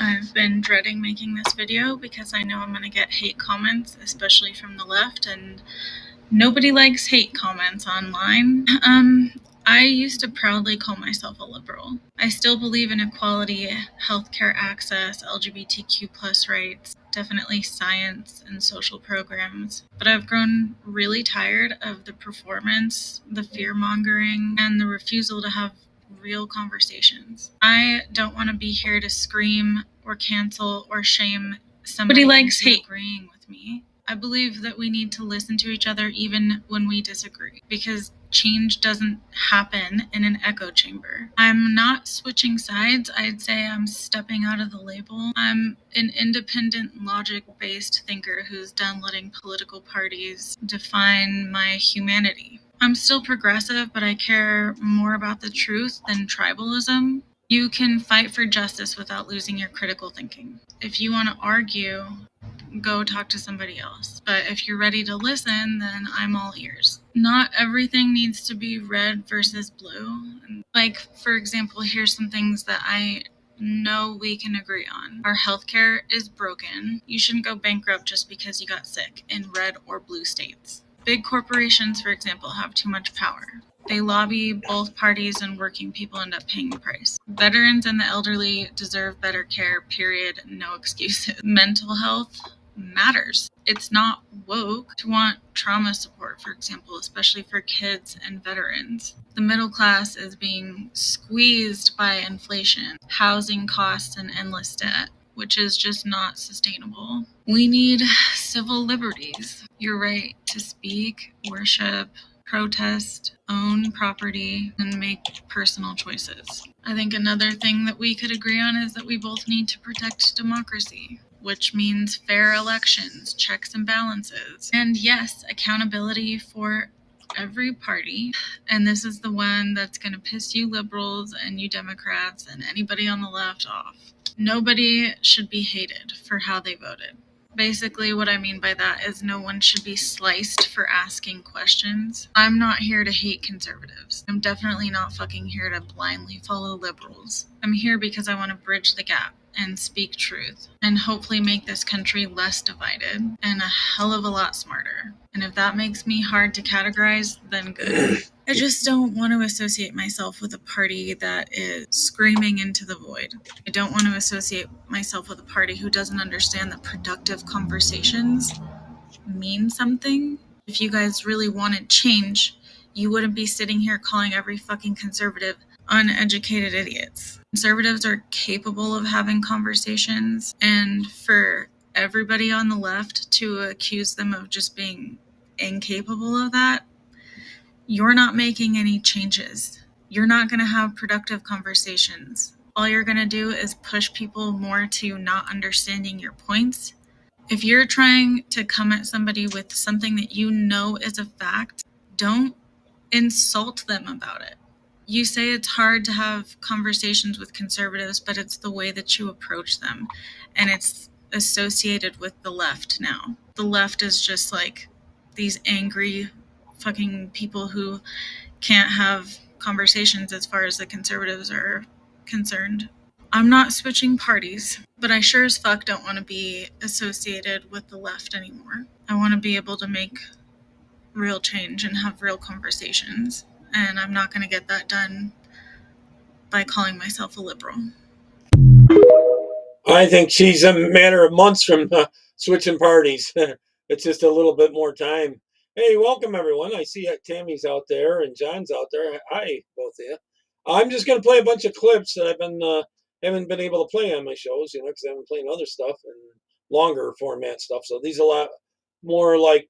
I've been dreading making this video because I know I'm going to get hate comments, especially from the left, and nobody likes hate comments online. I used to proudly call myself a liberal. I still believe in equality, healthcare access, LGBTQ plus rights, definitely science and social programs. But I've grown really tired of the performance, the fear-mongering, and the refusal to have real conversations. I don't want to be here to scream or cancel or shame somebody likes hate agreeing with me. I believe that we need to listen to each other even when we disagree, because change doesn't happen in an echo chamber. I'm not switching sides. I'd say I'm stepping out of the label. I'm an independent, logic-based thinker who's done letting political parties define my humanity. I'm still progressive, but I care more about the truth than tribalism. You can fight for justice without losing your critical thinking. If you want to argue, go talk to somebody else. But if you're ready to listen, then I'm all ears. Not everything needs to be red versus blue. Like, for example, here's some things that I know we can agree on. Our healthcare is broken. You shouldn't go bankrupt just because you got sick in red or blue states. Big corporations, for example, have too much power. They lobby both parties, and working people end up paying the price. Veterans and the elderly deserve better care, period. No excuses. Mental health matters. It's not woke to want trauma support, for example, especially for kids and veterans. The middle class is being squeezed by inflation, housing costs, and endless debt, which is just not sustainable. We need civil liberties. Your right to speak, worship, protest, own property, and make personal choices. I think another thing that we could agree on is that we both need to protect democracy, which means fair elections, checks and balances, and yes, accountability for every party. And this is the one that's going to piss you liberals and you Democrats and anybody on the left off. Nobody should be hated for how they voted. Basically, what I mean by that is no one should be sliced for asking questions. I'm not here to hate conservatives. I'm definitely not fucking here to blindly follow liberals. I'm here because I want to bridge the gap and speak truth and hopefully make this country less divided and a hell of a lot smarter. And if that makes me hard to categorize, then good. I just don't want to associate myself with a party that is screaming into the void. I don't want to associate myself with a party who doesn't understand that productive conversations mean something. If you guys really wanted change, you wouldn't be sitting here calling every fucking conservative uneducated idiots. Conservatives are capable of having conversations, and for everybody on the left to accuse them of just being incapable of that, you're not making any changes. You're not going to have productive conversations. All you're going to do is push people more to not understanding your points. If you're trying to come at somebody with something that you know is a fact, don't insult them about it. You say it's hard to have conversations with conservatives, but it's the way that you approach them. And it's associated with the left now. The left is just like these angry fucking people who can't have conversations as far as the conservatives are concerned. I'm not switching parties, but I sure as fuck don't want to be associated with the left anymore. I want to be able to make real change and have real conversations. And I'm not going to get that done by calling myself a liberal. I think she's a matter of months from switching parties. It's just a little bit more time. Hey, welcome everyone. I see Tammy's out there and John's out there. Hi, both of you. I'm just going to play a bunch of clips that I've haven't been able to play on my shows, because I've been playing other stuff and longer format stuff. So these are a lot more like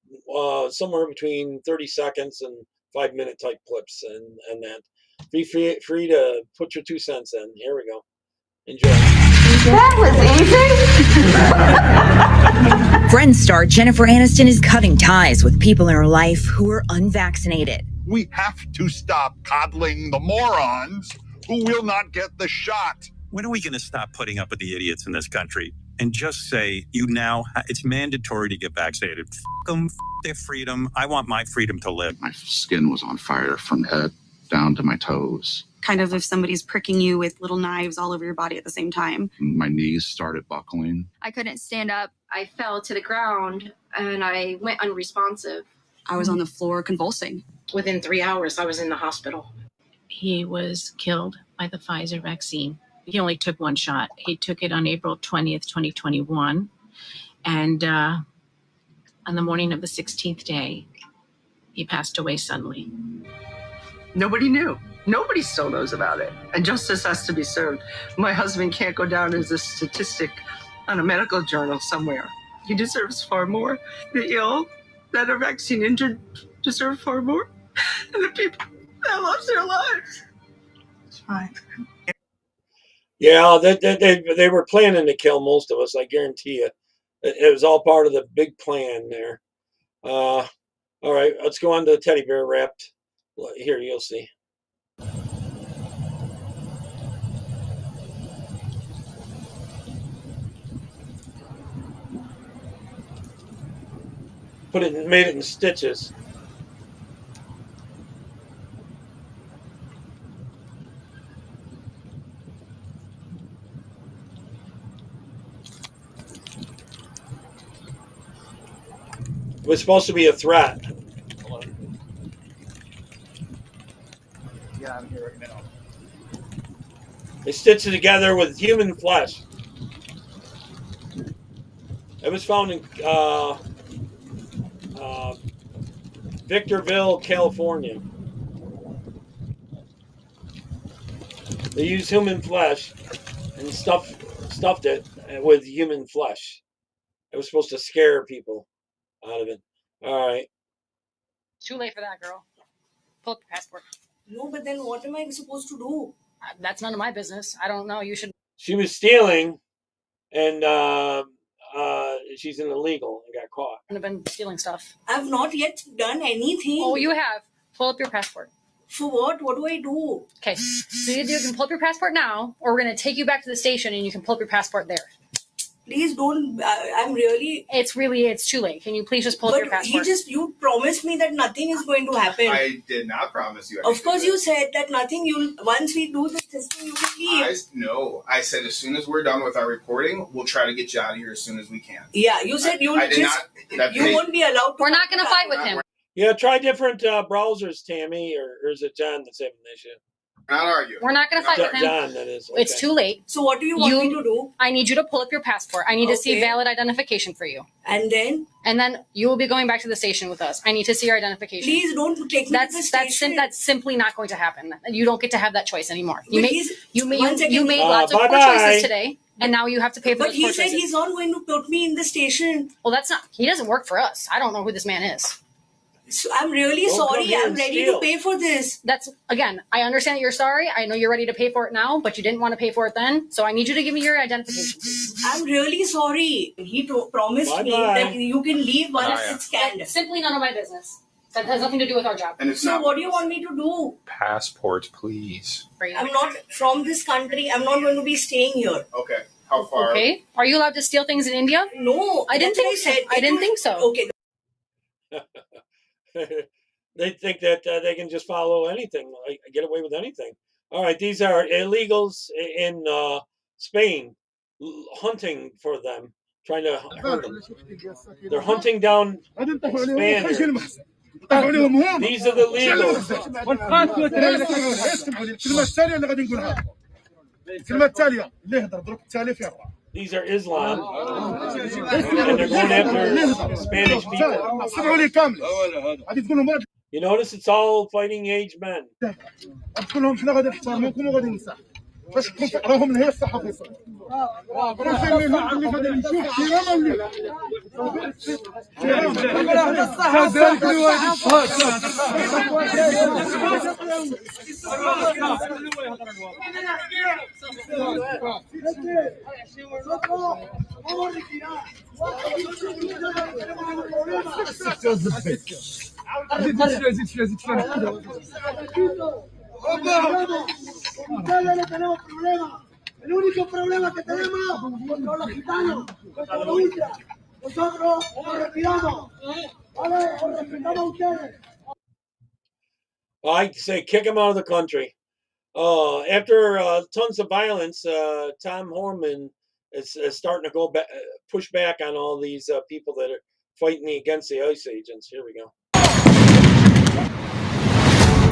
somewhere between 30 seconds and 5-minute type clips, and that. Be free to put your 2 cents in. Here we go. Enjoy. That was easy. Friends star Jennifer Aniston is cutting ties with people in her life who are unvaccinated. We have to stop coddling the morons who will not get the shot. When are we going to stop putting up with the idiots in this country and just say, it's mandatory to get vaccinated? F them, their freedom. I want my freedom to live. My skin was on fire from head down to my toes. Kind of if somebody's pricking you with little knives all over your body at the same time. My knees started buckling. I couldn't stand up. I fell to the ground and I went unresponsive. I was on the floor convulsing. Within 3 hours, I was in the hospital. He was killed by the Pfizer vaccine. He only took one shot. He took it on April 20th, 2021. And on the morning of the 16th day, he passed away suddenly. Nobody knew. Nobody still knows about it. And justice has to be served. My husband can't go down as a statistic on a medical journal somewhere. He deserves far more. The ill that are vaccine injured deserve far more. And the people that lost their lives. It's fine. Yeah, they were planning to kill most of us, I guarantee you. It was all part of the big plan there. All right, let's go on to the teddy bear wrapped. Here, you'll see. Made it in stitches. It was supposed to be a threat. Yeah, I'm here right now. They stitched it together with human flesh. It was found in Victorville, California. They used human flesh and stuffed it with human flesh. It was supposed to scare people out of it. All right. It's too late for that, girl. Pull up your passport. No, but then what am I supposed to do? That's none of my business. I don't know. You should. She was stealing, and she's an illegal and got caught. Have been stealing stuff. I've not yet done anything. Oh, you have. Pull up your passport. For what? What do I do? Okay. So you can pull up your passport now, or we're going to take you back to the station and you can pull up your passport there. Please don't. I'm really. It's too late. Can you please just pull up your passport? You promised me that nothing is going to happen. I did not promise you anything. Of course, you said that nothing. Once we do this testing, you will leave. No, I said as soon as we're done with our reporting, we'll try to get you out of here as soon as we can. Yeah, you said you won't be allowed to. We're not going to fight with him. Yeah, try different browsers, Tammy, or is it John that's having an issue? Not argue. We're not going to fight with him. John, that is. Okay. It's too late. So what do you want me to do? I need you to pull up your passport. I need to see valid identification for you. And then? And then you will be going back to the station with us. I need to see your identification. Please don't take me to the station. That's simply not going to happen. You don't get to have that choice anymore. You made lots of bye poor bye. choices today, and now you have to pay for those poor choices. But he said he's not going to put me in the station. Well, that's not. He doesn't work for us. I don't know who this man is. So I'm really sorry. I'm ready to pay for this. Again, I understand that you're sorry. I know you're ready to pay for it now, but you didn't want to pay for it then. So I need you to give me your identification, please. I'm really sorry. He promised me that you can leave once it's scanned. That's simply none of my business. That has nothing to do with our job. And so what do you want me to do? Passport, please. I'm not from this country. I'm not going to be staying here. Okay. How far? Okay. Are you allowed to steal things in India? No. I didn't think so. I didn't think so. Okay. They think that they can just follow anything, like get away with anything. All right, these are illegals in Spain, hunting for them, trying to hurt them. They're hunting down Spaniards. These are the legals. These are Islam, and they're going after Spanish people. You notice it's all fighting age men. El único problema que tenemos con los gitanos, con provincia. Nosotros nos retiramos, ¿vale? Os respetamos a ustedes. I say kick them out of the country. After tons of violence, Tom Homan is starting to go back, push back on all these people that are fighting against the ICE agents. Here we go.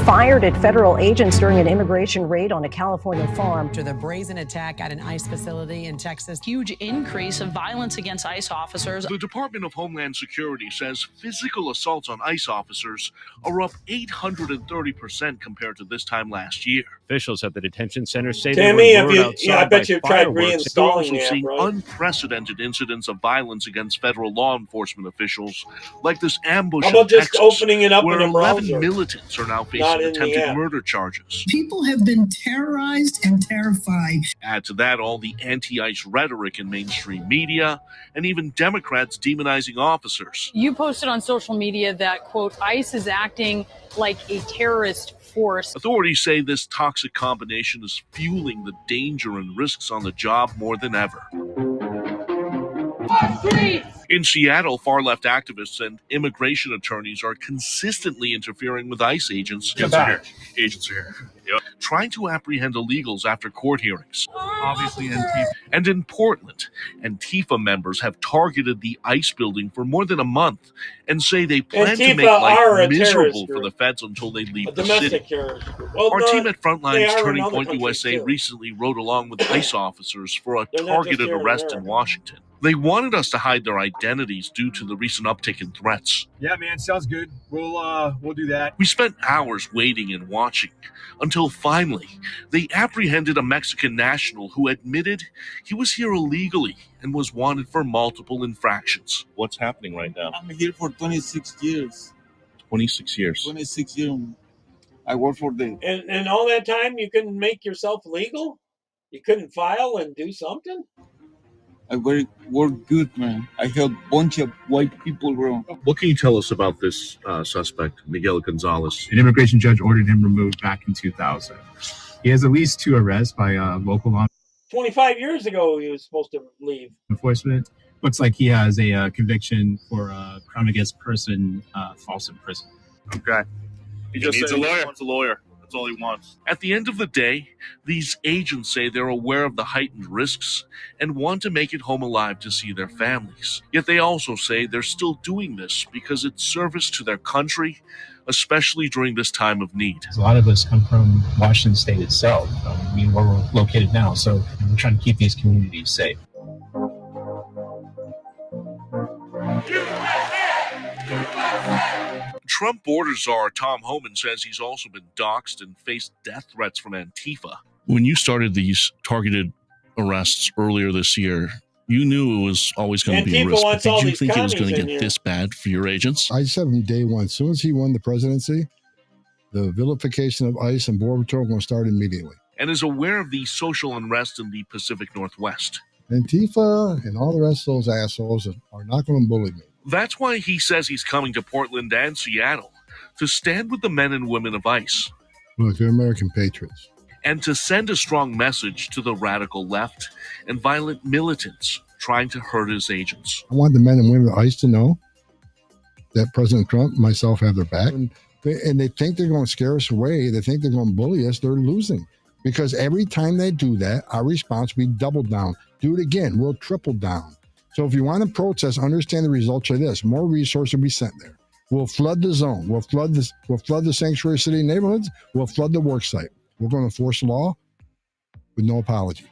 Fired at federal agents during an immigration raid on a California farm. To the brazen attack at an ICE facility in Texas. Huge increase of violence against ICE officers. The Department of Homeland Security says physical assaults on ICE officers are up 830% compared to this time last year. Officials at the detention center say Tammy, they were lured outside I bet by you've tried fireworks. They're reinstalling also that, seeing right? unprecedented incidents of violence against federal law enforcement officials, like this ambush How about in just Texas, opening it up where in a 11 browser? militants are now Not facing in the attempted app. murder charges. People have been terrorized and terrified. Add to that all the anti-ICE rhetoric in mainstream media, and even Democrats demonizing officers. You posted on social media that, quote, ICE is acting like a terrorist force. Authorities say this toxic combination is fueling the danger and risks on the job more than ever. In Seattle, far-left activists and immigration attorneys are consistently interfering with ICE agents. Agents are here. Yep. Trying to apprehend illegals after court hearings. Obviously, Antifa. And in Portland, Antifa members have targeted the ICE building for more than a month and say they plan to Antifa make are life a miserable terrorist for group. the feds until they leave A the domestic city. terrorist group. Well, Our team at they Frontline's are in Turning other Point countries, USA too. recently rode along with ICE officers for a They're not just targeted here in arrest in America. Washington. They wanted us to hide their identities due to the recent uptick in threats. Yeah, man, sounds good. We'll do that. We spent hours waiting and watching until finally they apprehended a Mexican national who admitted he was here illegally and was wanted for multiple infractions. What's happening right now? I'm here for 26 years. 26 years. 26 years. I work for the... And all that time, you couldn't make yourself legal? You couldn't file and do something? I work good, man. I help bunch of white people, bro. What can you tell us about this suspect, Miguel Gonzalez? An immigration judge ordered him removed back in 2000. He has at least 2 arrests by local law 25 years ago, he was supposed to leave. enforcement. Looks like he has a conviction for crime against person, false imprisonment. Okay. He just needs said a lawyer. He wants a lawyer. That's all he wants. At the end of the day, these agents say they're aware of the heightened risks and want to make it home alive to see their families. Yet they also say they're still doing this because it's service to their country, especially during this time of need. A lot of us come from Washington State itself, where we're located now, so we're trying to keep these communities safe. Trump border czar Tom Homan says he's also been doxxed and faced death threats from Antifa. When you started these targeted arrests earlier this year, you knew it was always going to be a Antifa risk. But wants all did you these think it was going commies to in get here. this bad for your agents? I said from day one, as soon as he won the presidency, the vilification of ICE and Border Patrol going to start immediately. And is aware of the social unrest in the Pacific Northwest. Antifa and all the rest of those assholes are not going to bully me. That's why he says he's coming to Portland and Seattle to stand with the men and women of ICE Look, they're American patriots. and to send a strong message to the radical left and violent militants trying to hurt his agents. I want the men and women of ICE to know that President Trump and myself have their back. And they think they're going to scare us away. They think they're going to bully us. They're losing. Because every time they do that, our response will be double down. Do it again. We'll triple down. So if you want to protest, understand the results of this. More resources will be sent there. We'll flood the zone. We'll flood the sanctuary city neighborhoods. We'll flood the work site. We're going to enforce the law with no apology.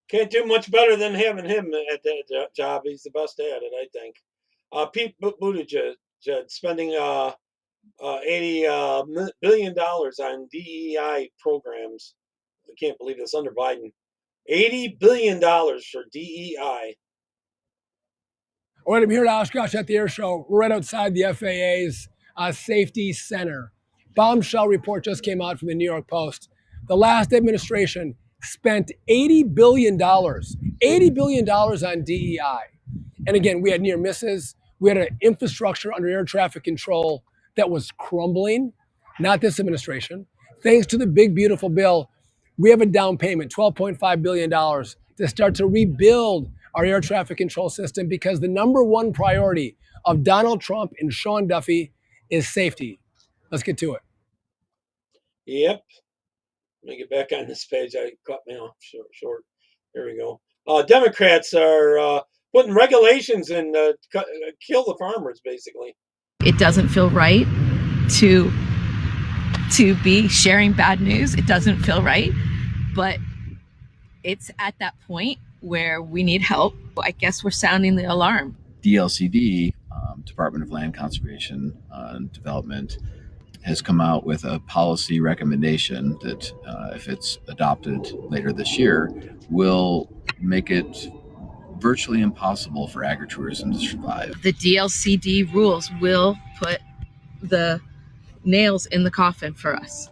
Can't do much better than having him at that job. He's the best at it, I think. Pete Buttigieg spending $80 billion on DEI programs. I can't believe this under Biden. $80 billion for DEI. All right, I'm here at Oshkosh at the Air Show. We're right outside the FAA's Safety Center. Bombshell report just came out from the New York Post. The last administration spent $80 billion on DEI. And again, we had near misses. We had an infrastructure under air traffic control that was crumbling, not this administration. Thanks to the big, beautiful bill, we have a down payment, $12.5 billion, to start to rebuild our air traffic control system because the number one priority of Donald Trump and Sean Duffy is safety. Let's get to it. Yep. Let me get back on this page. I cut me off short. Here we go. Democrats are putting regulations in kill the farmers, basically. It doesn't feel right to be sharing bad news. It doesn't feel right, but it's at that point where we need help. I guess we're sounding the alarm. DLCD, Department of Land Conservation and Development, has come out with a policy recommendation that, if it's adopted later this year, will make it virtually impossible for agritourism to survive. The DLCD rules will put the nails in the coffin for us.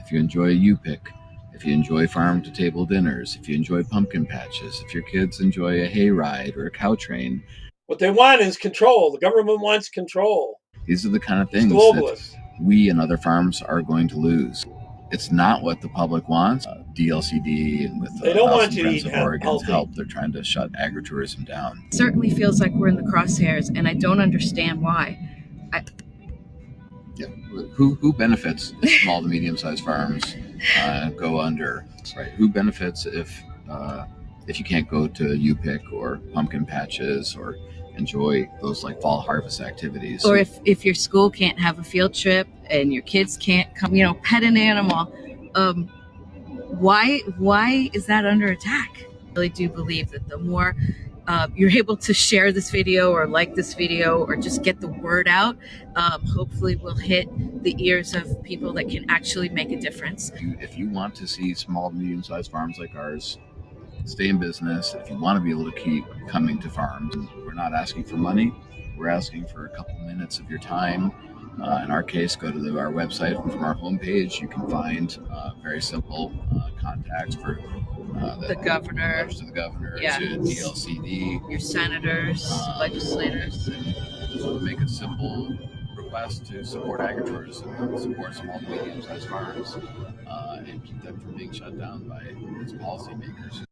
If you enjoy a U-Pick, if you enjoy farm-to-table dinners, if you enjoy pumpkin patches, if your kids enjoy a hayride or a cow train. What they want is control. The government wants control. These are the kind of things that we and other farms are going to lose. It's not what the public wants. DLCD and with they don't want you to eat Oregon's help, they're trying to shut agritourism down. It certainly feels like we're in the crosshairs, and I don't understand why. Who benefits if small to medium-sized farms go under? Right? Who benefits if you can't go to U-Pick or pumpkin patches or enjoy those like fall harvest activities? Or if your school can't have a field trip and your kids can't come, pet an animal, why is that under attack? I really do believe that the more you're able to share this video or like this video or just get the word out, hopefully we'll hit the ears of people that can actually make a difference. If you want to see small, medium-sized farms like ours stay in business, if you want to be able to keep coming to farms, we're not asking for money. We're asking for a couple minutes of your time. In our case, go to our website, and from our homepage, you can find very simple contacts for the governor, to the governor, yeah, to DLCD, your senators, legislators. So make a simple request to support agritourism, support small to medium-sized farms, and keep them from being shut down by these policymakers.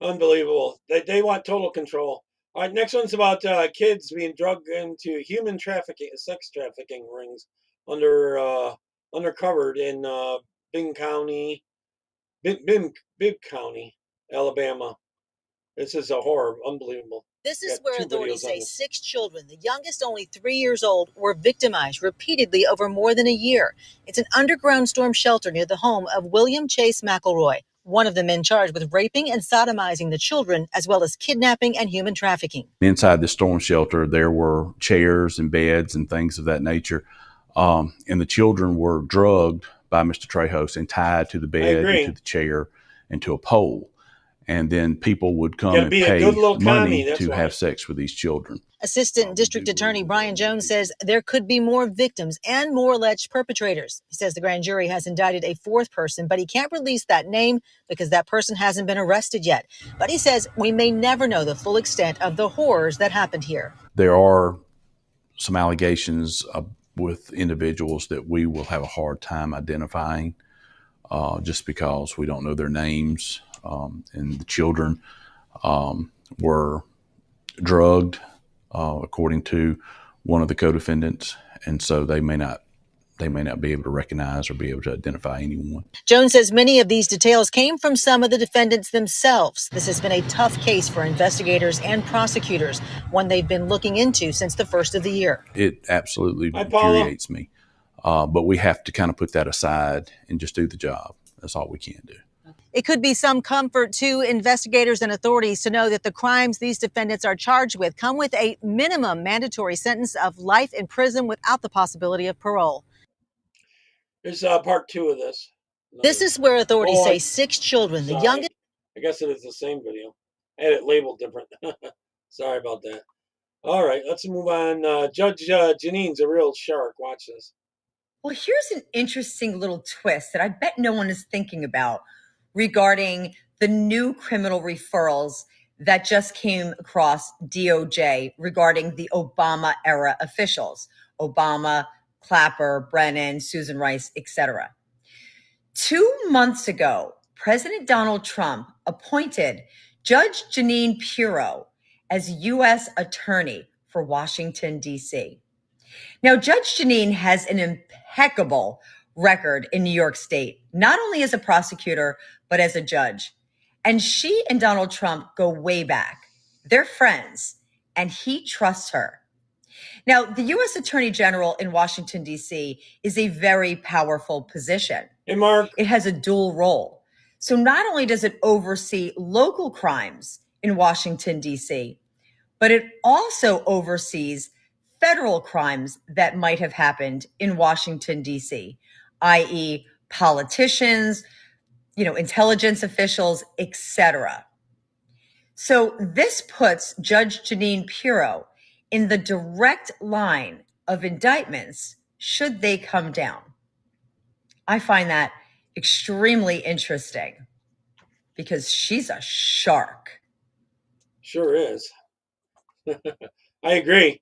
Unbelievable. They want total control. All right, next one's about kids being drugged into human trafficking, sex trafficking rings undercovered in Bibb County, Alabama. This is a horror. Unbelievable. This is where authorities say 6 children, the youngest only 3 years old, were victimized repeatedly over more than a year. It's an underground storm shelter near the home of William Chase McElroy, one of the men charged with raping and sodomizing the children, as well as kidnapping and human trafficking. Inside the storm shelter, there were chairs and beds and things of that nature. And the children were drugged by Mr. Trejos and tied to the bed, and to the chair, and to a pole. And then people would come and pay money to have sex with these children. Assistant District Attorney Brian Jones says there could be more victims and more alleged perpetrators. He says the grand jury has indicted a 4th person, but he can't release that name because that person hasn't been arrested yet. But he says we may never know the full extent of the horrors that happened here. There are some allegations with individuals that we will have a hard time identifying just because we don't know their names. And the children were drugged, according to one of the co-defendants, and so they may not be able to recognize or be able to identify anyone. Jones says many of these details came from some of the defendants themselves. This has been a tough case for investigators and prosecutors, one they've been looking into since the first of the year. It absolutely infuriates me, but we have to kind of put that aside and just do the job. That's all we can do. It could be some comfort to investigators and authorities to know that the crimes these defendants are charged with come with a minimum mandatory sentence of life in prison without the possibility of parole. Here's part 2 of this. This is where authorities say 6 children, the youngest. I guess it is the same video. I had it labeled different. Sorry about that. All right, let's move on. Judge Janine's a real shark. Watch this. Well, here's an interesting little twist that I bet no one is thinking about regarding the new criminal referrals that just came across DOJ regarding the Obama-era officials, Obama, Clapper, Brennan, Susan Rice, etc. 2 months ago, President Donald Trump appointed Judge Jeanine Pirro as U.S. Attorney for Washington, D.C. Now, Judge Jeanine has an impeccable record in New York State, not only as a prosecutor, but as a judge. And she and Donald Trump go way back. They're friends, and he trusts her. Now, the U.S. Attorney General in Washington, D.C. is a very powerful position. Hey, Mark. It has a dual role. So not only does it oversee local crimes in Washington, D.C., but it also oversees federal crimes that might have happened in Washington, D.C., i.e. politicians, intelligence officials, etc. So this puts Judge Jeanine Pirro in the direct line of indictments should they come down. I find that extremely interesting because she's a shark. Sure is. I agree.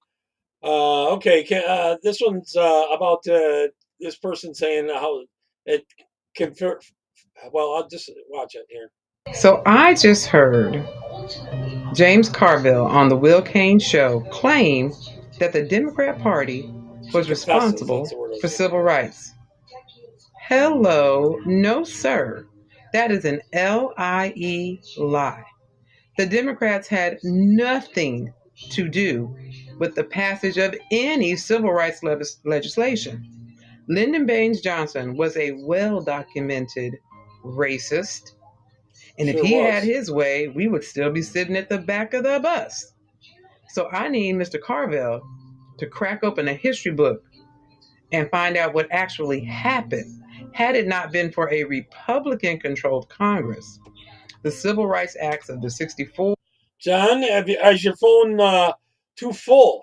Okay, this one's about this person saying how it convert. Well, I'll just watch it here. So I just heard James Carville on the Will Cain Show claim that the Democrat Party was responsible for civil rights. Hello, no sir. That is an LIE lie. The Democrats had nothing to do with the passage of any civil rights legislation. Lyndon Baines Johnson was a well-documented racist, and if he had his way, we would still be sitting at the back of the bus. So I need Mr. Carville to crack open a history book and find out what actually happened. Had it not been for a Republican-controlled Congress, the Civil Rights Acts of the 64. John, is your phone too full?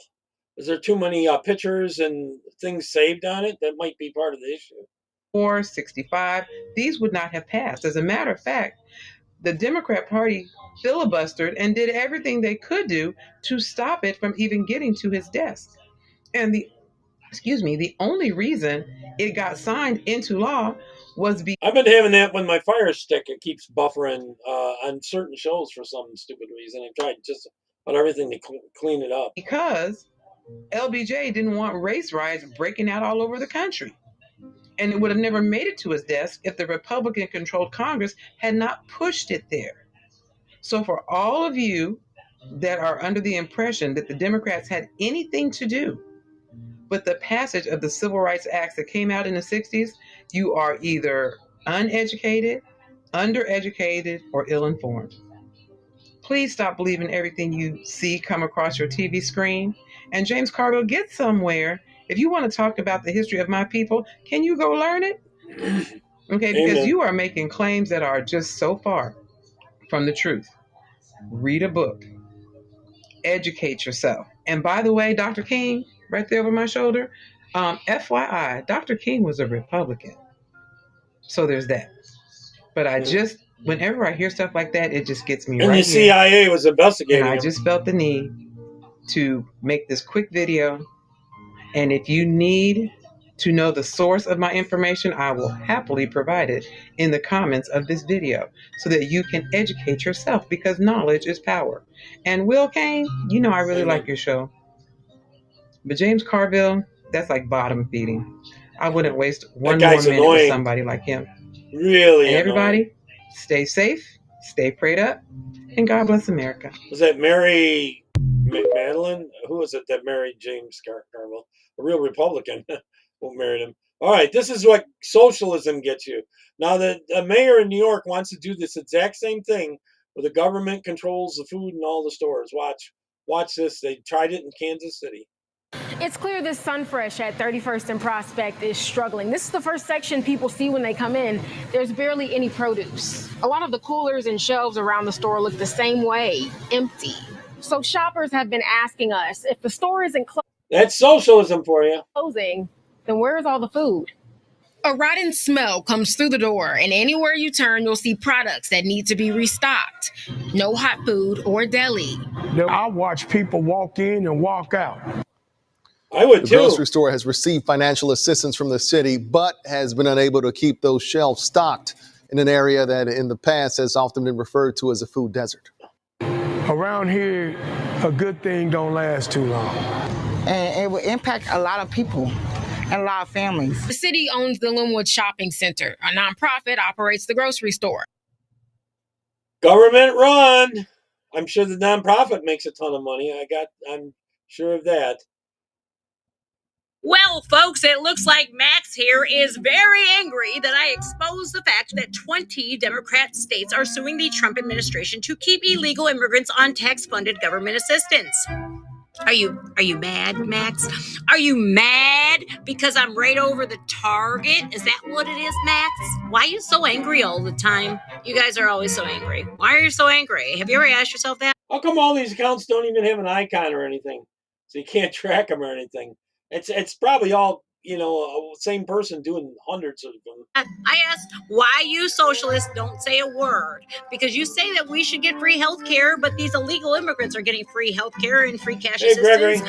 Is there too many pictures and things saved on it? That might be part of the issue. 65, these would not have passed. As a matter of fact, the Democrat Party filibustered and did everything they could do to stop it from even getting to his desk. And the only reason it got signed into law was I've been having that with my Fire Stick. It keeps buffering on certain shows for some stupid reason. I've tried just about everything to clean it up. Because LBJ didn't want race riots breaking out all over the country. And it would have never made it to his desk if the Republican-controlled Congress had not pushed it there. So for all of you that are under the impression that the Democrats had anything to do with the passage of the Civil Rights Acts that came out in the 60s, you are either uneducated, undereducated, or ill-informed. Please stop believing everything you see come across your TV screen. And James Carville, get somewhere. If you want to talk about the history of my people, can you go learn it? Okay, because Amen. you are making claims that are just so far from the truth. Read a book. Educate yourself. And by the way, Dr. King, right there over my shoulder, FYI, Dr. King was a Republican. So there's that. But I just, whenever I hear stuff like that, it just gets me And right the CIA was investigating And I him. just felt the need to make this quick video. And if you need to know the source of my information, I will happily provide it in the comments of this video so that you can educate yourself, because knowledge is power. And Will Cain, I really like your show. But James Carville, that's like bottom feeding. I wouldn't waste one more minute with somebody like him. Really And everybody, stay safe, stay prayed up, and God bless America. Was that Mary Madeline? Who was it that married James Carville? A real Republican who married him. All right, this is what socialism gets you. Now, the mayor in New York wants to do this exact same thing where the government controls the food in all the stores. Watch this. They tried it in Kansas City. It's clear this Sunfresh at 31st and Prospect is struggling. This is the first section people see when they come in. There's barely any produce. A lot of the coolers and shelves around the store look the same way, empty. So shoppers have been asking us, if the store isn't That's socialism for you. closing, then where's all the food? A rotten smell comes through the door, and anywhere you turn, you'll see products that need to be restocked. No hot food or deli. I watch people walk in and walk out. I would The too. grocery store has received financial assistance from the city, but has been unable to keep those shelves stocked in an area that in the past has often been referred to as a food desert. Around here, a good thing don't last too long. And it will impact a lot of people and a lot of families. The city owns the Linwood Shopping Center. A nonprofit operates the grocery store. Government run. I'm sure the nonprofit makes a ton of money. I'm sure of that. Well, folks, it looks like Max here is very angry that I exposed the fact that 20 Democrat states are suing the Trump administration to keep illegal immigrants on tax-funded government assistance. Are you mad, Max? Are you mad because I'm right over the target? Is that what it is, Max? Why are you so angry all the time? You guys are always so angry. Why are you so angry? Have you ever asked yourself that? How come all these accounts don't even have an icon or anything? So you can't track them or anything. It's probably all, same person doing hundreds of them. I asked why you socialists don't say a word, because you say that we should get free health care, but these illegal immigrants are getting free health care and free cash assistance,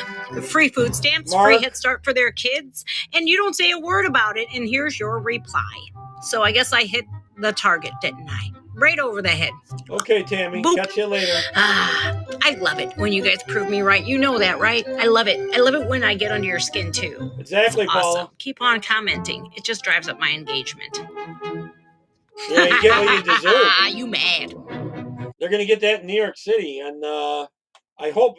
free food stamps, free Head Start for their kids, and you don't say a word about it, and here's your reply. So I guess I hit the target, didn't I? Right over the head. Okay, Tammy. Boop. Catch you later. I love it when you guys prove me right. You know that, right? I love it. I love it when I get under your skin, too. Exactly, it's Paula. awesome. Keep on commenting. It just drives up my engagement. Yeah, you get what you deserve. You mad. They're going to get that in New York City, and I hope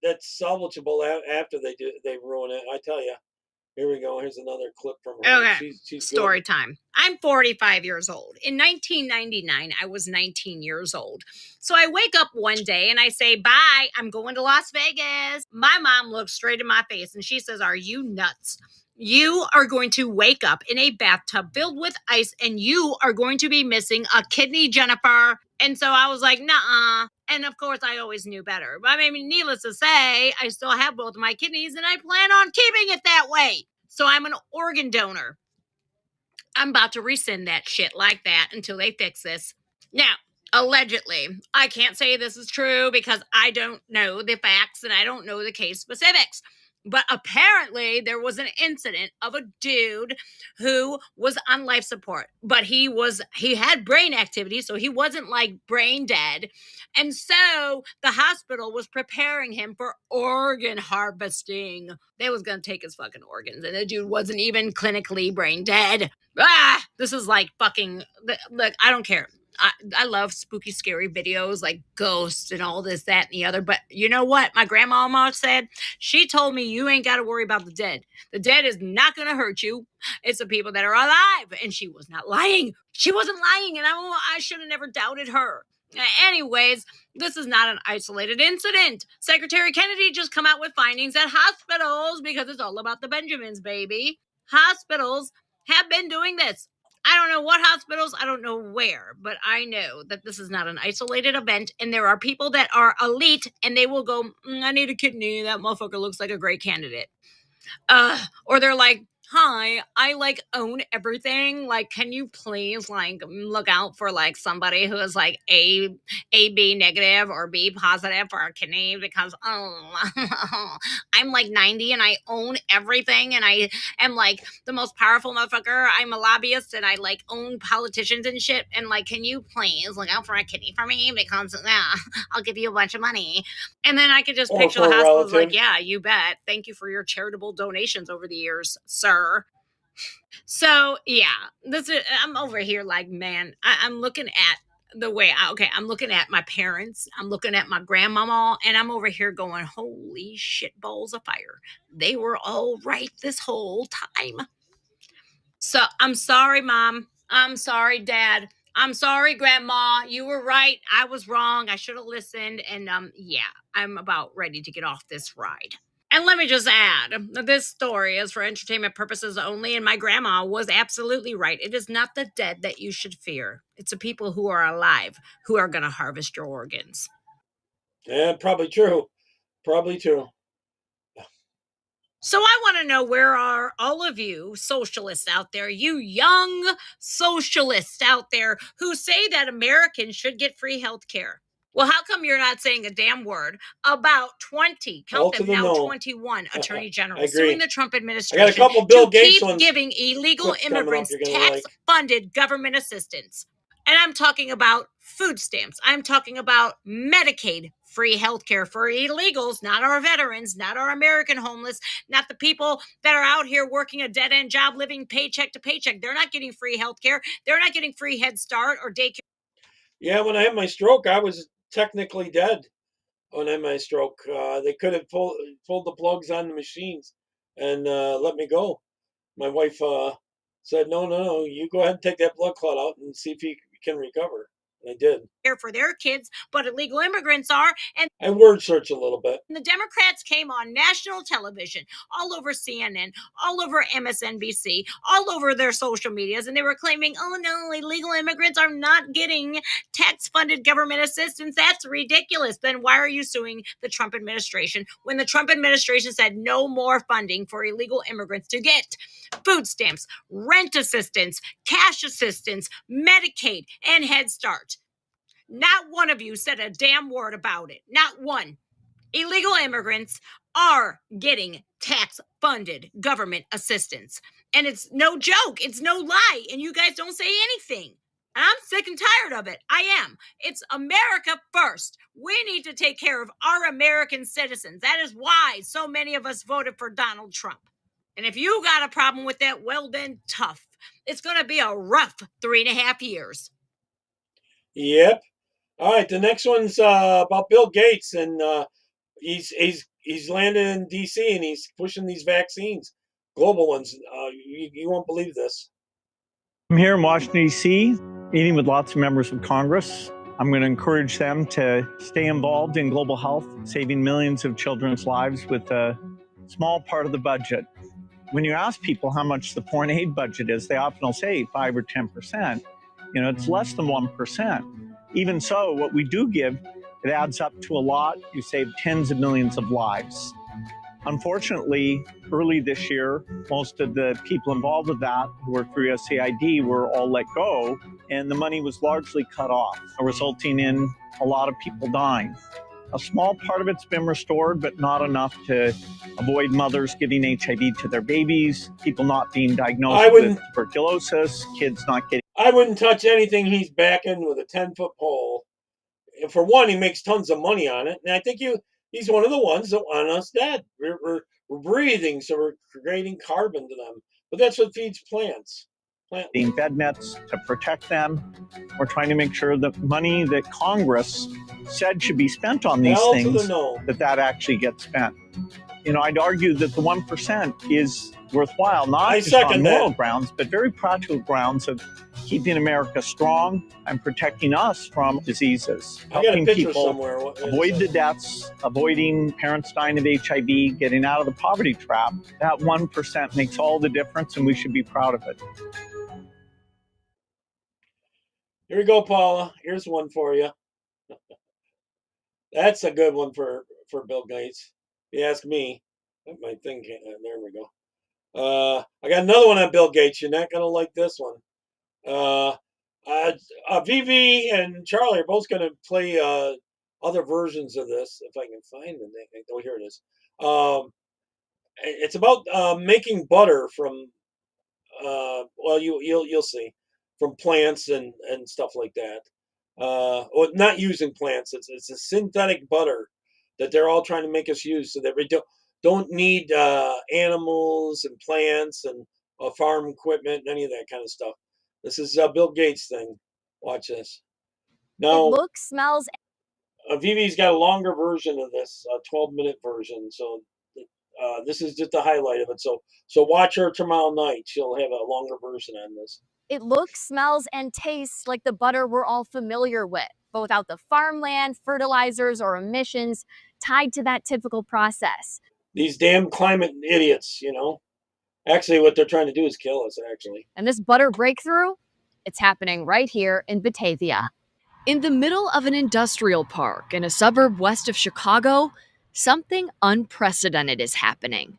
that's salvageable after they ruin it. I tell you. Here we go. Here's another clip from her. Okay, she's story good. time. I'm 45 years old. In 1999, I was 19 years old. So I wake up one day and I say, bye, I'm going to Las Vegas. My mom looks straight in my face and she says, are you nuts? You are going to wake up in a bathtub filled with ice and you are going to be missing a kidney, Jennifer. And so I was like, nuh-uh. And of course, I always knew better. But I mean, needless to say, I still have both of my kidneys and I plan on keeping it that way. So I'm an organ donor. I'm about to rescind that shit like that until they fix this. Now, allegedly, I can't say this is true because I don't know the facts and I don't know the case specifics. But apparently there was an incident of a dude who was on life support, but he had brain activity, so he wasn't like brain dead. And so the hospital was preparing him for organ harvesting. They was going to take his fucking organs, and the dude wasn't even clinically brain dead. This is like fucking, look, I don't care. I love spooky, scary videos like ghosts and all this, that, and the other. But you know what? My grandma said, she told me you ain't got to worry about the dead. The dead is not going to hurt you. It's the people that are alive. And she was not lying. She wasn't lying. And I should have never doubted her. Anyways, this is not an isolated incident. Secretary Kennedy just come out with findings at hospitals because it's all about the Benjamins, baby. Hospitals have been doing this. I don't know what hospitals, I don't know where, but I know that this is not an isolated event, and there are people that are elite, and they will go, I need a kidney, that motherfucker looks like a great candidate. Or they're like, hi, I like own everything. Like, can you please like look out for like somebody who is like AB negative or B positive for a kidney because I'm like 90 and I own everything and I am like the most powerful motherfucker. I'm a lobbyist and I like own politicians and shit. And like, can you please look out for a kidney for me because I'll give you a bunch of money. And then I could just picture the hospitals like, yeah, you bet. Thank you for your charitable donations over the years, sir. So yeah, I'm over here like, man, I'm looking at the way I'm looking at my parents, I'm looking at my grandmama, and I'm over here going, holy shit balls of fire. They were all right this whole time. So I'm sorry, Mom. I'm sorry, Dad. I'm sorry, Grandma. You were right. I was wrong. I should have listened. And yeah, I'm about ready to get off this ride. And let me just add that this story is for entertainment purposes only, and my grandma was absolutely right. It is not the dead that you should fear. It's the people who are alive who are going to harvest your organs. Yeah, probably true. Probably true. So I want to know, where are all of you socialists out there, you young socialists out there who say that Americans should get free health care? Well, how come you're not saying a damn word about 20, count them now, 21 attorney generals suing the Trump administration I got a couple Bill Gates keep giving illegal immigrants tax-funded government assistance? And I'm talking about food stamps. I'm talking about Medicaid free healthcare for illegals, not our veterans, not our American homeless, not the people that are out here working a dead-end job, living paycheck to paycheck. They're not getting free healthcare. They're not getting free Head Start or daycare. Yeah, when I had my stroke, I was technically dead when I had my stroke. They could have pulled the plugs on the machines and let me go. My wife said, no, you go ahead and take that blood clot out and see if you can recover. And I did. For their kids, but illegal immigrants are. And I word search a little bit. the Democrats came on national television, all over CNN, all over MSNBC, all over their social medias, and they were claiming, oh no, illegal immigrants are not getting tax-funded government assistance. That's ridiculous. Then why are you suing the Trump administration when the Trump administration said no more funding for illegal immigrants to get food stamps, rent assistance, cash assistance, Medicaid, and Head Start? Not one of you said a damn word about it. Not one. Illegal immigrants are getting tax-funded government assistance. And it's no joke. It's no lie. And you guys don't say anything. I'm sick and tired of it. I am. It's America first. We need to take care of our American citizens. That is why so many of us voted for Donald Trump. And if you got a problem with that, well then, tough. It's going to be a rough 3.5 years. Yep. All right, the next one's about Bill Gates, and he's landed in D.C. and he's pushing these vaccines, global ones. You won't believe this. I'm here in Washington, D.C., meeting with lots of members of Congress. I'm going to encourage them to stay involved in global health, saving millions of children's lives with a small part of the budget. When you ask people how much the foreign aid budget is, they often will say 5 or 10%. You know, it's less than 1%. Even so, what we do give, it adds up to a lot. You save tens of millions of lives. Unfortunately, early this year, most of the people involved with that who were through USAID were all let go, and the money was largely cut off, resulting in a lot of people dying. A small part of it's been restored, but not enough to avoid mothers giving HIV to their babies, people not being diagnosed with tuberculosis, kids not getting... I wouldn't touch anything he's backing with a 10-foot pole. For one, he makes tons of money on it, and I think he's one of the ones that want us dead. We're breathing, so we're creating carbon to them. But that's what feeds plants. Being bed nets to protect them. We're trying to make sure that money that Congress said should be spent on these things, that actually gets spent. You know, I'd argue that the 1% is worthwhile, not just on moral grounds, but very practical grounds of keeping America strong and protecting us from diseases. Helping people avoid the deaths, avoiding parents dying of HIV, getting out of the poverty trap. That 1% makes all the difference, and we should be proud of it. Here we go, Paula. Here's one for you. That's a good one for Bill Gates. If you ask me, my thing can't. There we go. I got another one on Bill Gates. You're not gonna like this one. Vivi and Charlie are both gonna play other versions of this. If I can find them. Oh, here it is. It's about making butter from. Well, you'll see, from plants and stuff like that. Well, not using plants. It's a synthetic butter that they're all trying to make us use, so that we don't need animals and plants and farm equipment and any of that kind of stuff. This is a Bill Gates thing. Watch this. Now, it looks, smells. Vivi's got a longer version of this, a 12-minute version. So this is just a highlight of it. So watch her tomorrow night. She'll have a longer version on this. It looks, smells, and tastes like the butter we're all familiar with, but without the farmland, fertilizers, or emissions tied to that typical process. These damn climate idiots, you know. Actually, what they're trying to do is kill us, actually. And this butter breakthrough, it's happening right here in Batavia. In the middle of an industrial park in a suburb west of Chicago, something unprecedented is happening.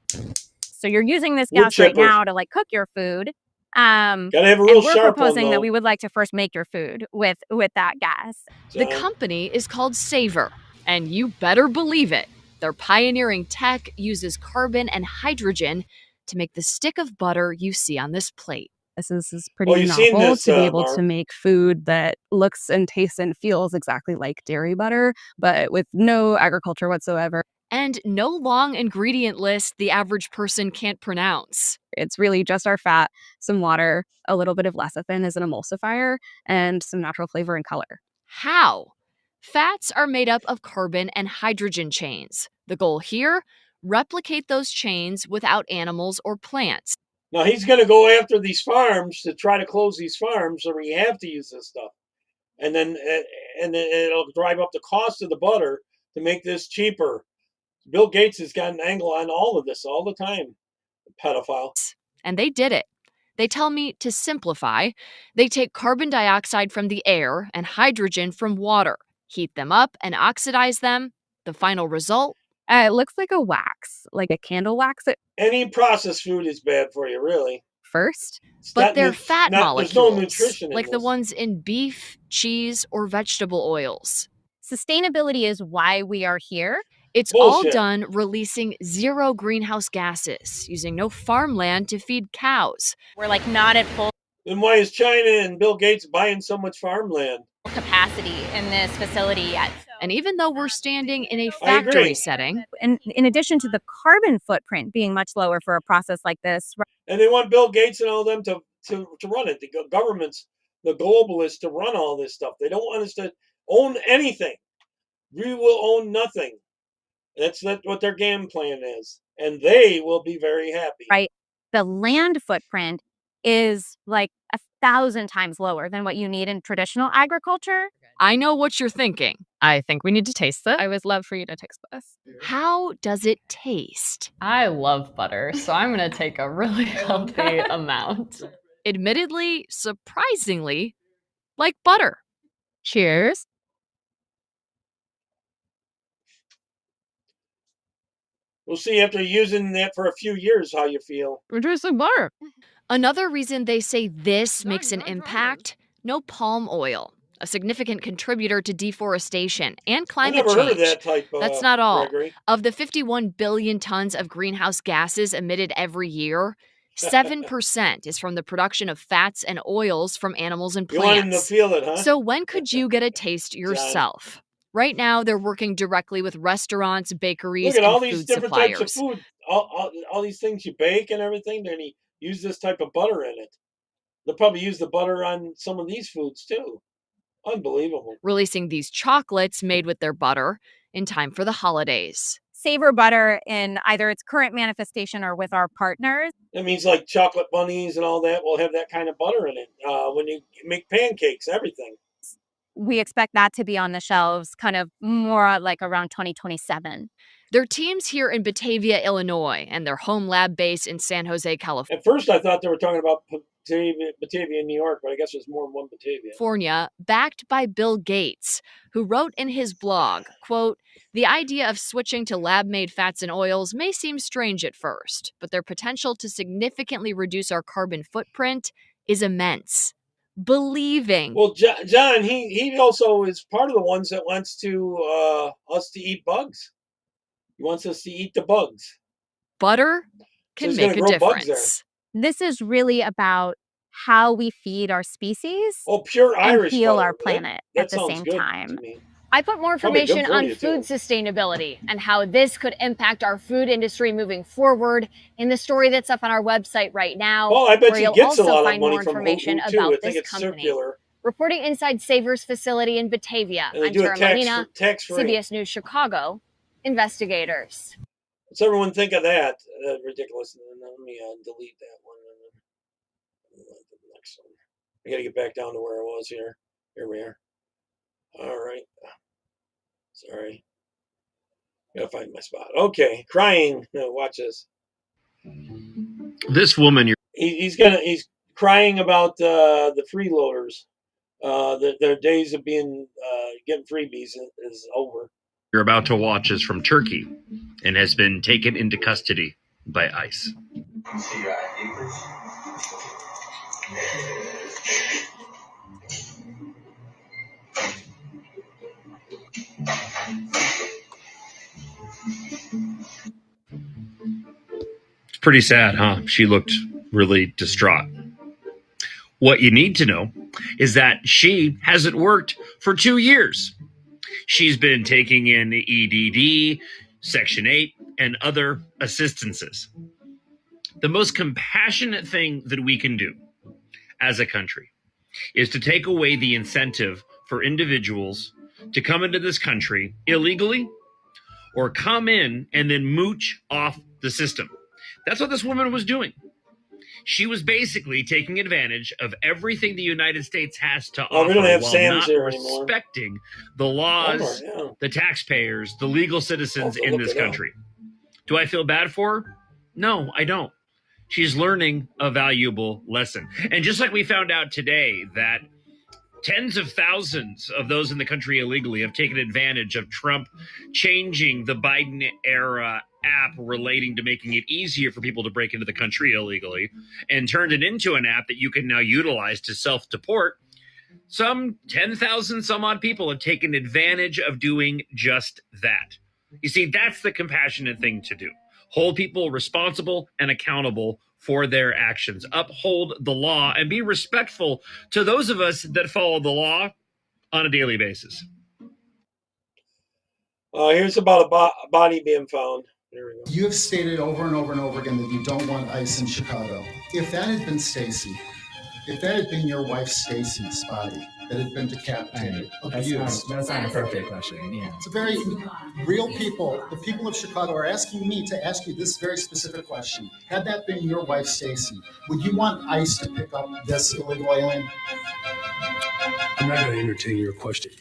So you're using this gas right now to like cook your food. Gotta have a real and we're sharp proposing one, that we would like to first make your food with that gas. The company is called Savor, and you better believe it. Their pioneering tech uses carbon and hydrogen to make the stick of butter you see on this plate. This is pretty Well, you've seen novel this, to be able Mark. to make food that looks and tastes and feels exactly like dairy butter, but with no agriculture whatsoever. And no long ingredient list the average person can't pronounce. It's really just our fat, some water, a little bit of lecithin as an emulsifier, and some natural flavor and color. How? Fats are made up of carbon and hydrogen chains. The goal here? Replicate those chains without animals or plants. Now he's going to go after these farms to try to close these farms, so we have to use this stuff, and then it'll drive up the cost of the butter to make this cheaper. Bill Gates has got an angle on all of this all the time. Pedophile. And they did it. They tell me to simplify. They take carbon dioxide from the air and hydrogen from water, heat them up and oxidize them. The final result? It looks like a wax, like a candle wax. Any processed food is bad for you, really. First, but they're fat There's no molecules, nutrition in like the this. ones in beef, cheese, or vegetable oils. Sustainability is why we are here. It's Bullshit. all done releasing 0 greenhouse gases, using no farmland to feed cows. We're like not at full Then why is China and Bill Gates buying so much farmland? capacity in this facility yet. And even though we're standing in a I agree. factory setting, And in addition to the carbon footprint being much lower for a process like this, And they want Bill Gates and all them to run it. The governments, the globalists, to run all this stuff. They don't want us to own anything. We will own nothing. That's what their game plan is, and they will be very happy. right, the land footprint is like 1,000 times lower than what you need in traditional agriculture. I know what you're thinking. I think we need to taste it. I would love for you to taste this. How does it taste? I love butter, so I'm going to take a really healthy amount. Admittedly, surprisingly, like butter. Cheers. We'll see after using that for a few years how you feel. We're tasting butter. Another reason they say this makes an impact: no palm oil, a significant contributor to deforestation and climate never heard change. of that type, That's not all. Gregory. Of the 51 billion tons of greenhouse gases emitted every year, 7% is from the production of fats and oils from animals and You want him to plants. feel it, huh? So when could you get a taste yourself? Right now, they're working directly with restaurants, bakeries, Look at and all these food different suppliers. types of food. All these things you bake and everything, then you use this type of butter in it. They'll probably use the butter on some of these foods too. Unbelievable. Releasing these chocolates made with their butter in time for the holidays. Savor butter in either its current manifestation or with our partners. That means like chocolate bunnies and all that will have that kind of butter in it. When you make pancakes, everything. We expect that to be on the shelves kind of more like around 2027. Their teams here in Batavia, Illinois, and their home lab base in San Jose, California. At first, I thought they were talking about Batavia, New York, but I guess there's more than one Batavia. Backed by Bill Gates, who wrote in his blog, quote, "The idea of switching to lab-made fats and oils may seem strange at first, but their potential to significantly reduce our carbon footprint is immense." Believing. Well, John, he also is part of the ones that wants to us to eat bugs. He wants us to eat the bugs. Butter can make a difference. This is really about how we feed our species pure and Irish heal butter. our planet That at the sounds same good time. to me. I put more Probably good information for on you, food too. sustainability and how this could impact our food industry moving forward in the story that's up on our website right now. Well, I bet where he you'll gets a also lot of find money more from information Hoot too. I about think this it's company. circular. Reporting inside Savers facility in Batavia, And they I'm do it Tara Molina, tax-free. CBS News Chicago, investigators. What's everyone think of that? Ridiculous. And then let me delete that one. And then the next one. I got to get back down to where I was here. Here we are. All right. Sorry. Gotta find my spot. Okay. Crying. No, watch this. This woman, He's crying about the freeloaders. Their days of being getting freebies is over. you're about to watch is from Turkey and has been taken into custody by ICE. It's pretty sad, huh? She looked really distraught. What you need to know is that she hasn't worked for 2 years. She's been taking in EDD, Section 8, and other assistances. The most compassionate thing that we can do as a country is to take away the incentive for individuals to come into this country illegally or come in and then mooch off the system. That's what this woman was doing. She was basically taking advantage of everything the United States has to offer we don't have while Sam's not here anymore. respecting the laws, Walmart, yeah. the taxpayers, the legal citizens I'll in look this it up. country. Do I feel bad for her? No, I don't. She's learning a valuable lesson. And just like we found out today that tens of thousands of those in the country illegally have taken advantage of Trump changing the Biden era app relating to making it easier for people to break into the country illegally and turned it into an app that you can now utilize to self-deport. Some 10,000 some odd people have taken advantage of doing just that. You see, that's the compassionate thing to do. Hold people responsible and accountable for their actions. Uphold the law and be respectful to those of us that follow the law on a daily basis. Here's about a body being found. There we go. You have stated over and over and over again that you don't want ICE in Chicago. If that had been Stacy, if that had been your wife Stacy's body that had been decapitated, abused. That's not an appropriate question. Yeah. It's a very real people. The people of Chicago are asking me to ask you this very specific question. Had that been your wife Stacy, would you want ICE to pick up this illegal alien? I'm not going to entertain your question.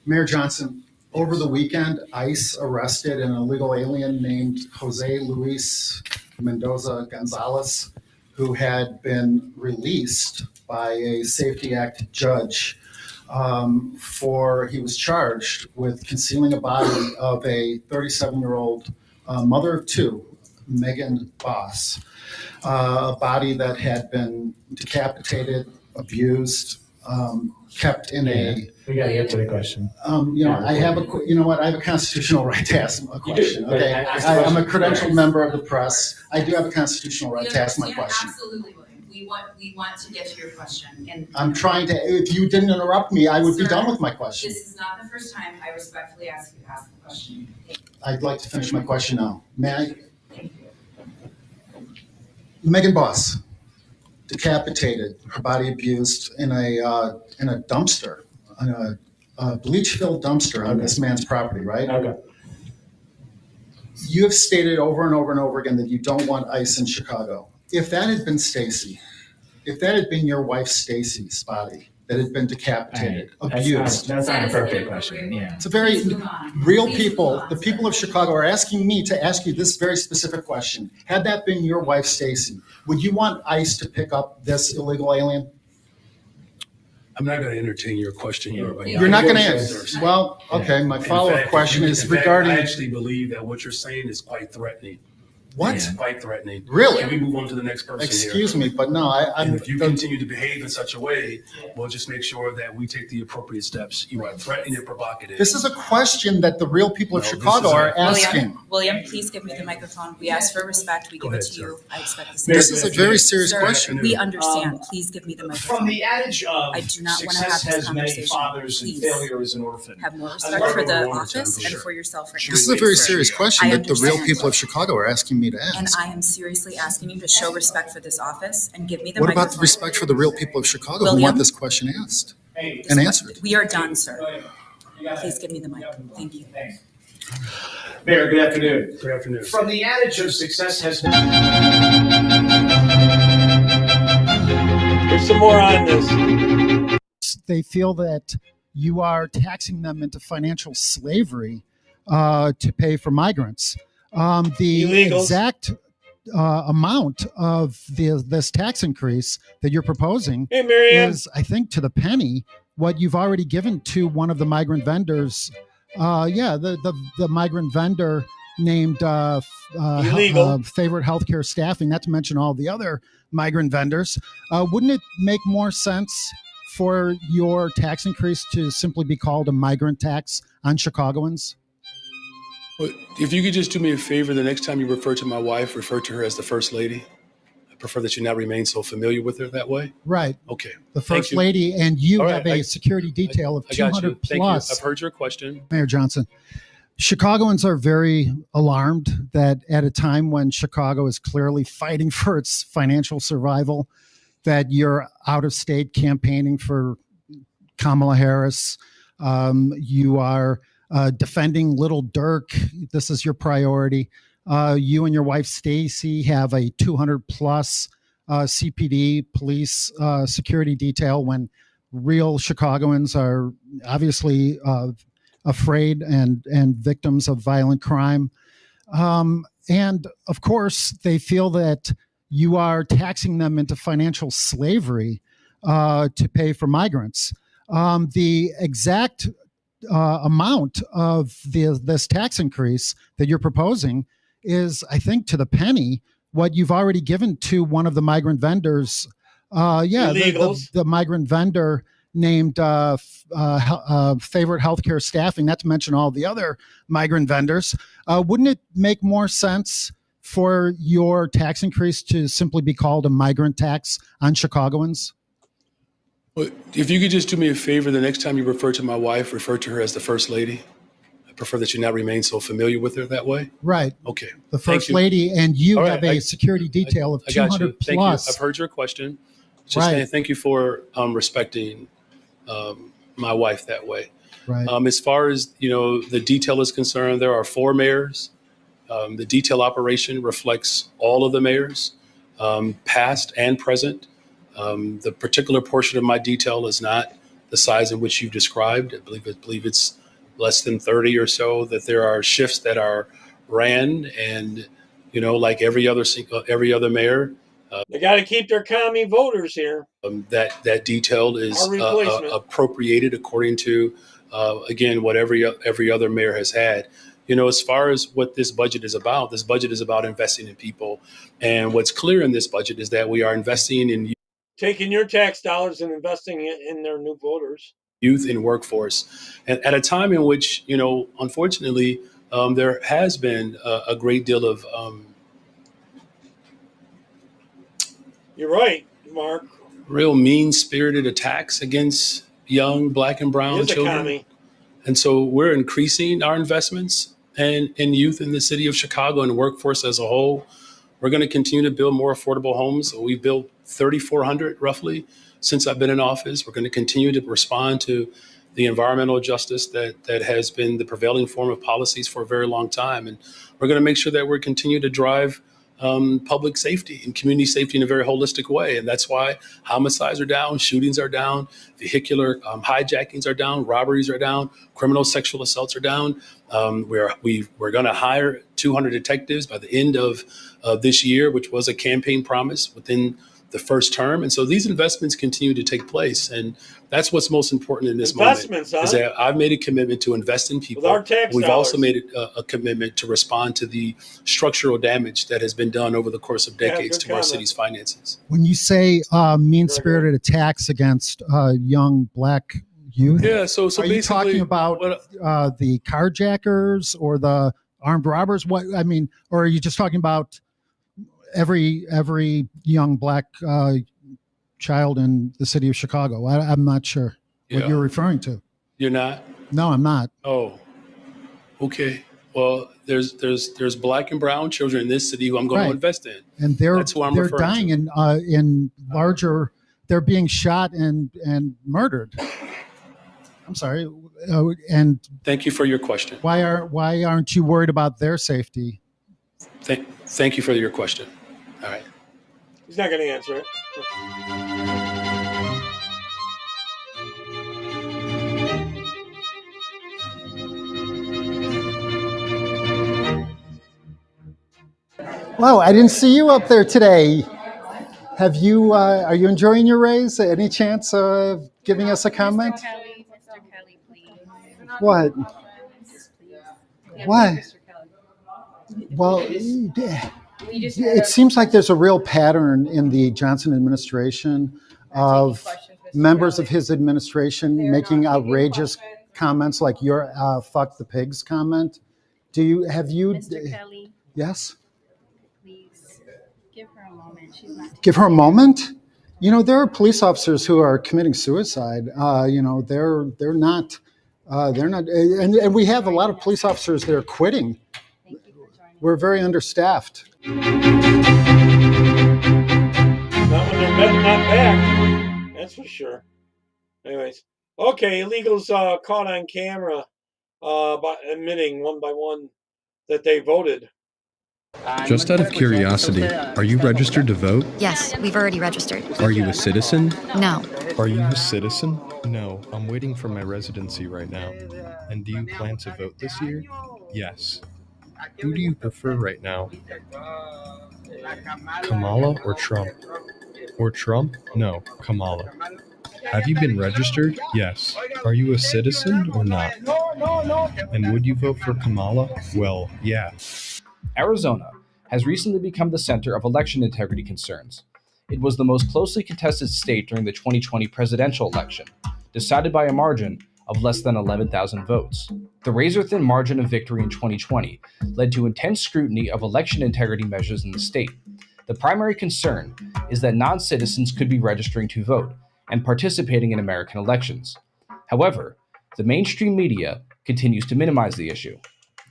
Mayor Johnson, over the weekend, ICE arrested an illegal alien named Jose Luis Mendoza Gonzalez, who had been released by a Safety Act judge he was charged with concealing a body of a 37-year-old mother of two, Megan Boss, a body that had been decapitated, abused, kept in a. We got to get to the question. I have a constitutional right to ask a question. Okay, I'm a credentialed member of the press. I do have a constitutional right to ask my question. Absolutely, William. We want to get to your question. And I'm trying to. If you didn't interrupt me, I would be done with my question. This is not the first time I respectfully ask you to ask the question. I'd like to finish my question now. May I? Thank you. Megan Boss, decapitated, her body abused in a dumpster, in a bleach-filled dumpster on this man's property, right? Okay. You have stated over and over and over again that you don't want ICE in Chicago. If that had been Stacy, if that had been your wife Stacy's body that had been decapitated, abused. That's not an appropriate question. Yeah. It's a very real people. The people of Chicago are asking me to ask you this very specific question. Had that been your wife Stacy, would you want ICE to pick up this illegal alien? I'm not going to entertain your question here. But You're not going to answer. Well, okay. My follow-up question is regarding. I actually believe that what you're saying is quite threatening. What? It's quite threatening. Really? Can we move on to the next person Excuse here? me, but no, And if you continue to behave in such a way, we'll just make sure that we take the appropriate steps. You are threatening and provocative. This is a question that the real people of Chicago are asking. William, please give me the microphone. We ask for respect. We give it to you. I expect the same. This is a very serious Sir, question. we understand. Please give me the microphone. From the adage of I do not want to success have this has many conversation. fathers and Please. failure is an orphan. Have more respect for the office and for yourself right now. This is a very Sir, serious question I that the real understand. people of Chicago are asking me to And ask. I am seriously asking you to show respect for this office and give me the What microphone. about the respect for the real people of Chicago who William? want this question asked Hey, and answered? We are done, sir. Please give me the mic. Thank you. Mayor, good afternoon. Good afternoon. From the adage of success has There's some more on this. They feel that you are taxing them into financial slavery to pay for migrants. The Illegals. exact amount of this tax increase that you're proposing Hey, Marianne. is, I think, to the penny what you've already given to one of the migrant vendors. The migrant vendor named Illegal. Favorite Healthcare Staffing, not to mention all the other migrant vendors. Wouldn't it make more sense for your tax increase to simply be called a migrant tax on Chicagoans? Well, if you could just do me a favor, the next time you refer to my wife, refer to her as the First Lady. I prefer that you not remain so familiar with her that way. Right. Okay. The Thank First you. Lady, and you All have right, a security detail of I got 200 you. Thank plus. you. I've heard your question. Mayor Johnson, Chicagoans are very alarmed that at a time when Chicago is clearly fighting for its financial survival, that you're out of state campaigning for Kamala Harris. You are defending Little Dirk. This is your priority. You and your wife, Stacy, have a 200 plus CPD police security detail when real Chicagoans are obviously afraid and victims of violent crime. And of course, they feel that you are taxing them into financial slavery to pay for migrants. The exact amount of this tax increase that you're proposing is, I think, to the penny, what you've already given to one of the migrant vendors. The migrant vendor named Favorite Healthcare Staffing, not to mention all the other migrant vendors. Wouldn't it make more sense for your tax increase to simply be called a migrant tax on Chicagoans? Well, if you could just do me a favor, the next time you refer to my wife, refer to her as the First Lady. I prefer that you not remain so familiar with her that way. Right. Okay. The Thank First you. Lady, and you All have right, a security detail of I got you. 200 Thank plus. you. I've heard your question. Just Right. saying thank you for respecting my wife that way. Right. As far as the detail is concerned, there are 4 mayors. The detail operation reflects all of the mayors, past and present. The particular portion of my detail is not the size in which you described. I believe it's less than 30 or so. That there are shifts that are ran, and like every other mayor. They got to keep their commie voters here. That detail is Our replacement. appropriated according to, again, what every other mayor has had. As far as what this budget is about investing in people. And what's clear in this budget is that we are investing in Taking your tax dollars and investing it in their new voters. youth and workforce. And at a time in which, unfortunately, there has been a great deal of You're right, Mark. real mean-spirited attacks against young Black and brown He is a children. commie. And so we're increasing our investments in youth in the city of Chicago and workforce as a whole. We're going to continue to build more affordable homes. We've built 3,400 roughly since I've been in office. We're going to continue to respond to the environmental justice that has been the prevailing form of policies for a very long time. And we're going to make sure that we continue to drive public safety and community safety in a very holistic way. And that's why homicides are down, shootings are down, vehicular hijackings are down, robberies are down, criminal sexual assaults are down. We're going to hire 200 detectives by the end of this year, which was a campaign promise within the first term. And so these investments continue to take place. And that's what's most important in this Investments, moment. huh? Is that I've made a commitment to invest in people. With our tax We've also dollars. made a commitment to respond to the structural damage that has been done over the course of decades good to our comment. city's finances. When you say mean-spirited attacks against young Black youth, Yeah, so are you talking basically about the carjackers or the armed robbers? What I mean, or are you just talking about every young Black child in the city of Chicago? I'm not sure what Yeah. you're referring to. You're not? No, I'm not. Oh, okay. Well, there's Black and brown children in this city who I'm going Right. to invest in. And they're That's who I'm referring dying in larger. They're being shot and murdered. I'm sorry. And Thank you for your question. why aren't you worried about their safety? Thank you for your question. All right. He's not going to answer it. Wow, I didn't see you up there today. Have you? Are you enjoying your raise? Any chance of giving us a comment? Mr. Kelly, please. What? What? Well, it seems like there's a real pattern in the Johnson administration of members of his administration making outrageous comments like your "fuck the pigs" comment. Have you? Mr. Kelly, Yes. please give her a moment. She's not. Give her a moment. You know, there are police officers who are committing suicide. You know, they're not, and we have a lot of police officers that are quitting. We're very understaffed. Not when they're not back. That's for sure. Anyways, okay, illegals caught on camera by admitting one by one that they voted. Just out of curiosity, are you registered to vote? Yes, we've already registered. Are you a citizen? No. Are you a citizen? No, I'm waiting for my residency right now. And do you plan to vote this year? Yes. Who do you prefer right now? Kamala or Trump? Or Trump? No, Kamala. Have you been registered? Yes. Are you a citizen or not? And would you vote for Kamala? Well, yeah. Arizona has recently become the center of election integrity concerns. It was the most closely contested state during the 2020 presidential election, decided by a margin of less than 11,000 votes. The razor-thin margin of victory in 2020 led to intense scrutiny of election integrity measures in the state. The primary concern is that non-citizens could be registering to vote and participating in American elections. However, the mainstream media continues to minimize the issue.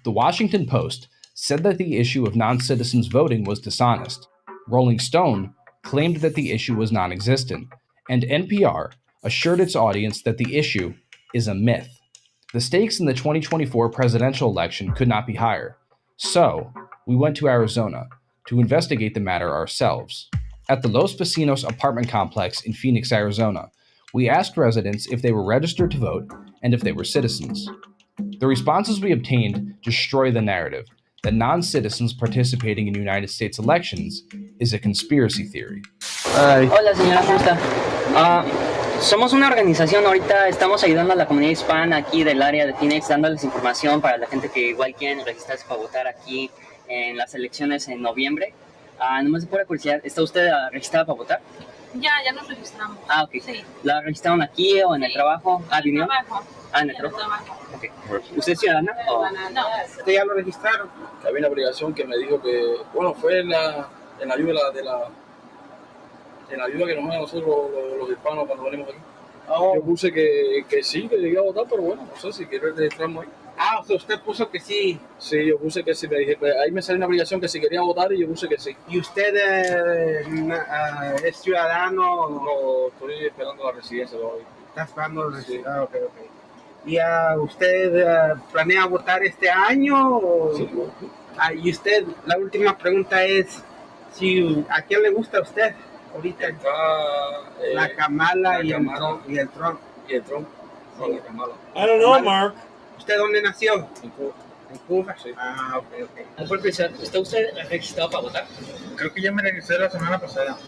The Washington Post said that the issue of non-citizens voting was dishonest. Rolling Stone claimed that the issue was non-existent, and NPR assured its audience that the issue is a myth. The stakes in the 2024 presidential election could not be higher, so we went to Arizona to investigate the matter ourselves. At the Los Vecinos apartment complex in Phoenix, Arizona, we asked residents if they were registered to vote and if they were citizens. The responses we obtained destroy the narrative that non-citizens participating in United States elections is a conspiracy theory. Hola, señora, ¿cómo está? Somos una organización, ahorita estamos ayudando a la comunidad hispana aquí del área de Phoenix, dándoles información para la gente que igual quieren registrarse para votar aquí en las elecciones en noviembre. Nomás de pura curiosidad, ¿está usted registrada para votar? Ya nos registramos. Ok. Sí. ¿La registraron aquí o en el trabajo? ¿Vino? Trabajo. En el trabajo. Okay. ¿Usted es ciudadana? No. ¿Usted ya lo registraron? Había una aplicación que me dijo que, bueno, fue en la ayuda en la ayuda que nos dan a nosotros los hispanos cuando venimos aquí. Yo puse que sí, que llegué a votar, pero bueno, no sé si quiere registrarme ahí. O sea, usted puso que sí. Sí, yo puse que sí, me dije, ahí me salió una aplicación que si quería votar y yo puse que sí. ¿Y usted es ciudadano? No, estoy esperando la residencia todavía. ¿Está esperando la residencia? Ok. ¿Y usted planea votar este año? O... Sí. Y usted, la última pregunta es, ¿a quién le gusta a usted ahorita? La Kamala y el Trump. Y el Trump. Sí, la Kamala. I don't know, Mark. ¿Usted dónde nació? En Cuba. ¿En Cuba? Sí. Ok. ¿Está usted registrado para votar? Creo que ya me registré la semana pasada.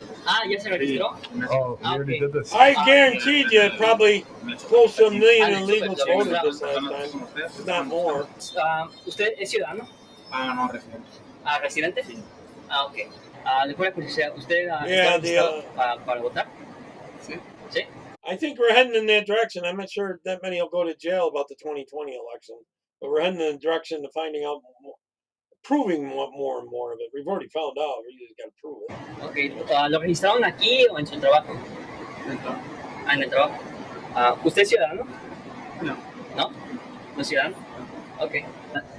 ¿Ya se registró? Oh, we already did this. I guaranteed you probably close to 1 million illegals voted this last time, if not more. ¿Usted es ciudadano? No, residente. ¿Residente? Sí. Ok. Le pongo curiosidad, ¿usted para votar? Sí. ¿Sí? I think we're heading in that direction. I'm not sure that many will go to jail about the 2020 election, but we're heading in the direction of finding out more, proving more and more of it. We've already found out. We just got to prove it. Okay. ¿Lo registraron aquí o en su trabajo? En el trabajo. ¿Usted es ciudadano? No. ¿No? ¿No es ciudadano? Ok.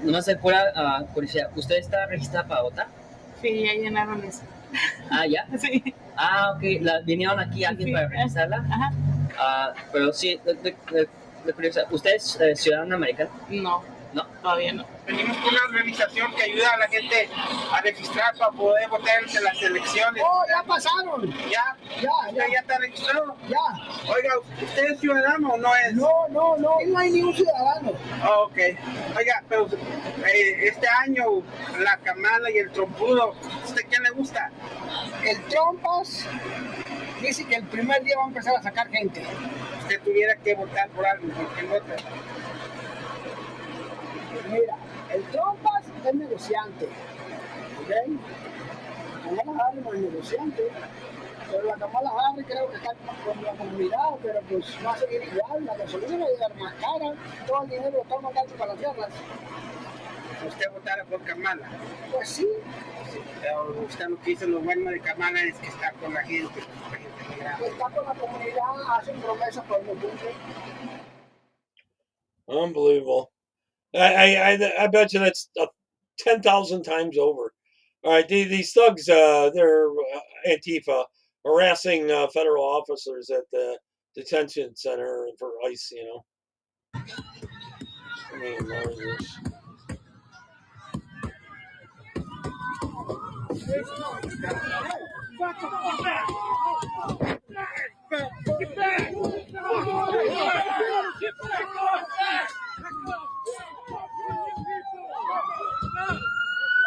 Nomás de pura curiosidad, ¿usted está registrada para votar? Sí, ya llenaron eso. ¿Ya? Sí. Ok. ¿Vinieron aquí alguien para registrarla? Ajá. Pero sí, de curiosidad, ¿usted es ciudadano americano? No. ¿No? Todavía no. Venimos con una organización que ayuda a la gente a registrar para poder votar en las elecciones. ¡Oh, ya pasaron! ¿Ya está registrado? Ya. Oiga, ¿usted es ciudadano o no es? No hay ningún ciudadano. Ok. Oiga, pero este año la Kamala y el Trompudo, ¿usted quién le gusta? El Trompas dice que el primer día va a empezar a sacar gente. ¿Usted tuviera que votar por alguien? ¿Por quién vota? Mira, el Trompas es negociante, ¿ok? Kamala Harris no es negociante, pero la Kamala Harris creo que está con la comunidad, pero pues va a seguir igual, la gasolina va a llegar más cara, todo el dinero lo están mandando para las tierras. usted votara por Kamala. Pues sí. Pero usted lo que hizo, lo bueno de Kamala es que está con la gente migrante. Está con la comunidad, hacen promesas por no cumplir. Unbelievable. I bet you that's 10,000 times over. All right, these thugs, they're Antifa, harassing federal officers at the detention center for ICE, you know.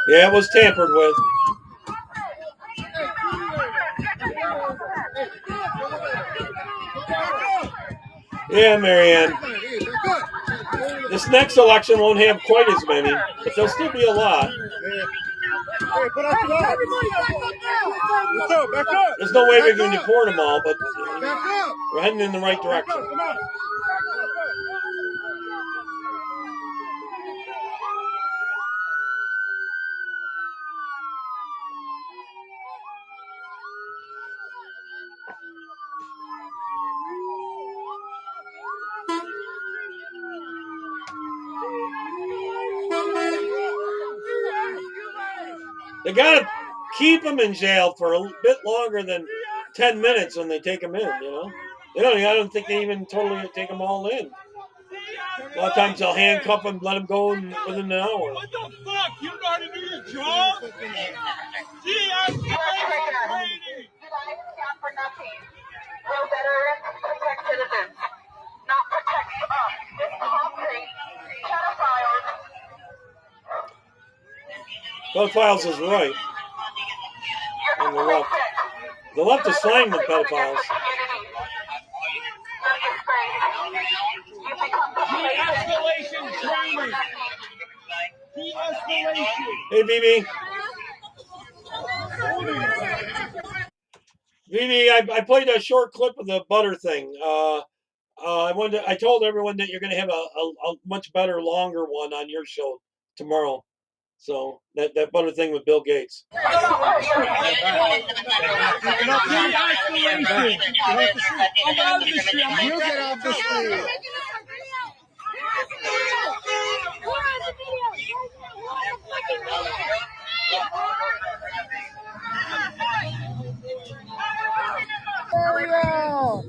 Yeah, it was tampered with. Yeah, Marianne. This next election won't have quite as many, but there'll still be a lot. There's no way we can deport them all, but we're heading in the right direction. They gotta keep them in jail for a bit longer than 10 minutes when they take them in, you know? I don't think they even totally take them all in. A lot of times they'll handcuff them, let them go within an hour. What the fuck? You know how to do your job? Gee, I'm training. Will veterans protect citizens, not protect us. This concrete pedophiles. Pedophiles is right. On the left. The left is fine with pedophiles. De-escalation training. De-escalation. Hey, BB. BB, I played a short clip of the butter thing. I told everyone that you're going to have a much better, longer one on your show tomorrow. So that butter thing with Bill Gates. Get off the street.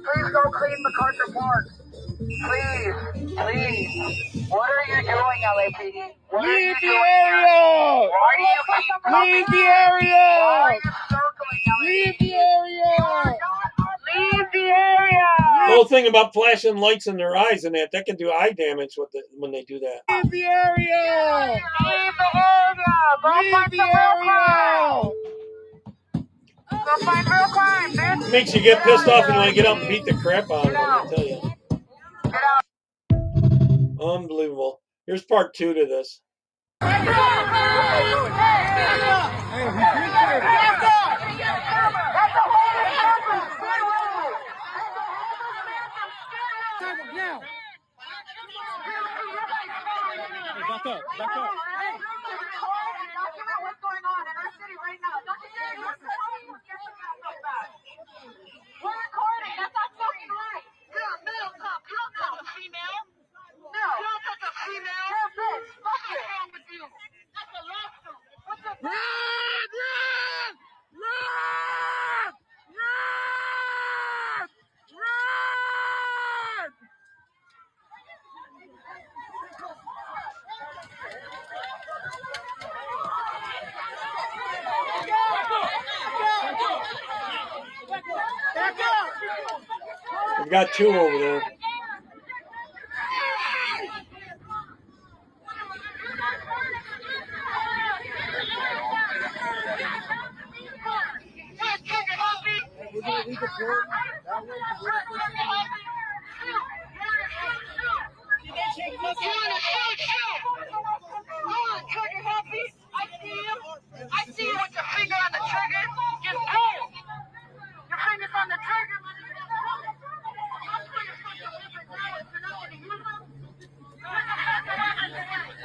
Please go clean MacArthur Park. Please. What are you doing, LAPD? Leave the area! Why do you keep Leave the area! Leave the area! Leave the area! The whole thing about flashing lights in their eyes and that can do eye damage when they do that. Leave the area! Leave the area! Leave the area! Go find real crime, bitch! It makes you get pissed off and you want to get up and beat the crap out of them, I tell you. Unbelievable. Here's part 2 to this. Back up. What's going on in our city right now? Don't you dare use the phone and get your mouth like that. We're recording. That's not fucking right. You're a male cop. You don't touch a female. No. You don't touch a female. You're a bitch. Fuck you. What's wrong with you? That's a lawsuit. What's the We've got 2 over there. I see you with your finger on the trigger. Just pull. Your finger's on the trigger.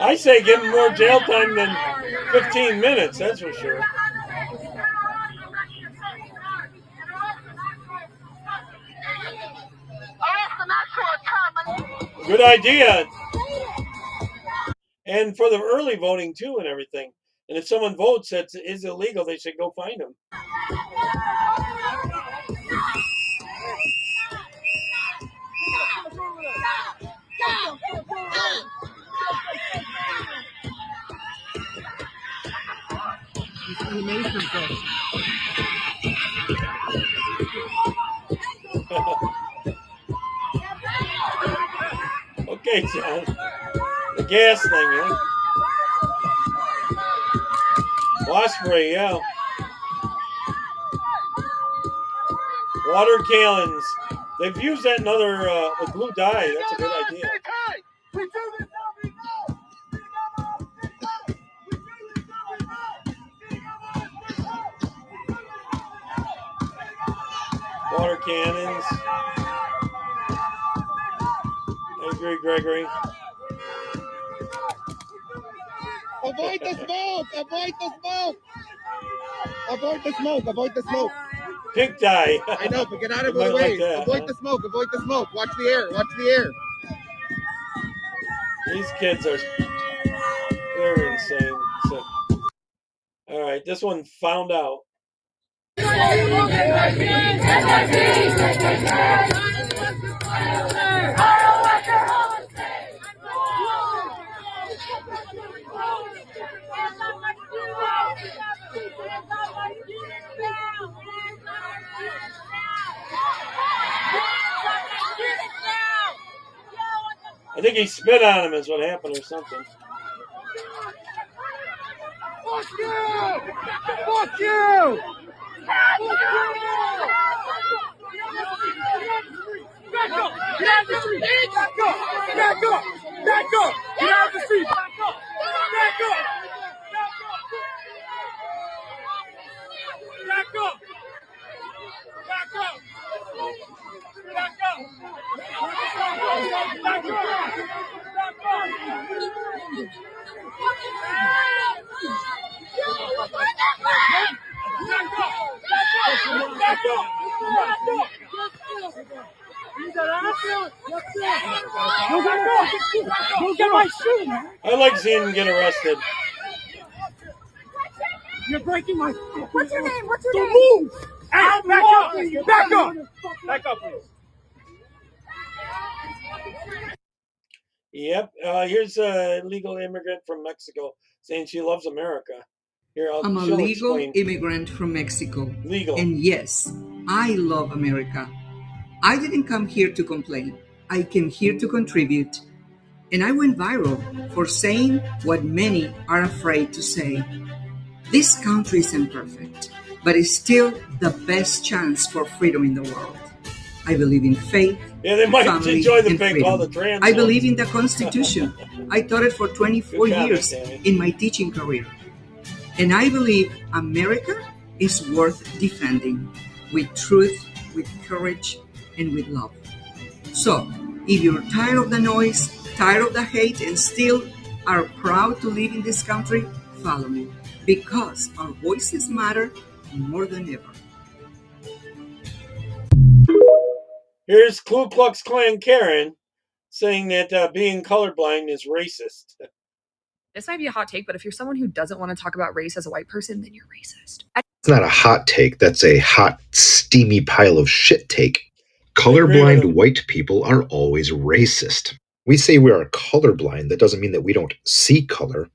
I say give him more jail time than 15 minutes, that's for sure. Good idea. And for the early voting too and everything. And if someone votes that is illegal, they should go find them. Okay, John. The gas thing, yeah. Wasp spray, yeah. Water cannons. They've used that in other with blue dye. That's a good idea. Water cannons. I agree, Gregory. Avoid the smoke! Avoid the smoke! Avoid the smoke! Avoid the smoke! Pink dye. I know, but get out of You the might way. like that, Avoid huh? the smoke! Avoid the smoke! Watch the air! Watch the air! These kids are they're insane. So, all right, this one found out. I think he spit on him is what happened or something. Fuck you! Fuck you! Back up! Get out of the street! Back up! Back up! Back up! Get out of the street! Back up! Back up! Back up! Back up! Back up! Back Go get my shoe, man. I like seeing him get arrested. You're breaking my. What's your name? What's your name? Move! Hey, back up! Back up! Back up, please. Yep. Here's a legal immigrant from Mexico saying she loves America. Here, I'm a she'll legal explain. immigrant from Mexico. Legal. And yes, I love America. I didn't come here to complain. I came here to contribute. And I went viral for saying what many are afraid to say. This country isn't perfect, but it's still the best chance for freedom in the world. I believe in faith, Yeah, they might family, enjoy the and thing called the freedom. trans. I believe in the Constitution. I taught it for 24 Good comment, years Tammy. in my teaching career. And I believe America is worth defending with truth, with courage, and with love. So, if you're tired of the noise, tired of the hate, and still are proud to live in this country, follow me, because our voices matter more than ever. Here's Ku Klux Klan Karen saying that being colorblind is racist. This might be a hot take, but if you're someone who doesn't want to talk about race as a white person, then you're racist. It's not a hot take. That's a hot, steamy pile of shit take. Colorblind white people are always racist. We say we are colorblind. That doesn't mean that we don't see color.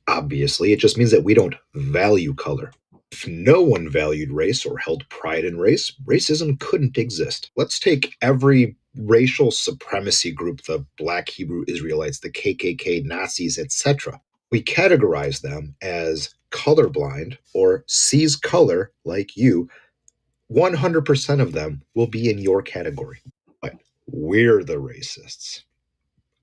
Obviously, it just means that we don't value color. If no one valued race or held pride in race, racism couldn't exist. Let's take every racial supremacy group, the Black Hebrew Israelites, the KKK, Nazis, etc. We categorize them as colorblind or sees color like you. 100% of them will be in your category. But we're the racists.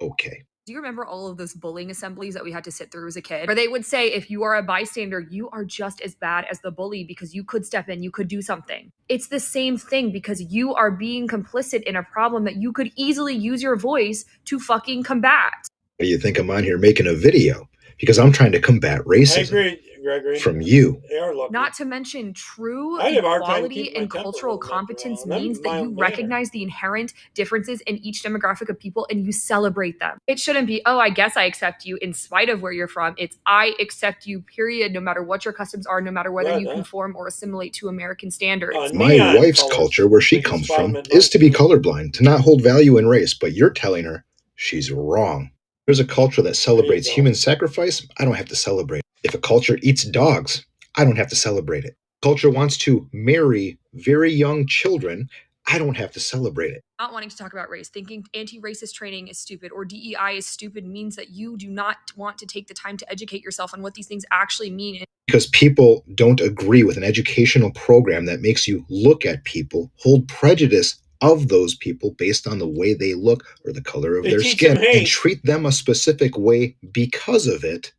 Okay. Do you remember all of those bullying assemblies that we had to sit through as a kid? Where they would say, if you are a bystander, you are just as bad as the bully because you could step in, you could do something. It's the same thing because you are being complicit in a problem that you could easily use your voice to fucking combat. Why do you think I'm on here making a video? Because I'm trying to combat I racism agree, Gregory. from you. They are lucky. Not to mention, true I have a hard time equality keeping my and temper a cultural little bit, competence and I'm means my that you own banner. recognize the inherent differences in each demographic of people and you celebrate them. It shouldn't be, oh, I guess I accept you in spite of where you're from. It's I accept you, period, no matter what your customs are, no matter whether Right, you huh? conform or assimilate to American standards. My Neon wife's colors. culture, where she Biggest comes problem from, in is life, to be too. colorblind, to not hold value in race, but you're telling her she's wrong. There's a culture that celebrates go. human sacrifice. I don't have to celebrate. If a culture eats dogs, I don't have to celebrate it. Culture wants to marry very young children. I don't have to celebrate it. Not wanting to talk about race, thinking anti-racist training is stupid or DEI is stupid means that you do not want to take the time to educate yourself on what these things actually mean. Because people don't agree with an educational program that makes you look at people, hold prejudice of those people based on the way they look or the color of They their teach skin, them hate. and treat them a specific way because of it,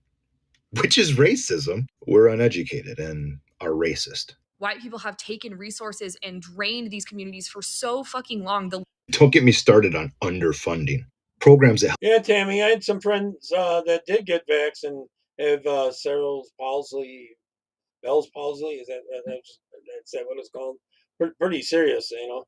which is racism. We're uneducated and are racist. White people have taken resources and drained these communities for so fucking long. Don't get me started on underfunding. Programs that Yeah, Tammy, I had some friends that did get vax and have cerebral palsy, Bell's palsy. Is that what it's called? Pretty serious, you know.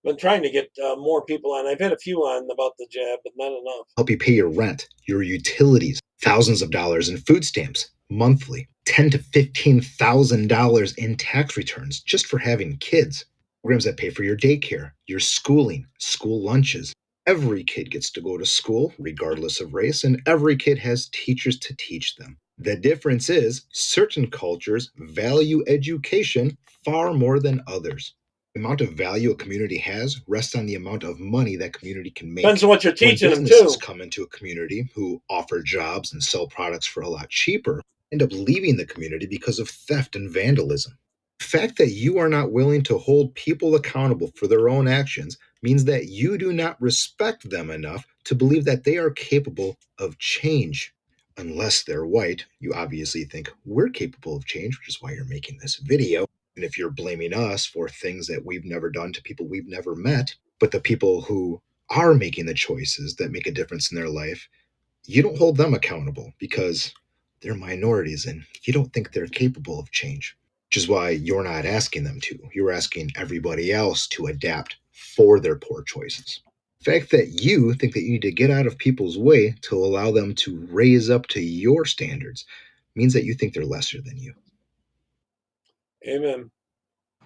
Been trying to get more people on. I've had a few on about the jab, but not enough. help you pay your rent, your utilities, thousands of dollars in food stamps monthly, $10,000 to $15,000 in tax returns just for having kids. Programs that pay for your daycare, your schooling, school lunches. Every kid gets to go to school, regardless of race, and every kid has teachers to teach them. The difference is certain cultures value education far more than others. The amount of value a community has rests on the amount of money that community can make. Depends on what you're teaching when them, businesses too. come into a community who offer jobs and sell products for a lot cheaper, end up leaving the community because of theft and vandalism. The fact that you are not willing to hold people accountable for their own actions means that you do not respect them enough to believe that they are capable of change. Unless they're white, you obviously think we're capable of change, which is why you're making this video. And if you're blaming us for things that we've never done to people we've never met, but the people who are making the choices that make a difference in their life, you don't hold them accountable because they're minorities and you don't think they're capable of change, which is why you're not asking them to. You're asking everybody else to adapt for their poor choices. The fact that you think that you need to get out of people's way to allow them to raise up to your standards means that you think they're lesser than you. Amen.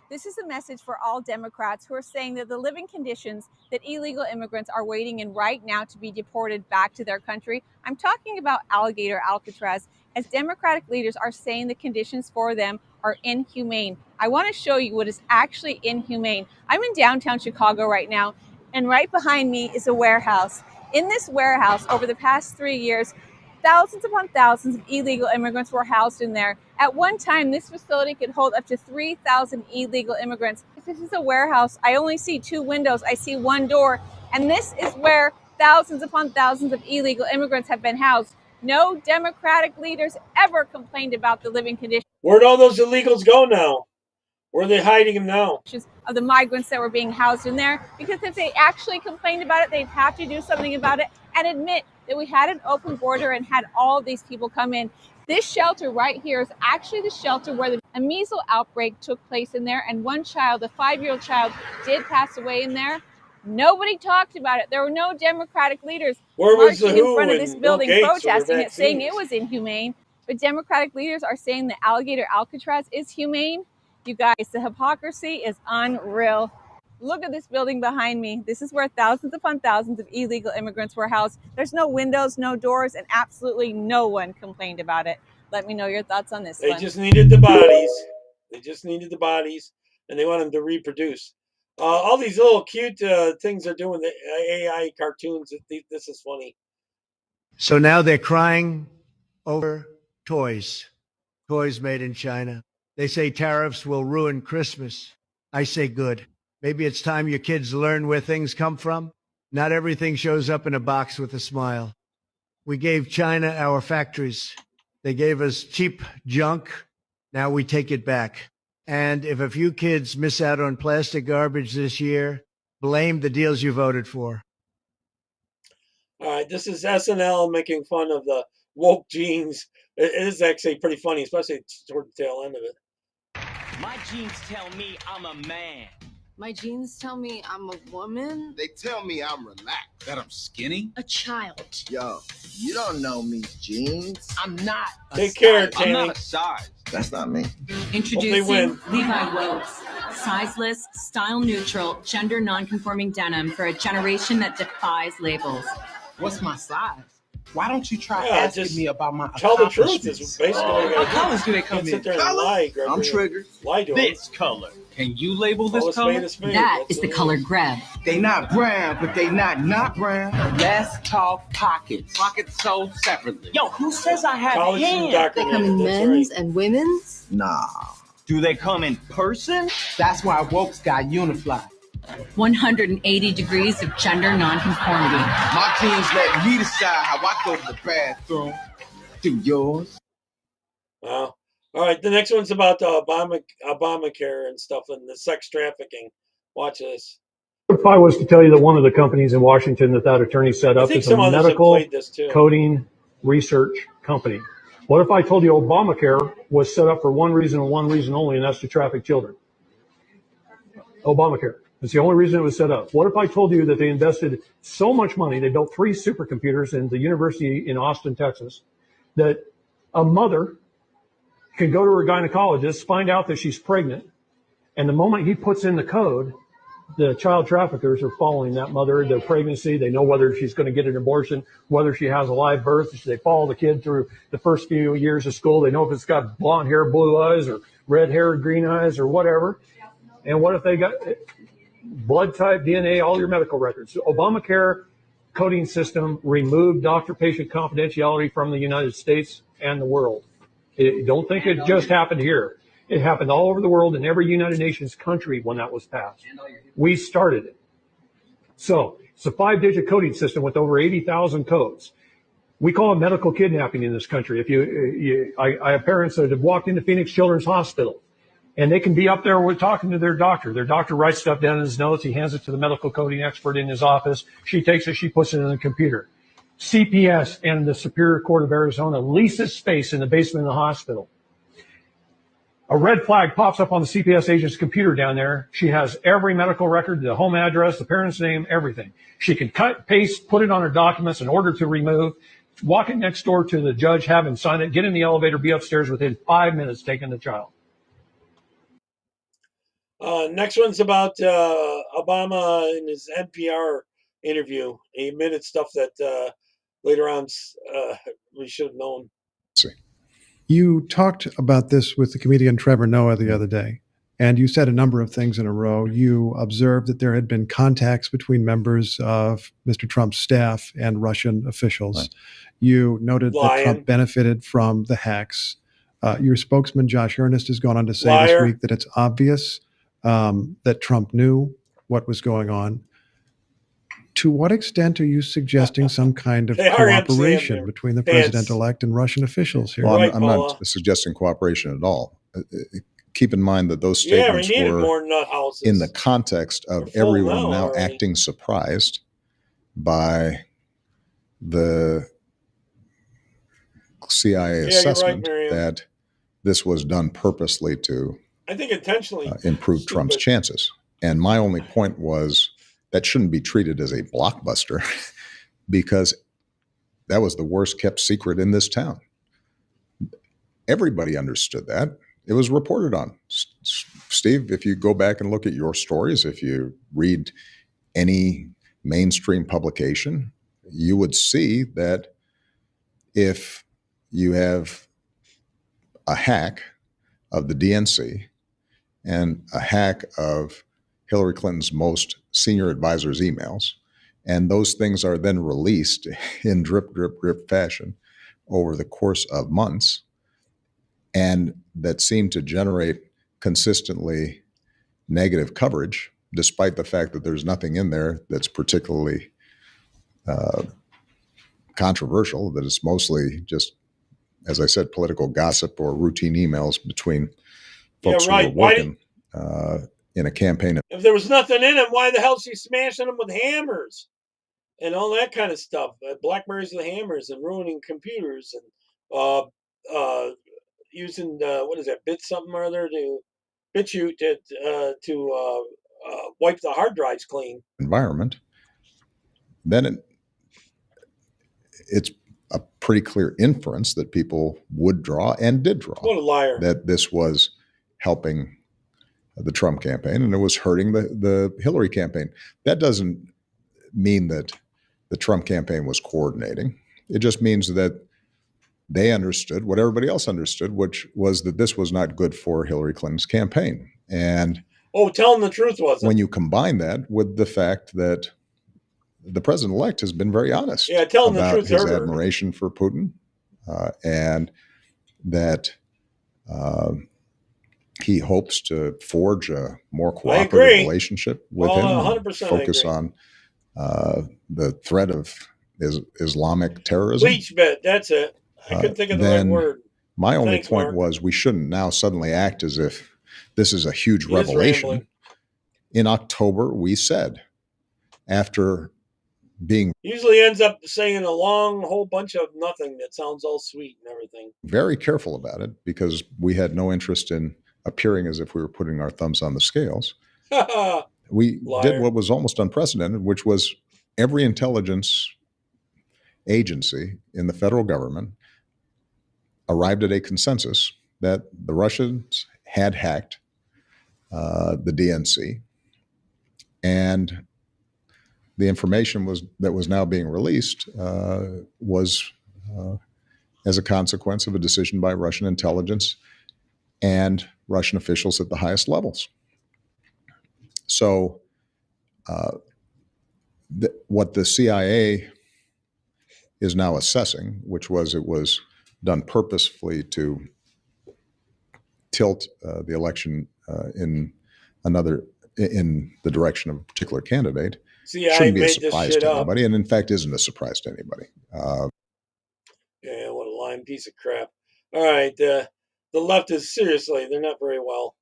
This is a message for all Democrats who are saying that the living conditions that illegal immigrants are waiting in right now to be deported back to their country. I'm talking about Alligator Alcatraz, as Democratic leaders are saying the conditions for them are inhumane. I want to show you what is actually inhumane. I'm in downtown Chicago right now, and right behind me is a warehouse. In this warehouse, over the past 3 years, thousands upon thousands of illegal immigrants were housed in there. At one time, this facility could hold up to 3,000 illegal immigrants. If this is a warehouse, I only see 2 windows. I see 1 door. And this is where thousands upon thousands of illegal immigrants have been housed. No Democratic leaders ever complained about the living conditions. Where'd all those illegals go now? Where are they hiding them now? Of the migrants that were being housed in there, because if they actually complained about it, they'd have to do something about it and admit that we had an open border and had all these people come in. This shelter right here is actually the shelter where a measles outbreak took place in there, and one child, a 5-year-old child, did pass away in there. Nobody talked about it. There were no Democratic leaders marching in front of this building protesting it, saying it was inhumane. But Democratic leaders are saying that Alligator Alcatraz is humane. You guys, the hypocrisy is unreal. Look at this building behind me. This is where thousands upon thousands of illegal immigrants were housed. There's no windows, no doors, and absolutely no one complained about it. Let me know your thoughts on this They one. just needed the bodies. They just needed the bodies, and they want them to reproduce. All these little cute things they're doing, the AI cartoons. This is funny. So now they're crying over toys made in China. They say tariffs will ruin Christmas. I say good. Maybe it's time your kids learn where things come from. Not everything shows up in a box with a smile. We gave China our factories. They gave us cheap junk. Now we take it back. And if a few kids miss out on plastic garbage this year, blame the deals you voted for. All right, this is SNL making fun of the woke genes. It is actually pretty funny, especially toward the tail end of it. My genes tell me I'm a man. My genes tell me I'm a woman. They tell me I'm relaxed. That I'm skinny? A child. Yo, you don't know me, jeans. I'm not a Take care, size. I'm Tammy. not a size. That's not me. Introducing win. Levi Wokes, sizeless, style-neutral, gender-non-conforming denim for a generation that defies labels. What's my size? Why don't you try Yeah, asking just me about my Tell the truth accomplishments? is basically what you What gotta colors do. do they You come can't in? sit there and lie, Gregory. I'm triggered. Lie to him. This color. Can you label this Call a color? spade a spade. That That's is the what it color Greb. They not brown, but they not brown. Let's talk pockets. Pockets sold separately. Yo, who says I have College hands? student They come in That's men's right. and women's. Nah. Do they come in person? That's why Wokes got Unifly. 180 degrees of gender nonconformity. My jeans let me decide how I go to the bathroom. Do yours. Wow. All right, the next one's about Obamacare and stuff and the sex trafficking. Watch this. If I was to tell you that one of the companies in Washington that attorney set I up think is a some others have medical played this too. coding research company. What if I told you Obamacare was set up for one reason and one reason only, and that's to traffic children? Obamacare. It's the only reason it was set up. What if I told you that they invested so much money, they built 3 supercomputers in the university in Austin, Texas, that a mother can go to her gynecologist, find out that she's pregnant, and the moment he puts in the code, the child traffickers are following that mother, their pregnancy. They know whether she's going to get an abortion, whether she has a live birth. They follow the kid through the first few years of school. They know if it's got blonde hair, blue eyes, or red hair, green eyes, or whatever. And what if they got blood type, DNA, all your medical records? So Obamacare coding system removed doctor-patient confidentiality from the United States and the world. Don't think it just happened here. It happened all over the world in every United Nations country when that was passed. We started it. So it's a 5-digit coding system with over 80,000 codes. We call it medical kidnapping in this country. If I have parents that have walked into Phoenix Children's Hospital, and they can be up there talking to their doctor. Their doctor writes stuff down in his notes. He hands it to the medical coding expert in his office. She takes it. She puts it in the computer. CPS and the Superior Court of Arizona leases space in the basement of the hospital. A red flag pops up on the CPS agent's computer down there. She has every medical record, the home address, the parent's name, everything. She can cut, paste, put it on her documents in order to remove, walk it next door to the judge, have him sign it, get in the elevator, be upstairs within 5 minutes taking the child. Next one's about Obama in his NPR interview. He admitted stuff that later on we should have known. You talked about this with the comedian Trevor Noah the other day, and you said a number of things in a row. You observed that there had been contacts between members of Mr. Trump's staff and Russian officials. Right. You noted that Lion. Trump benefited from the hacks. Your spokesman, Josh Earnest, has gone on to say Liar. this week that it's obvious that Trump knew what was going on. To what extent are you suggesting some kind of They are cooperation MCM between the pants. president-elect and Russian officials here? Well, Right, I'm Paula. not suggesting cooperation at all. Keep in mind that those Yeah, we statements needed were more nut houses. in the context of They're full everyone now now already. acting surprised by the CIA you're right, assessment Miriam. that this was done purposely to I think intentionally. improve Trump's Stupid. chances. And my only point was that shouldn't be treated as a blockbuster because that was the worst kept secret in this town. Everybody understood that. It was reported on. Steve, if you go back and look at your stories, if you read any mainstream publication, you would see that if you have a hack of the DNC and a hack of Hillary Clinton's most senior advisor's emails, and those things are then released in drip, drip, drip fashion over the course of months, and that seem to generate consistently negative coverage, despite the fact that there's nothing in there that's particularly controversial, that it's mostly just, as I said, political gossip or routine emails between folks Yeah, right. who are Why working in a campaign. If there was nothing in them, why the hell is she smashing them with hammers? and all that kind of stuff. Blackberries with hammers and ruining computers and using what is that, bit something or other to BitChute to wipe the hard drives clean. Environment, then it's a pretty clear inference that people would draw and did draw. What a liar. That this was helping the Trump campaign and it was hurting the Hillary campaign. That doesn't mean that the Trump campaign was coordinating. It just means that they understood what everybody else understood, which was that this was not good for Hillary Clinton's campaign. And telling the truth wasn't. When you combine that with the fact that the president-elect has been very honest telling about the truth his hurt her. admiration for Putin, and that he hopes to forge a more cooperative relationship with him, 100% focus on the threat of Islamic terrorism. Bleach bit, that's it. I couldn't think of the right Then word. my only Thanks, point Mark. was we shouldn't now suddenly act as if this is a huge He is revelation. rambling. In October, we said, after being Usually ends up saying a long whole bunch of nothing that sounds all sweet and everything. very careful about it because we had no interest in appearing as if we were putting our thumbs on the scales, we Liar. did what was almost unprecedented, which was every intelligence agency in the federal government arrived at a consensus that the Russians had hacked the DNC, and the information that was now being released was as a consequence of a decision by Russian intelligence and Russian officials at the highest levels. So what the CIA is now assessing, which was it was done purposefully to tilt the election in the direction of a particular candidate, CIA shouldn't be a made this surprise shit to up. anybody, and in fact isn't a surprise to anybody. Yeah, what a lying piece of crap. All right, the left is seriously, they're not very well.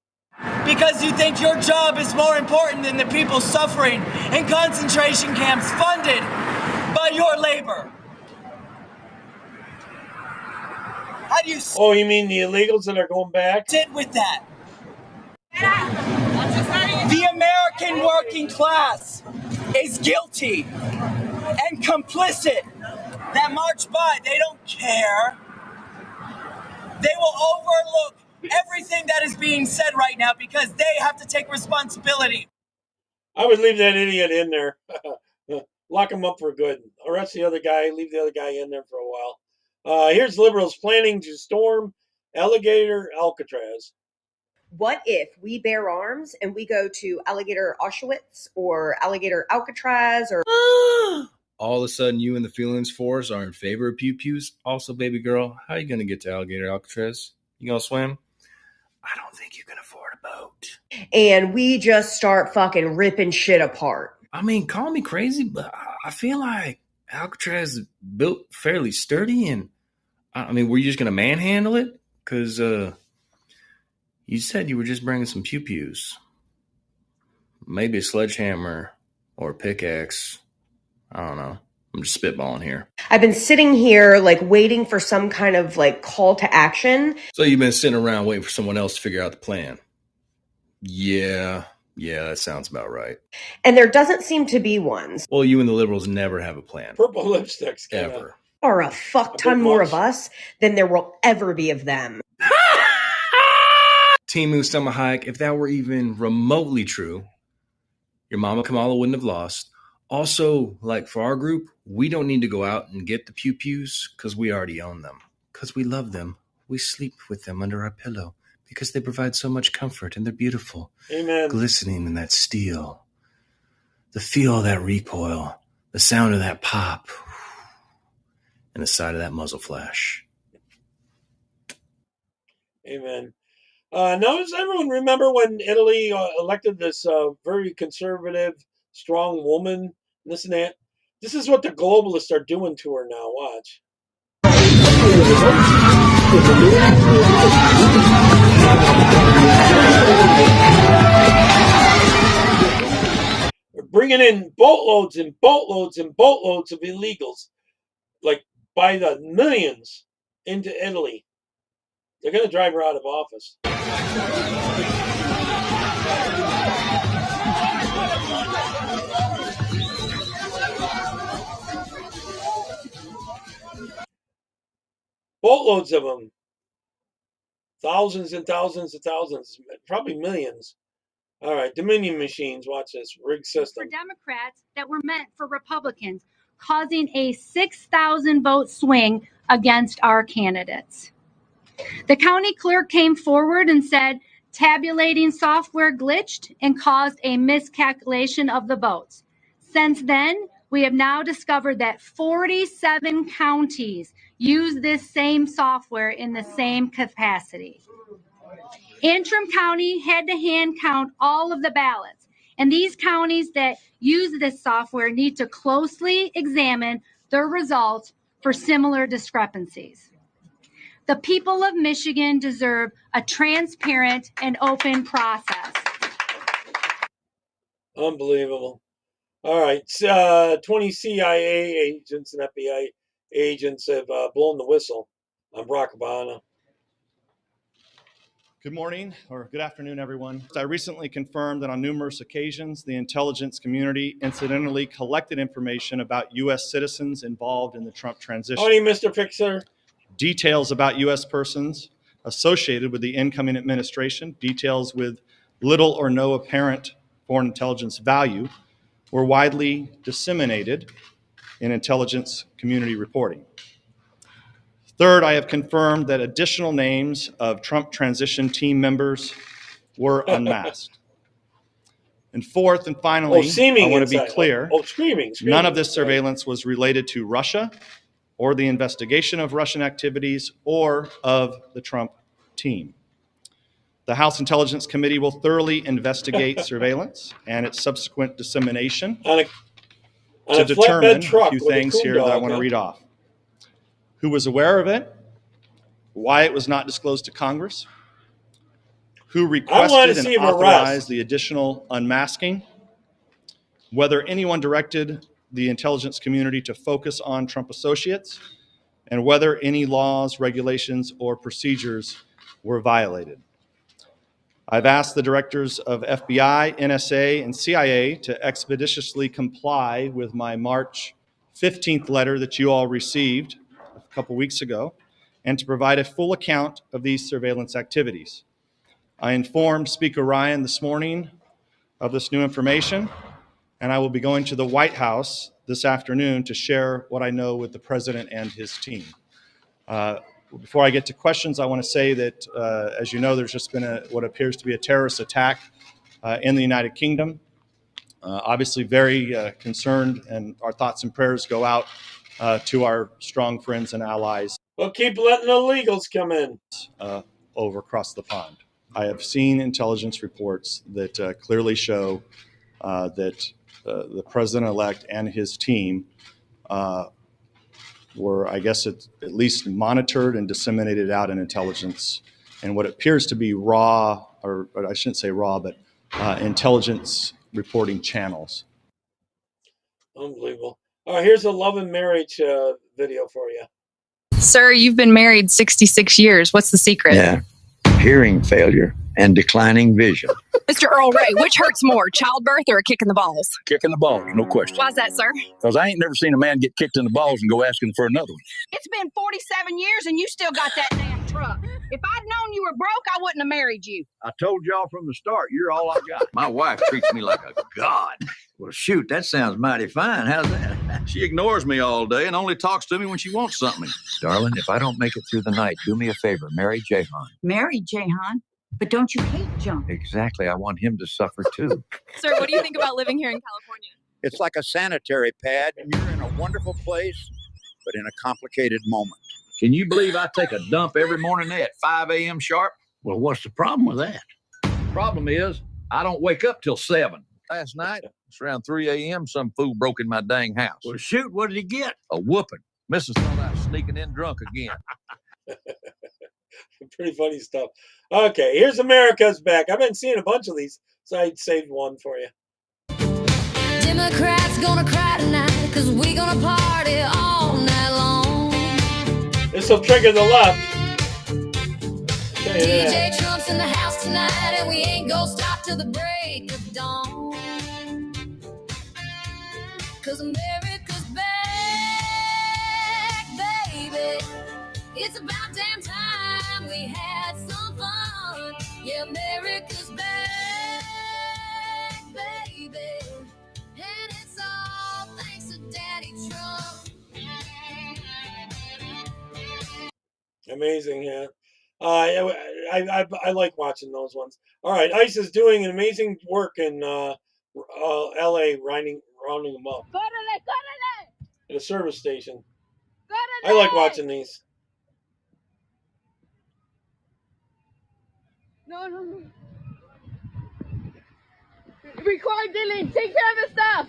Because you think your job is more important than the people suffering in concentration camps funded by your labor. How do you Oh, you mean the illegals that are going back? sit with that? The American working class is guilty and complicit. That march by, they don't care. They will overlook everything that is being said right now because they have to take responsibility. I would leave that idiot in there. Lock him up for good. Arrest the other guy, leave the other guy in there for a while. Here's liberals planning to storm Alligator Alcatraz. What if we bear arms and we go to Alligator Auschwitz or Alligator Alcatraz or All of a sudden, you and the feelings force are in favor of pew-pews. Also, baby girl, how are you going to get to Alligator Alcatraz? You going to swim? I don't think you can afford a boat. and we just start fucking ripping shit apart? I mean, call me crazy, but I feel like Alcatraz is built fairly sturdy. And I mean, were you just going to manhandle it? Because you said you were just bringing some pew-pews. Maybe a sledgehammer or a pickaxe. I don't know. I'm just spitballing here. I've been sitting here like waiting for some kind of like call to action. So you've been sitting around waiting for someone else to figure out the plan. Yeah, that sounds about right. And there doesn't seem to be one. Well, you and the liberals never have a plan. Purple lipsticks. Ever. Or a fuck ton more of us than there will ever be of them. Timu Samahike, if that were even remotely true, your mama Kamala wouldn't have lost. Also, like for our group, we don't need to go out and get the pew-pews because we already own them. Because we love them. We sleep with them under our pillow because they provide so much comfort and they're beautiful. Amen. Glistening in that steel. The feel of that recoil. The sound of that pop. And the sight of that muzzle flash. Amen. Now, does everyone remember when Italy elected this very conservative, strong woman, this and that? This is what the globalists are doing to her now. Watch. They're bringing in boatloads and boatloads and boatloads of illegals, like by the millions, into Italy. They're going to drive her out of office. Boatloads of them. Thousands and thousands and thousands, probably millions. All right, Dominion machines, watch this, rigged system. For Democrats that were meant for Republicans, causing a 6,000 vote swing against our candidates. The county clerk came forward and said tabulating software glitched and caused a miscalculation of the votes. Since then, we have now discovered that 47 counties use this same software in the same capacity. Antrim County had to hand count all of the ballots, and these counties that use this software need to closely examine their results for similar discrepancies. The people of Michigan deserve a transparent and open process. Unbelievable. All right, 20 CIA agents and FBI agents have blown the whistle on Barack Obama. Good morning, or good afternoon, everyone. I recently confirmed that on numerous occasions, the intelligence community incidentally collected information about U.S. citizens involved in the Trump transition. Howdy, Mr. Fixer. Details about U.S. persons associated with the incoming administration, details with little or no apparent foreign intelligence value, were widely disseminated in intelligence community reporting. Third, I have confirmed that additional names of Trump transition team members were unmasked. And fourth and finally, I want to be clear, none of this surveillance was related to Russia or the investigation of Russian activities or of the Trump team. The House Intelligence Committee will thoroughly investigate surveillance and its subsequent dissemination to determine a few things here that I want to read off. Who was aware of it, why it was not disclosed to Congress, who requested and authorized the additional unmasking, whether anyone directed the intelligence community to focus on Trump associates, and whether any laws, regulations, or procedures were violated. I've asked the directors of FBI, NSA, and CIA to expeditiously comply with my March 15th letter that you all received a couple weeks ago, and to provide a full account of these surveillance activities. I informed Speaker Ryan this morning of this new information, and I will be going to the White House this afternoon to share what I know with the president and his team. Before I get to questions, I want to say that, as you know, there's just been what appears to be a terrorist attack in the United Kingdom. Obviously very concerned, and our thoughts and prayers go out to our strong friends and allies. Well, keep letting the illegals come in. Over across the pond. I have seen intelligence reports that clearly show that the president-elect and his team were, I guess, at least monitored and disseminated out in intelligence and what appears to be raw, or I shouldn't say raw, but intelligence reporting channels. Unbelievable. All right, here's a love and marriage video for you. Sir, you've been married 66 years. What's the secret? Yeah, hearing failure and declining vision. Mr. Earl Ray, which hurts more, childbirth or a kick in the balls? Kick in the balls, no question. Why's that, sir? Because I ain't never seen a man get kicked in the balls and go asking for another one. It's been 47 years and you still got that damn truck. If I'd known you were broke, I wouldn't have married you. I told y'all from the start, you're all I got. My wife treats me like a god. Well, shoot, that sounds mighty fine. How's that? She ignores me all day and only talks to me when she wants something. Darling, if I don't make it through the night, do me a favor. Marry Jahan. Marry Jahan? But don't you hate John? Exactly. I want him to suffer too. Sir, what do you think about living here in California? It's like a sanitary pad. You're in a wonderful place, but in a complicated moment. Can you believe I take a dump every morning at 5 a.m. sharp? Well, what's the problem with that? Problem is, I don't wake up till 7. Last night, it's around 3 a.m., some fool broke in my dang house. Well, shoot, what did he get? A whooping. Mrs. thought I was sneaking in drunk again. Pretty funny stuff. Okay, here's America's Back. I've been seeing a bunch of these, so I saved one for you. Democrats gonna cry tonight, cause we gonna party all night long. This will trigger the left. DJ Trump's in the house tonight, and we ain't gonna stop till the break of dawn. Cause America's back, baby. It's about damn time we had some fun. Yeah, America's back, baby. And it's all thanks to Daddy Trump. Amazing, yeah. I like watching those ones. All right, ICE is doing an amazing work in L.A. rounding them up at a service station. I like watching these. No. Record, Dylan. Take care of the stuff.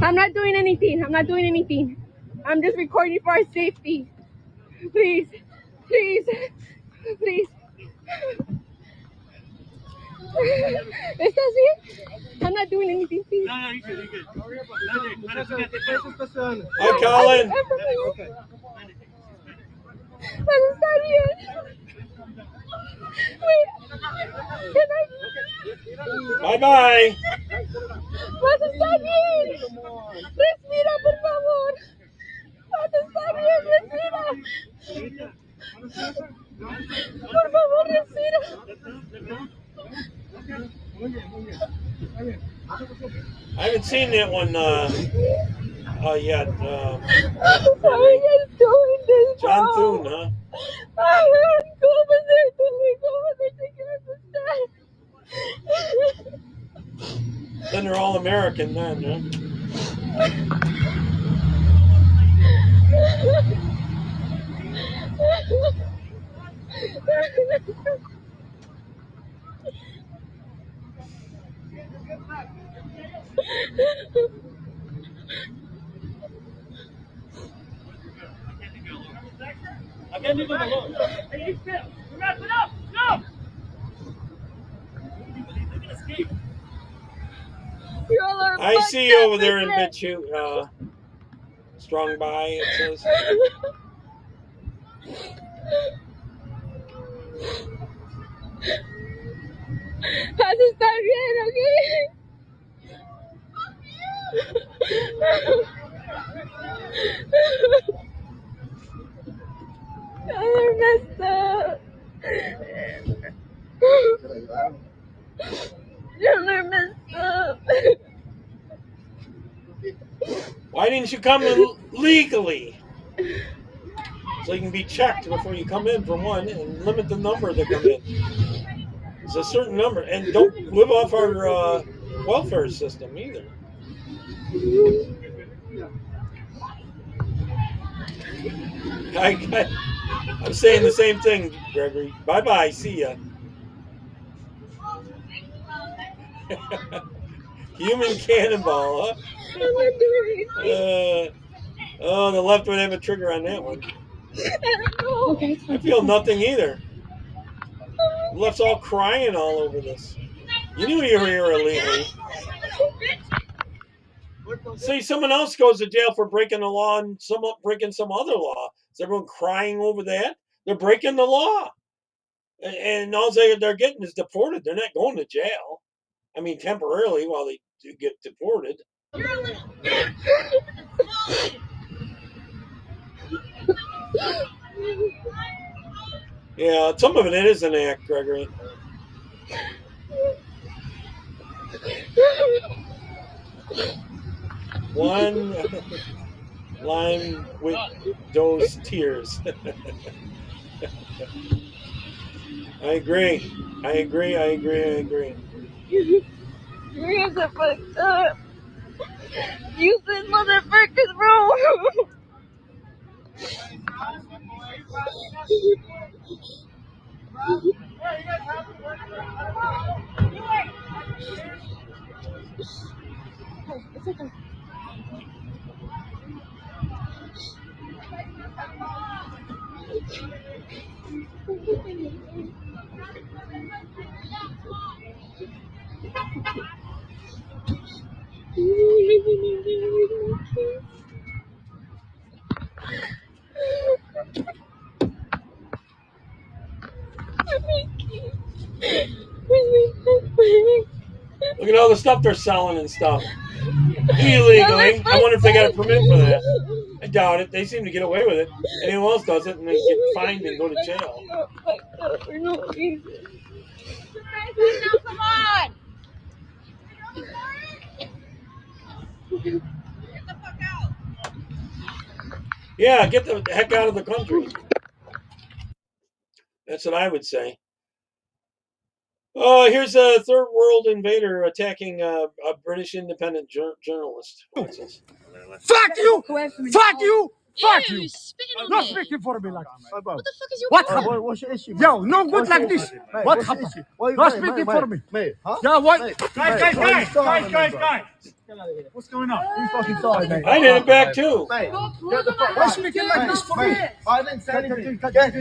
I'm not doing anything. I'm just recording for our safety. Please. ¿Estás bien? I'm not doing anything, please. No, you're good. Hi, Colin. Está bien. Wait, can I? Bye-bye. Vas a estar bien. Respira, por favor. Vas a estar bien, respira. Por favor, respira. I haven't seen that one yet. How are you doing this? John Thune, huh? ¿Cómo se Then they're all American then, huh? I can't leave him alone. Hey, wrap it up. Go. I see you over there in BitChute, strong by, it says. Vas a estar bien, They're messed up. They're messed up. Why didn't you come in legally? So you can be checked before you come in, for one, and limit the number that come in. It's a certain number. And don't live off our welfare system either. I'm saying the same thing, Gregory. Bye-bye. See ya. Human cannonball, huh? The left would have a trigger on that one. I feel nothing either. The left's all crying all over this. You knew you were here illegally. See, someone else goes to jail for breaking the law and breaking some other law. Is everyone crying over that? They're breaking the law. And all they're getting is deported. They're not going to jail. I mean, temporarily while they get deported. Yeah, some of it is an act, Gregory. One line with those tears. I agree. You guys are fucked up. Use this motherfuckers, bro. It's okay. Look at all the stuff they're selling and stuff. Illegally. I wonder if they got a permit for that. I doubt it. They seem to get away with it. Anyone else does it and they get fined and go to jail. For no reason. Come on! Yeah, get the heck out of the country. That's what I would say. Oh, here's a third world invader attacking a British independent journalist. What's this? Fuck you! Fuck you! Fuck Ew, you! you're spitting on Not me. speaking for me like this. What the fuck is your What problem? happened? What's your issue? Yo, no good like this. What happened? Not speaking for me. Mate, huh? Yeah, what? Mate, Guys. What's going on? You fucking sorry, mate. I did it back too. Mate, get the fuck Why out. speaking like this for me? I didn't say anything. Guys,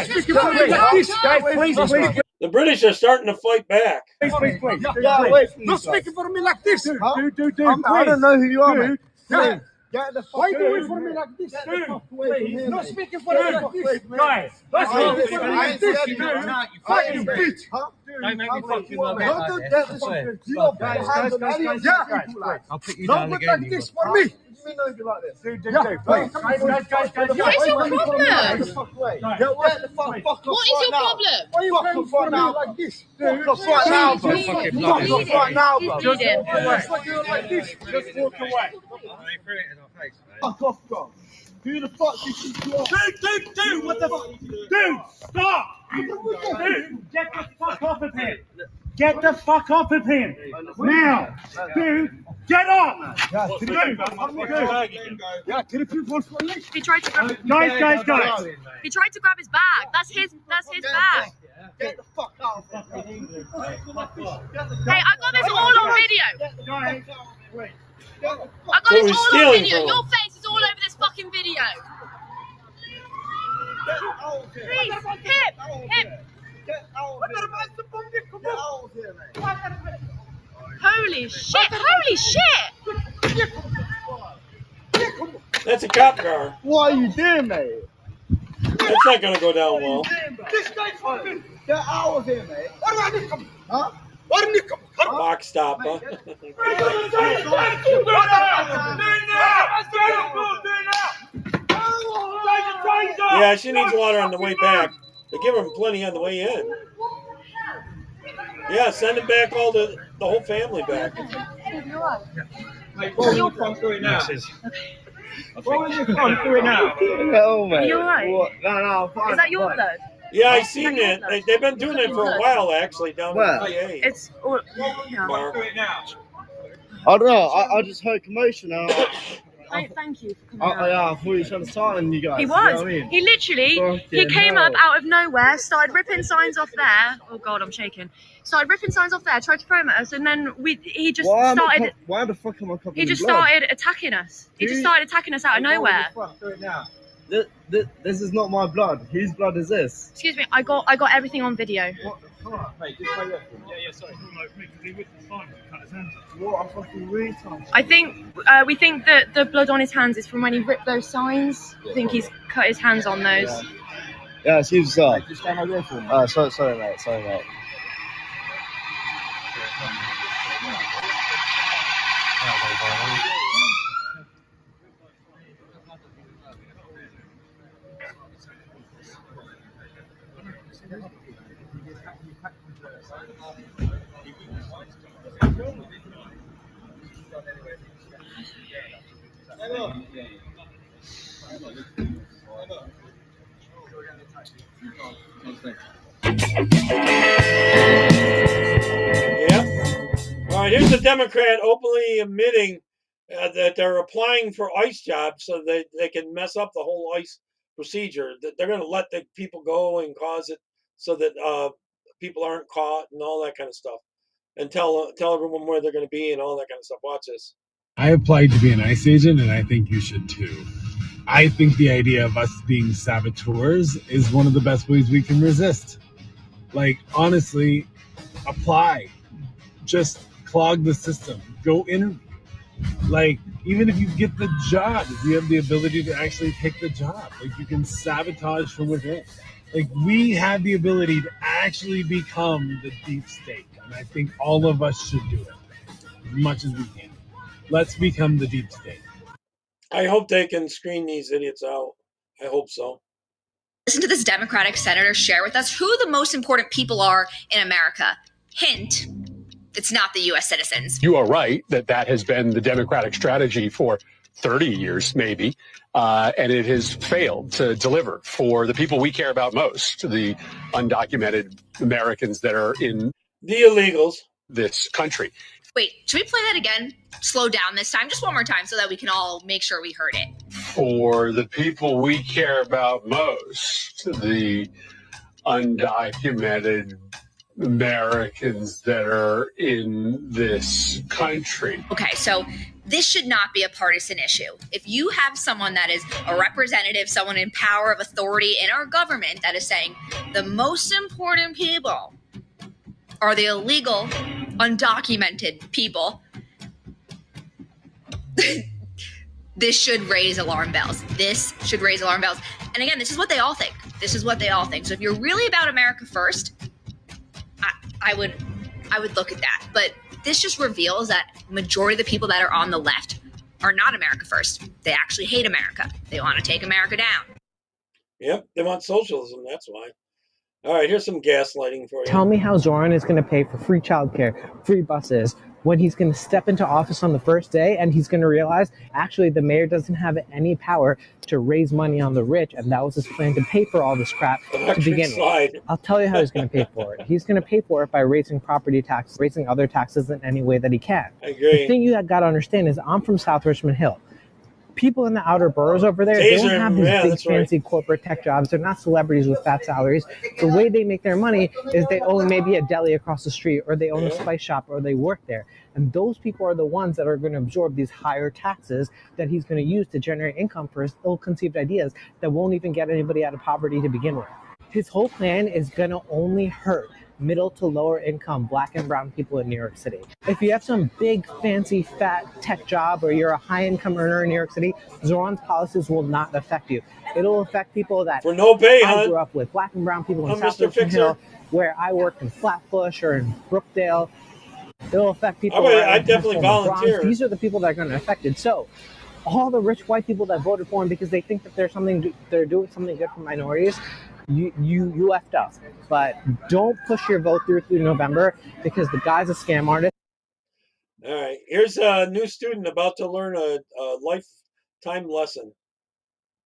speaking for me like this. Guys, please. The British are starting to fight back. Yeah, wait for me. Not speaking for me like this. Dude, I don't know who you are, mate. Yeah. Get the fuck Why you away doing for me like this? Get the fuck away from here, Not mate. speaking for me like this. Guys, not speaking for me like this. Fucking bitch. Huh? Don't make me fucking Don't do that. Listen, you are bad hands on any of Yeah. these people, like. I'll put you down again. Like this for me. What do you mean don't be like this? Dude, Yeah, please. guys. What is your problem? Get the fuck away. Get the fuck off What is your problem? Why are you fucking for me like this? Fuck off right now, bro. Fuck off right now, bro. Just walk away. Stop doing like this. Just walk away. Fuck off, bro. Who the fuck did you block? Dude, what the fuck? Dude, stop. Dude, get the fuck off of him. Get the fuck off of him. Now. Dude, get off. Dude. Yeah, to the people for me. He tried to grab Guys. He tried to grab his bag. That's his bag. Get the fuck out of here. Hey, I got this all on video. I got So this he's all on stealing video. from him. Your face is all over this fucking video. Please, him. Holy shit. That's a cop car. What are you doing, mate? That's not going to go down well. This guy's fucking. Get out of here, mate. What do I need come? Huh? What do you come? Box stop, huh? Yeah, she needs water on the way back. They give her plenty on the way in. Yeah, send it back the whole family back. Mate, what are you doing now? What are you doing now? Oh, mate. Are you alright? No, I'm fine. Is that your blood? Yeah, I seen it. They've been doing it for a while, actually, down in Where? PA. It's all. Yeah. Bar. I don't know. I just heard commotion. Thank you for coming out. I thought you were trying to silence you guys. He You know was. what I mean? He literally, he came up out of nowhere, started ripping signs off there. Oh God, I'm shaking. Started ripping signs off there, tried to throw them at us, and then he just started. Why the fuck am I covering He just blood? started attacking us. He just started attacking us out of nowhere. This is not my blood. Whose blood is this? Excuse me, I got everything on video. Mate, just wait up. Yeah, sorry. What a fucking retard. I think we think that the blood on his hands is from when he ripped those signs. I think he's cut his hands on those. Yeah, it's you, sir. Just stand over there for me. Sorry, mate. Sorry, mate. Yep. All right, here's the Democrat openly admitting that they're applying for ICE jobs so that they can mess up the whole ICE procedure. That they're going to let the people go and cause it so that people aren't caught and all that kind of stuff, and tell everyone where they're going to be and all that kind of stuff. Watch this. I applied to be an ICE agent, and I think you should too. I think the idea of us being saboteurs is one of the best ways we can resist. Like, honestly, apply. Just clog the system. Go interview. Like, even if you get the job, if you have the ability to actually take the job, like, you can sabotage from within. Like, we have the ability to actually become the deep state. And I think all of us should do it as much as we can. Let's become the deep state. I hope they can screen these idiots out. I hope so. Listen to this Democratic senator share with us who the most important people are in America. Hint, it's not the U.S. citizens. You are right that has been the Democratic strategy for 30 years, maybe, and it has failed to deliver for the people we care about most, the undocumented Americans that are in the illegals, this country. Wait, should we play that again? Slow down this time, just one more time so that we can all make sure we heard it. For the people we care about most, the undocumented Americans that are in this country. Okay, so this should not be a partisan issue. If you have someone that is a representative, someone in power of authority in our government that is saying the most important people are the illegal, undocumented people, this should raise alarm bells. This should raise alarm bells. And again, this is what they all think. This is what they all think. So if you're really about America first, I would look at that. But this just reveals that majority of the people that are on the left are not America first. They actually hate America. They want to take America down. Yep, they want socialism. That's why. All right, here's some gaslighting for you. Tell me how Zoran is going to pay for free childcare, free buses, when he's going to step into office on the first day and he's going to realize actually the mayor doesn't have any power to raise money on the rich, and that was his plan to pay for all this crap to begin with. I'll tell you how he's going to pay for it. He's going to pay for it by raising property taxes, raising other taxes in any way that he can. I agree. The thing you got to understand is I'm from South Richmond Hill. People in the outer boroughs over there, they don't have these big fancy corporate tech jobs. They're not celebrities with fat salaries. The way they make their money is they own maybe a deli across the street, or they own a spice shop, or they work there. And those people are the ones that are going to absorb these higher taxes that he's going to use to generate income for his ill-conceived ideas that won't even get anybody out of poverty to begin with. His whole plan is going to only hurt middle to lower income Black and brown people in New York City. If you have some big, fancy, fat tech job, or you're a high income earner in New York City, Zoran's policies will not affect you. It'll affect people that for no pay, I grew up with, Black and brown people in South Richmond Hill, where I worked in Flatbush or in Brookdale. It'll affect people. I definitely volunteer. These are the people that are going to affect it. So all the rich white people that voted for him because they think that they're doing something good for minorities, you effed up. But don't push your vote through November, because the guy's a scam artist. All right, here's a new student about to learn a lifetime lesson.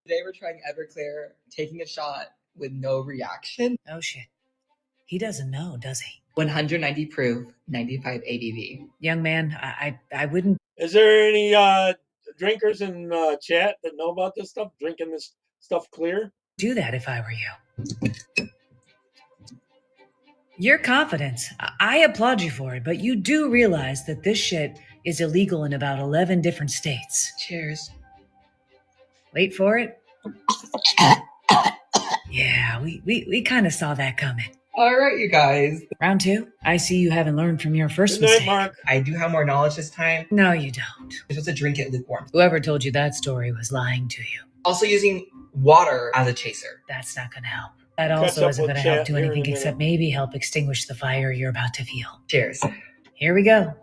Today we're trying Everclear, taking a shot with no reaction. Oh shit. He doesn't know, does he? 190 proof, 95 ABV. Young man, I wouldn't. Is there any drinkers in chat that know about this stuff? Drinking this stuff clear? Do that if I were you. Your confidence, I applaud you for it, but you do realize that this shit is illegal in about 11 different states. Cheers. Wait for it. Yeah, we kind of saw that coming. All right, you guys. Round two. I see you haven't learned from your first Good night, mistake. Mark. I do have more knowledge this time. No, you don't. You're supposed to drink it lukewarm. Whoever told you that story was lying to you. Also using water as a chaser. That's not going to help. That also isn't going to help do anything except maybe help extinguish the fire you're about to feel. Cheers. Here we go.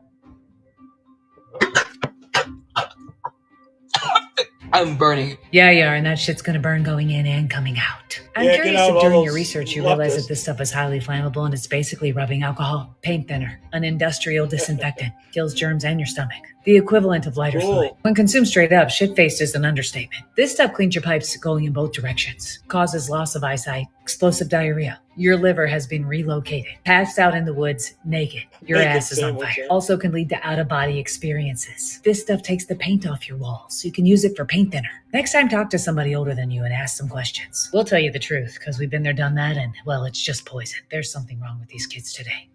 I'm burning. Yeah, you are, and that shit's gonna burn going in and coming out. I'm Yeah, curious get out if all during those your research you realize leftists. that this stuff is highly flammable and it's basically rubbing alcohol, paint thinner, an industrial disinfectant, kills germs and your stomach. The equivalent of lighter fluid. When consumed straight up, shit-faced is an understatement. This stuff cleans your pipes going in both directions, causes loss of eyesight, explosive diarrhea. Your liver has been relocated, passed out in the woods, naked. Your Naked ass is on sandwich, fire. yeah. Also can lead to out-of-body experiences. This stuff takes the paint off your walls, so you can use it for paint thinner. Next time, talk to somebody older than you and ask some questions. We'll tell you the truth, because we've been there, done that, and, well, it's just poison. There's something wrong with these kids today.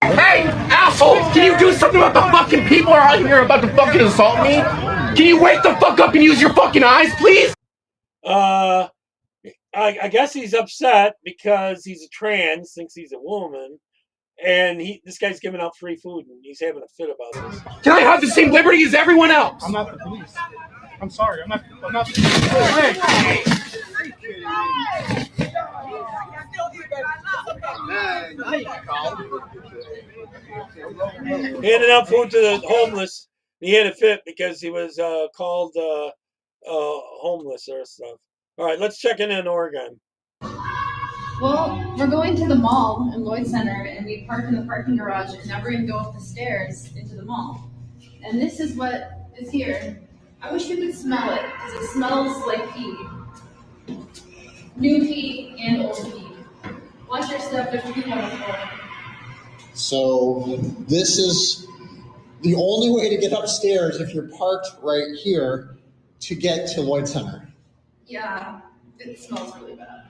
Hey, asshole! Can you do something about the fucking people, or you're about to fucking assault me? Can you wake the fuck up and use your fucking eyes, please? I guess he's upset because he's a trans, thinks he's a woman, and this guy's giving out free food, and he's having a fit about this. Can I have the same liberty as everyone else? I'm not the police. I'm sorry. I'm not the police. Hey. Handing out food to the homeless. He had a fit because he was called homeless or stuff. All right, let's check in Oregon. Well, we're going to the mall in Lloyd Center, and we park in the parking garage, and now we're going to go up the stairs into the mall. And this is what is here. I wish you could smell it, because it smells like pee. New pee and old pee. Watch your step, there's people on the floor. So this is the only way to get upstairs if you're parked right here to get to Lloyd Center. Yeah, it smells really bad.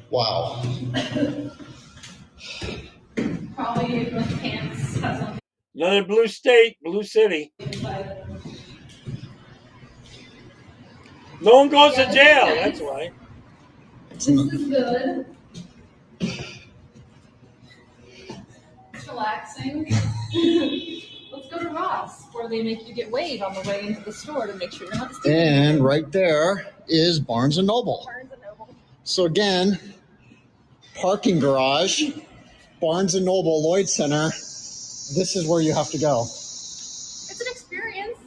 Wow. Probably the pants have something. Another blue state, blue city. No one goes to jail, that's why. This is good. It's relaxing. Let's go to Ross, where they make you get weighed on the way into the store to make sure you're not stealing. And right there is Barnes & Noble. So again, parking garage, Barnes & Noble, Lloyd Center. This is where you have to go. It's an experience.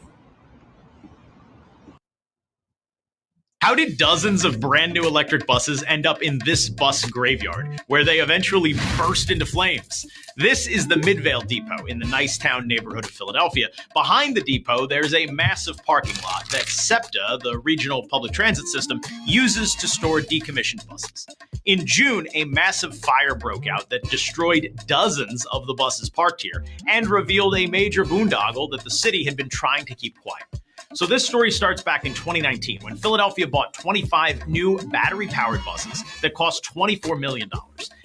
How did dozens of brand new electric buses end up in this bus graveyard, where they eventually burst into flames? This is the Midvale Depot in the Nicetown neighborhood of Philadelphia. Behind the depot, there's a massive parking lot that SEPTA, the regional public transit system, uses to store decommissioned buses. In June, a massive fire broke out that destroyed dozens of the buses parked here and revealed a major boondoggle that the city had been trying to keep quiet. So this story starts back in 2019 when Philadelphia bought 25 new battery-powered buses that cost $24 million.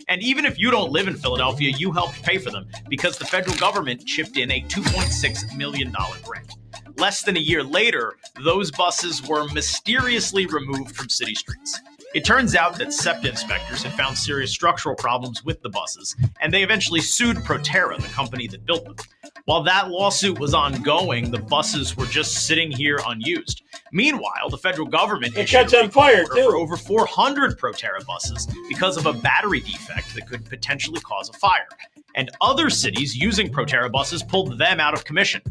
And even if you don't live in Philadelphia, you helped pay for them because the federal government chipped in a $2.6 million grant. Less than a year later, those buses were mysteriously removed from city streets. It turns out that SEPTA inspectors had found serious structural problems with the buses, and they eventually sued Proterra, the company that built them. While that lawsuit was ongoing, the buses were just sitting here unused. Meanwhile, the federal government issued a order for over 400 Proterra buses because of a battery defect that could potentially cause a fire. And other cities using Proterra buses pulled them out of commission.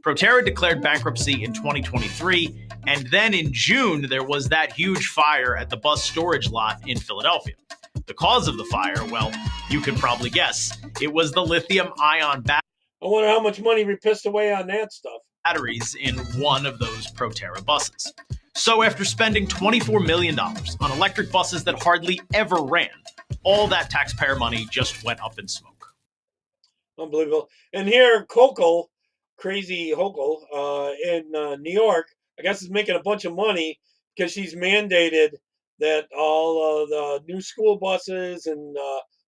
Proterra declared bankruptcy in 2023, and then in June, there was that huge fire at the bus storage lot in Philadelphia. The cause of the fire, well, you can probably guess. It was the lithium-ion battery. I wonder how much money we pissed away on that stuff. Batteries in one of those Proterra buses. So after spending $24 million on electric buses that hardly ever ran, all that taxpayer money just went up in smoke. Unbelievable. And here, Hochul, crazy Hochul, in New York, I guess is making a bunch of money because she's mandated that all of the new school buses and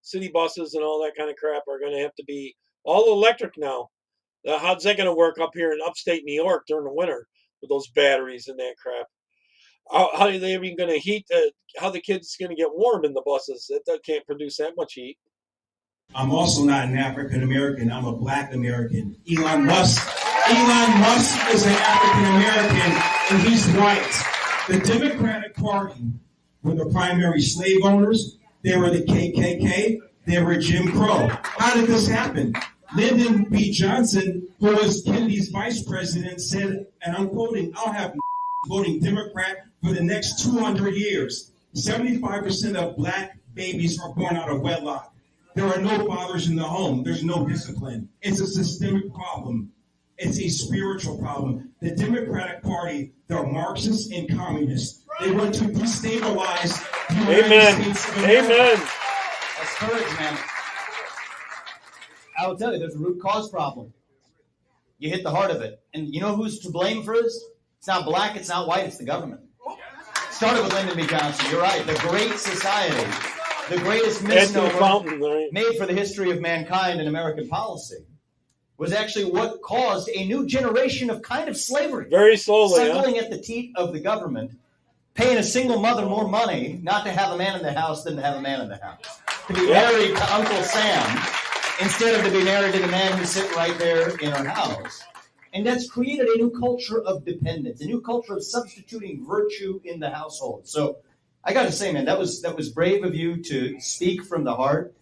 city buses and all that kind of crap are going to have to be all electric now. How's that going to work up here in upstate New York during the winter with those batteries and that crap? How are they even going to heat? How the kids going to get warm in the buses? That can't produce that much heat. I'm also not an African American. I'm a Black American. Elon Musk is an African American, and he's white. The Democratic Party were the primary slave owners. They were the KKK. They were Jim Crow. How did this happen? Lyndon B. Johnson, who was Kennedy's vice president, said, and I'm quoting, "I'll have voting Democrat for the next 200 years. 75% of Black babies are born out of wedlock. There are no fathers in the home. There's no discipline. It's a systemic problem. It's a spiritual problem. The Democratic Party, they're Marxists and communists. They want to destabilize the United States of America." Amen. That's courage, man. I will tell you, there's a root cause problem. You hit the heart of it. And you know who's to blame for this? It's not black, it's not white, it's the government. It started with Lyndon B. Johnson. You're right. The Great Society. The greatest misnomer made for the history of mankind in American policy. was actually what caused a new generation of kind of slavery. Very slowly, suckling at the teat of the government, paying a single mother more money not to have a man in the house than to have a man in the house. To be married to Uncle Sam instead of to be married to the man who's sitting right there in our house. And that's created a new culture of dependence, a new culture of substituting virtue in the household. So I got to say, man, that was brave of you to speak from the heart.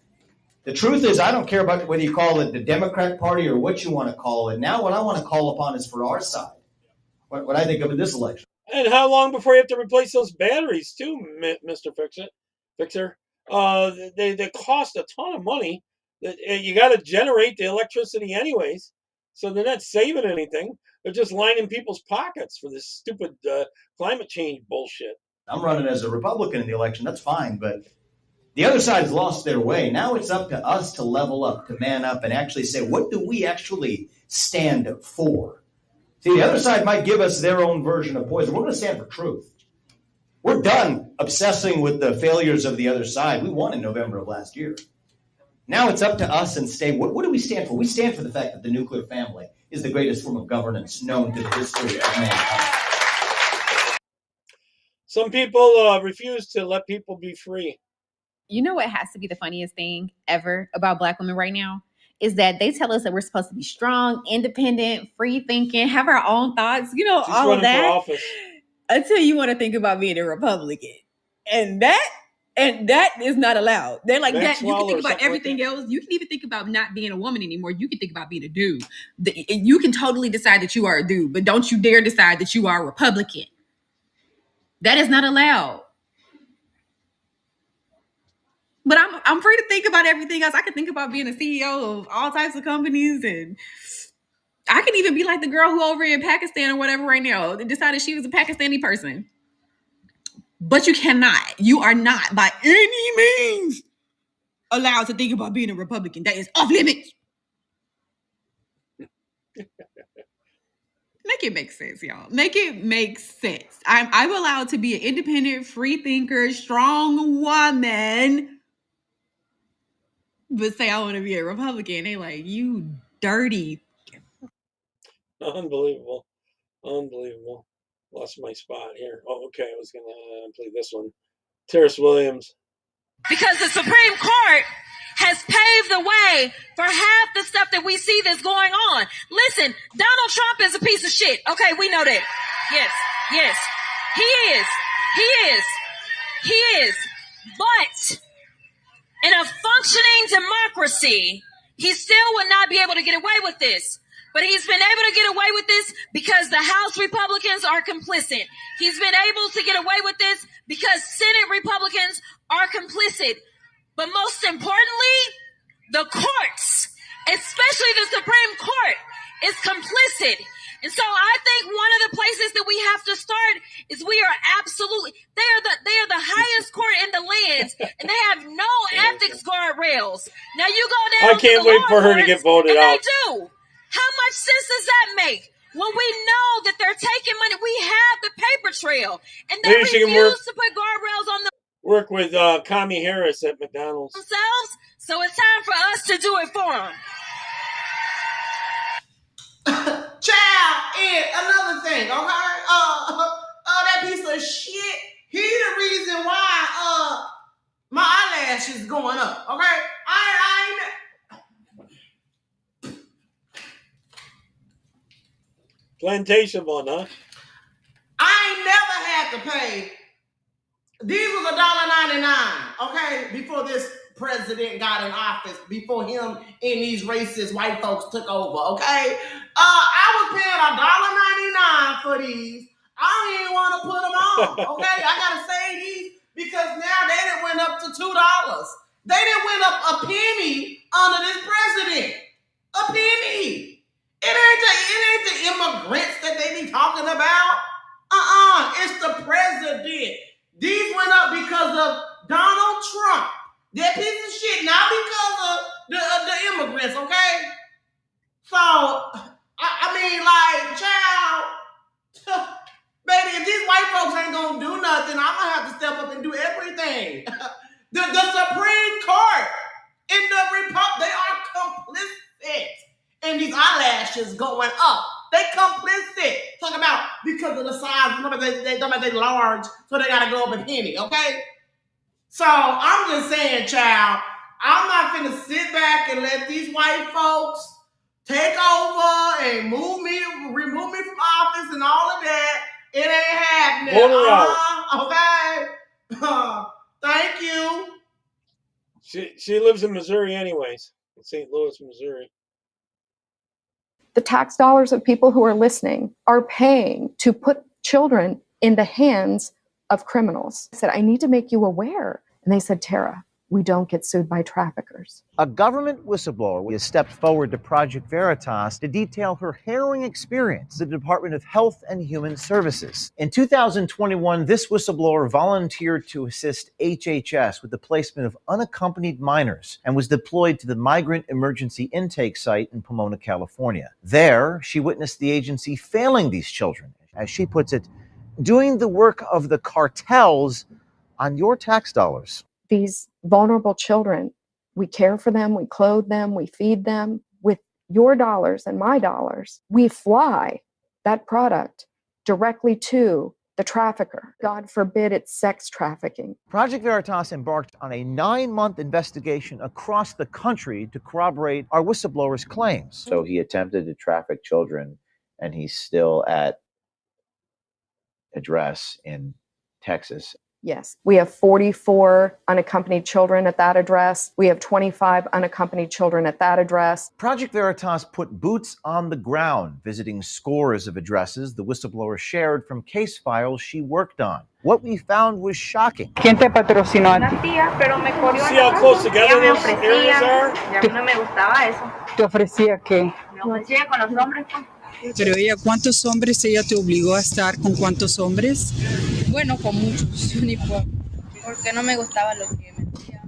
The truth is, I don't care about whether you call it the Democrat Party or what you want to call it. Now what I want to call upon is for our side, what I think of in this election. And how long before you have to replace those batteries too, Mr. Fixer? They cost a ton of money. You got to generate the electricity anyways, so they're not saving anything. They're just lining people's pockets for this stupid climate change bullshit. I'm running as a Republican in the election. That's fine, but the other side's lost their way. Now it's up to us to level up, to man up, and actually say, what do we actually stand for? See, the other side might give us their own version of poison. We're going to stand for truth. We're done obsessing with the failures of the other side. We won in November of last year. Now it's up to us and say, what do we stand for? We stand for the fact that the nuclear family is the greatest form of governance known to the history of mankind. Some people refuse to let people be free. You know what has to be the funniest thing ever about Black women right now? Is that they tell us that we're supposed to be strong, independent, free thinking, have our own thoughts, you know, She's all of that. running for office. Until you want to think about being a Republican. And that is not allowed. They're like, that you can think about everything else. You can even think about not being a woman anymore. You can think about being a dude. You can totally decide that you are a dude, but don't you dare decide that you are a Republican. That is not allowed. But I'm free to think about everything else. I can think about being a CEO of all types of companies, and I can even be like the girl who over in Pakistan or whatever right now that decided she was a Pakistani person. But you cannot. You are not by any means allowed to think about being a Republican. That is off limits. Make it make sense, y'all. Make it make sense. I'm allowed to be an independent, free thinker, strong woman, but say I want to be a Republican. They like, you dirty. Unbelievable. Lost my spot here. Oh, okay. I was going to play this one. Terrence Williams. Because the Supreme Court has paved the way for half the stuff that we see that's going on. Listen, Donald Trump is a piece of shit. Okay, we know that. Yes. He is. But in a functioning democracy, he still would not be able to get away with this. But he's been able to get away with this because the House Republicans are complicit. He's been able to get away with this because Senate Republicans are complicit. But most importantly, the courts, especially the Supreme Court, is complicit. And so I think one of the places that we have to start is we are absolutely, they are the highest court in the land, and they have no ethics guardrails. Now you go down I can't wait for her to get voted out. They do. How much sense does that make? When we know that they're taking money, we have the paper trail, and they refuse to put guardrails on Work with Kamala Harris at McDonald's. themselves. So it's time for us to do it for them. Child, and another thing, okay? That piece of shit, he the reason why my eyelashes going up, okay? Plantation one, huh? I ain't never had to pay. These was $1.99, okay? Before this president got in office, before him and these racist white folks took over, okay? I was paying $1.99 for these. I don't even want to put them on, okay? I gotta say these because now they done went up to $2. They done went up a penny under this president. A penny. It ain't the immigrants that they be talking about. It's the president. These went up because of Donald Trump. That piece of shit, not because of the immigrants, okay? So, I mean, like, child, baby, if these white folks ain't gonna do nothing, I'm gonna have to step up and do everything. The Supreme Court and the Republic, they are complicit. and these eyelashes going up. They complicit. Talk about because of the size. Remember, they large, so they gotta go up a penny. Okay. So I'm just saying, child. I'm not gonna sit back and let these white folks take over and remove me from office and all of that. It ain't happening. Okay. Thank you. She lives in Missouri anyways, in St. Louis, Missouri. The tax dollars of people who are listening are paying to put children in the hands of criminals. I said, I need to make you aware. And they said, Tara, we don't get sued by traffickers. A government whistleblower has stepped forward to Project Veritas to detail her harrowing experience at the Department of Health and Human Services. In 2021, this whistleblower volunteered to assist HHS with the placement of unaccompanied minors and was deployed to the Migrant Emergency Intake Site in Pomona, California. There, she witnessed the agency failing these children, as she puts it, doing the work of the cartels on your tax dollars. These vulnerable children, we care for them, we clothe them, we feed them with your dollars and my dollars. We fly that product directly to the trafficker. God forbid it's sex trafficking. Project Veritas embarked on a 9-month investigation across the country to corroborate our whistleblower's claims. So he attempted to traffic children, and he's still at address in Texas. Yes, we have 44 unaccompanied children at that address. We have 25 unaccompanied children at that address. Project Veritas put boots on the ground, visiting scores of addresses the whistleblower shared from case files she worked on. What we found was shocking. ¿Quién te patrocinó a ti? See how close together those areas are? No me gustaba eso. ¿Te ofrecía qué? Me ofrecía con los hombres. Pero ella, ¿cuántos hombres ella te obligó a estar con cuántos hombres? Bueno, con muchos, porque no me gustaba lo que me decía,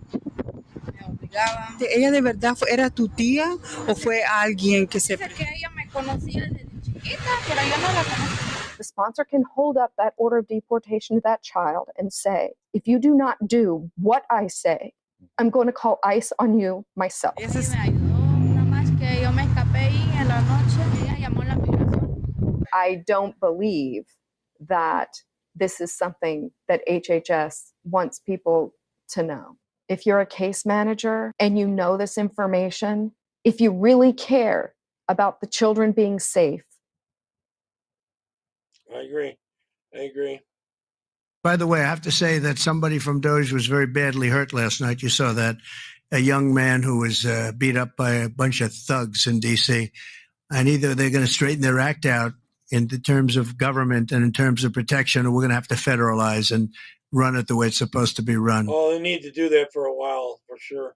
me obligaba. ¿Ella de verdad era tu tía o fue alguien que se... Dice que ella me conocía desde chiquita, pero yo no la conocía. The sponsor can hold up that order of deportation to that child and say, if you do not do what I say, I'm going to call ICE on you myself. Me ayudó, nada más que yo me escapé y en la noche ella llamó la migración. I don't believe that this is something that HHS wants people to know. If you're a case manager and you know this information, if you really care about the children being safe. I agree. By the way, I have to say that somebody from Doge was very badly hurt last night. You saw that. A young man who was beat up by a bunch of thugs in D.C. And either they're going to straighten their act out in terms of government and in terms of protection, or we're going to have to federalize and run it the way it's supposed to be run. Oh, they need to do that for a while, for sure.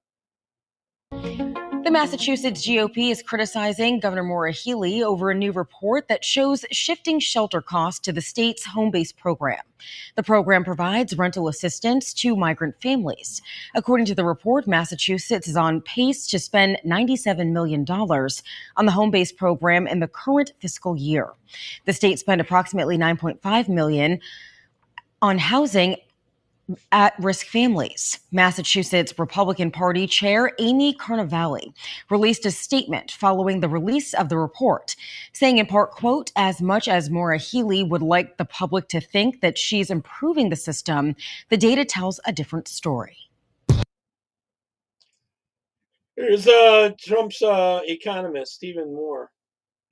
The Massachusetts GOP is criticizing Governor Maura Healey over a new report that shows shifting shelter costs to the state's home-based program. The program provides rental assistance to migrant families. According to the report, Massachusetts is on pace to spend $97 million on the home-based program in the current fiscal year. The state spent approximately $9.5 million on housing at-risk families. Massachusetts Republican Party Chair Amy Carnevale released a statement following the release of the report, saying in part, quote, as much as Maura Healey would like the public to think that she's improving the system, the data tells a different story. Here's Trump's economist, Stephen Moore.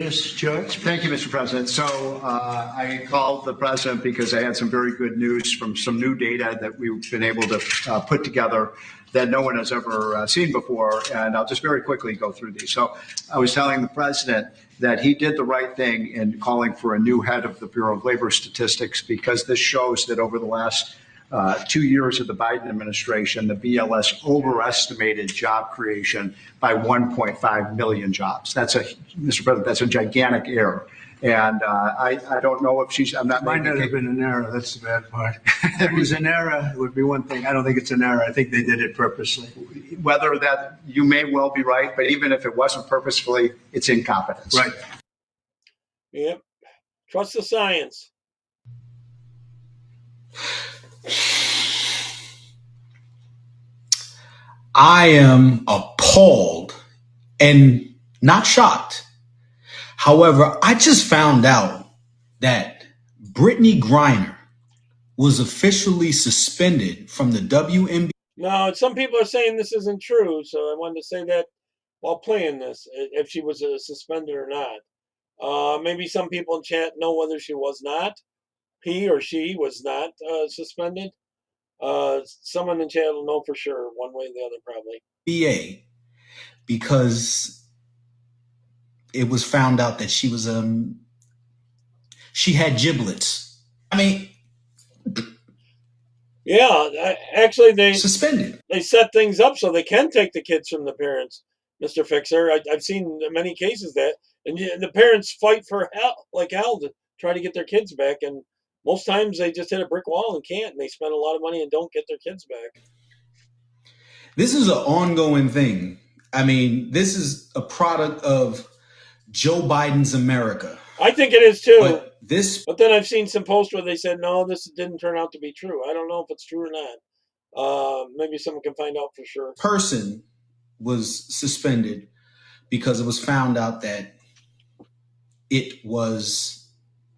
Yes, George. Thank you, Mr. President. So I called the president because I had some very good news from some new data that we've been able to put together that no one has ever seen before. And I'll just very quickly go through these. So I was telling the president that he did the right thing in calling for a new head of the Bureau of Labor Statistics, because this shows that over the last 2 years of the Biden administration, the BLS overestimated job creation by 1.5 million jobs. Mr. President, that's a gigantic error. And I don't know if she's, I'm not. Might not have been an error. That's the bad part. If it was an error, it would be one thing. I don't think it's an error. I think they did it purposely. Whether that, you may well be right, but even if it wasn't purposefully, it's incompetence. Right. Yep. Trust the science. I am appalled and Not shocked. However, I just found out that Brittany Griner was officially suspended from the WNBA. Now, some people are saying this isn't true, so I wanted to say that while playing this, if she was suspended or not. Maybe some people in chat know whether she was not. He or she was not suspended. Someone in chat will know for sure, one way or the other, probably. NBA, because it was found out that she was she had giblets. I mean, yeah, actually they suspended. They set things up so they can take the kids from the parents, Mr. Fixer. I've seen many cases that, and the parents fight for hell to try to get their kids back, and most times they just hit a brick wall and can't, and they spend a lot of money and don't get their kids back. This is an ongoing thing. I mean, this is a product of Joe Biden's America. I think it is too. But then I've seen some posts where they said, no, this didn't turn out to be true. I don't know if it's true or not. Maybe someone can find out for sure. Person was suspended because it was found out that it was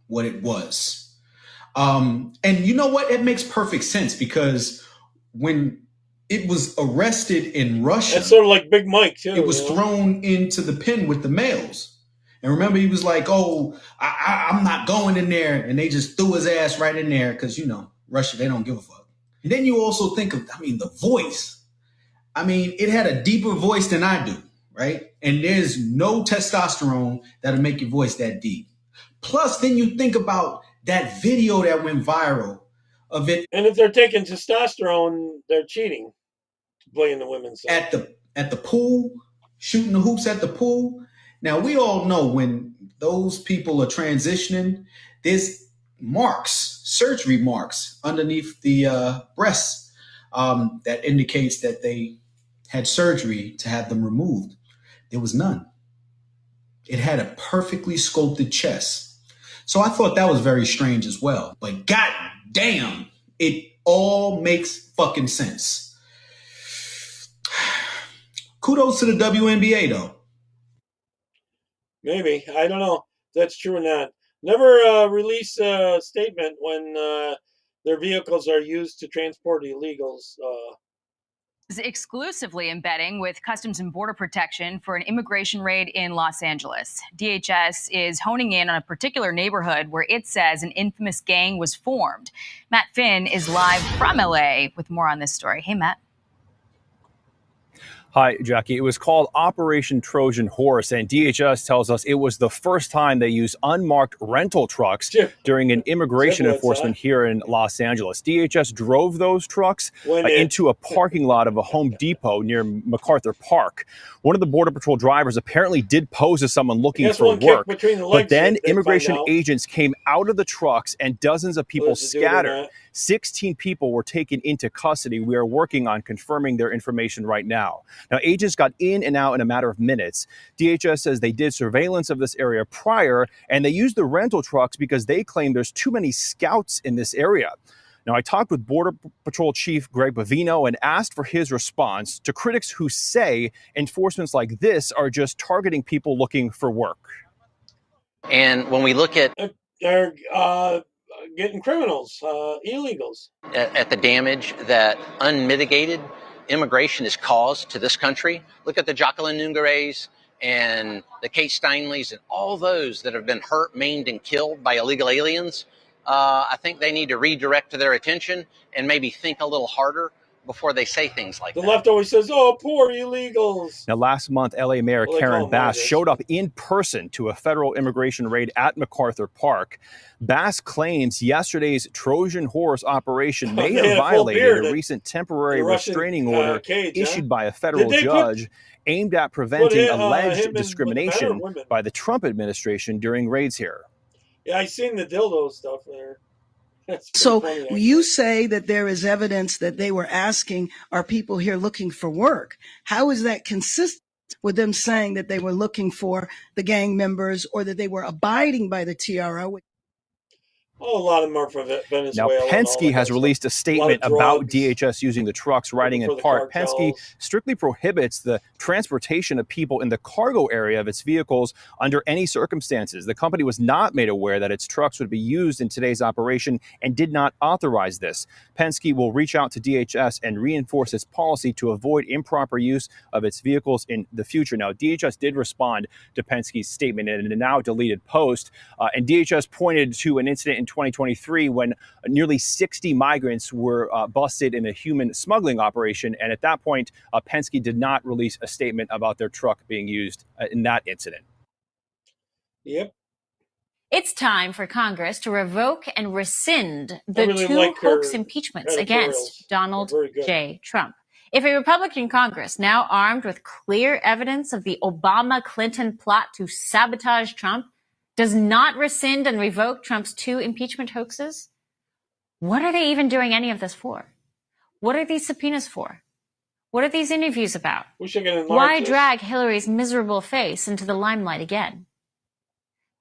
what it was. And you know what? It makes perfect sense because when it was arrested in Russia, it's sort of like Big Mike too. It was thrown into the pen with the males. And remember, he was like, oh, I'm not going in there. And they just threw his ass right in there because, you know, Russia, they don't give a fuck. And then you also think of, the voice. It had a deeper voice than I do, right? And there's no testosterone that'll make your voice that deep. Plus, then you think about that video that went viral of it. And if they're taking testosterone, they're cheating, playing the women's side. At the pool, shooting the hoops at the pool. Now, we all know when those people are transitioning, there's marks, surgery marks underneath the breasts that indicates that they had surgery to have them removed. There was none. It had a perfectly sculpted chest. So I thought that was very strange as well. But god damn, it all makes fucking sense. Kudos to the WNBA, though. Maybe. I don't know if that's true or not. Never release a statement when their vehicles are used to transport illegals. Exclusively embedding with Customs and Border Protection for an immigration raid in Los Angeles. DHS is honing in on a particular neighborhood where it says an infamous gang was formed. Matt Finn is live from LA with more on this story. Hey, Matt. Hi, Jackie. It was called Operation Trojan Horse, and DHS tells us it was the first time they used unmarked rental trucks during an immigration enforcement here in Los Angeles. DHS drove those trucks into a parking lot of a Home Depot near MacArthur Park. One of the Border Patrol drivers apparently did pose as someone looking for work, but then immigration agents came out of the trucks and dozens of people scattered. 16 people were taken into custody. We are working on confirming their information right now. Now, agents got in and out in a matter of minutes. DHS says they did surveillance of this area prior, and they used the rental trucks because they claim there's too many scouts in this area. Now, I talked with Border Patrol Chief Greg Bavino and asked for his response to critics who say enforcements like this are just targeting people looking for work. And when we look at they're getting criminals, illegals. At the damage that unmitigated immigration has caused to this country, look at the Jacqueline Nungares and the Kate Steinleys and all those that have been hurt, maimed, and killed by illegal aliens. I think they need to redirect their attention and maybe think a little harder before they say things like that. The left always says, oh, poor illegals. Now, last month, LA Mayor Karen Bass showed up in person to a federal immigration raid at MacArthur Park. Bass claims yesterday's Trojan Horse operation may have violated a recent temporary restraining order issued by a federal judge aimed at preventing alleged discrimination by the Trump administration during raids here. Yeah, I seen the dildo stuff there. So you say that there is evidence that they were asking, are people here looking for work? How is that consistent with them saying that they were looking for the gang members or that they were abiding by the TRO? Oh, a lot of them are from Now, Venezuela. and all Penske that has kind of released a stuff. A lot of statement about drugs DHS using the trucks, writing for in the part, Penske cartels. strictly prohibits the transportation of people in the cargo area of its vehicles under any circumstances. The company was not made aware that its trucks would be used in today's operation and did not authorize this. Penske will reach out to DHS and reinforce its policy to avoid improper use of its vehicles in the future. Now, DHS did respond to Penske's statement in a now deleted post, and DHS pointed to an incident in 2023 when nearly 60 migrants were busted in a human smuggling operation. And at that point, Penske did not release a statement about their truck being used in that incident. Yep. It's time for Congress to revoke and rescind the really two like her hoax impeachments against editorials. Donald They're very good. J. Trump. If a Republican Congress, now armed with clear evidence of the Obama-Clinton plot to sabotage Trump, does not rescind and revoke Trump's two impeachment hoaxes, what are they even doing any of this for? What are these subpoenas for? What are these interviews about? Wish I could enlarge Why this. drag Hillary's miserable face into the limelight again?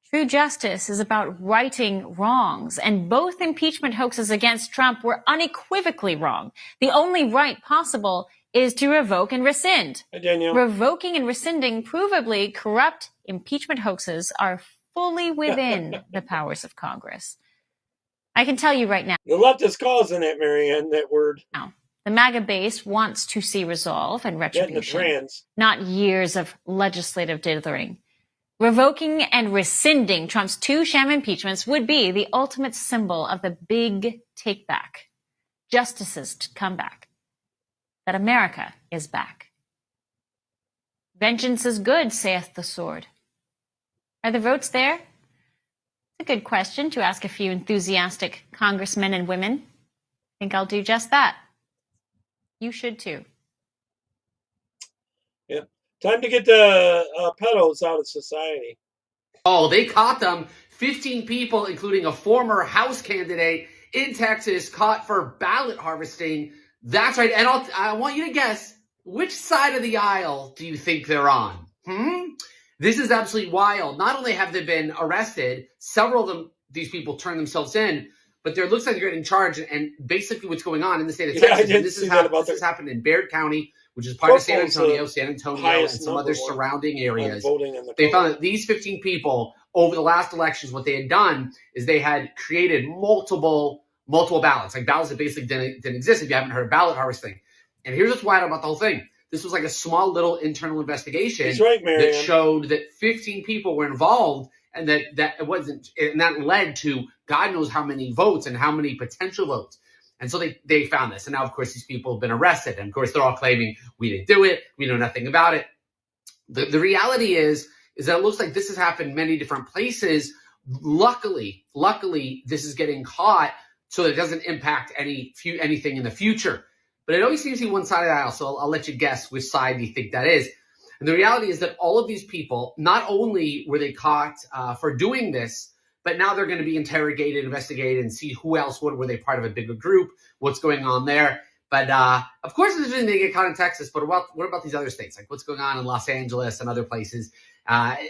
True justice is about righting wrongs, and both impeachment hoaxes against Trump were unequivocally wrong. The only right possible is to revoke and rescind. Hi, Danielle. Revoking and rescinding provably corrupt impeachment hoaxes are fully within the powers of Congress. I can tell you right now. The leftist calls in that, Marianne, that word. The MAGA base wants to see resolve and Getting the retribution, trans. not years of legislative dithering. Revoking and rescinding Trump's two sham impeachments would be the ultimate symbol of the big take back. Justices to come back. That America is back. Vengeance is good, saith the sword. Are the votes there? It's a good question to ask a few enthusiastic congressmen and women. I think I'll do just that. You should too. Yep. Time to get the pedos out of society. Oh, they caught them. 15 people, including a former House candidate in Texas, caught for ballot harvesting. That's right. And I want you to guess, which side of the aisle do you think they're on? This is absolutely wild. Not only have they been arrested, several of them, these people turned themselves in, but there looks like they're getting charged. And basically what's going on in the state of Texas, and this has happened in Baird County, which is part of San Antonio, and some other surrounding areas. They found that these 15 people, over the last elections, what they had done is they had created multiple ballots, like ballots that basically didn't exist if you haven't heard of ballot harvesting. And here's what's wild about the whole thing. This was like a small little internal investigation that showed that 15 people were involved, and that it wasn't, and that led to God knows how many votes and how many potential votes. And so they found this. And now, of course, these people have been arrested. And of course, they're all claiming we didn't do it. We know nothing about it. The reality is that it looks like this has happened many different places. Luckily, this is getting caught so that it doesn't impact anything in the future. But it always seems to be one side of the aisle. So I'll let you guess which side you think that is. And the reality is that all of these people, not only were they caught for doing this, but now they're going to be interrogated, investigated, and see who else were they part of a bigger group, what's going on there. But of course, they get caught in Texas. But what about these other states? Like what's going on in Los Angeles and other places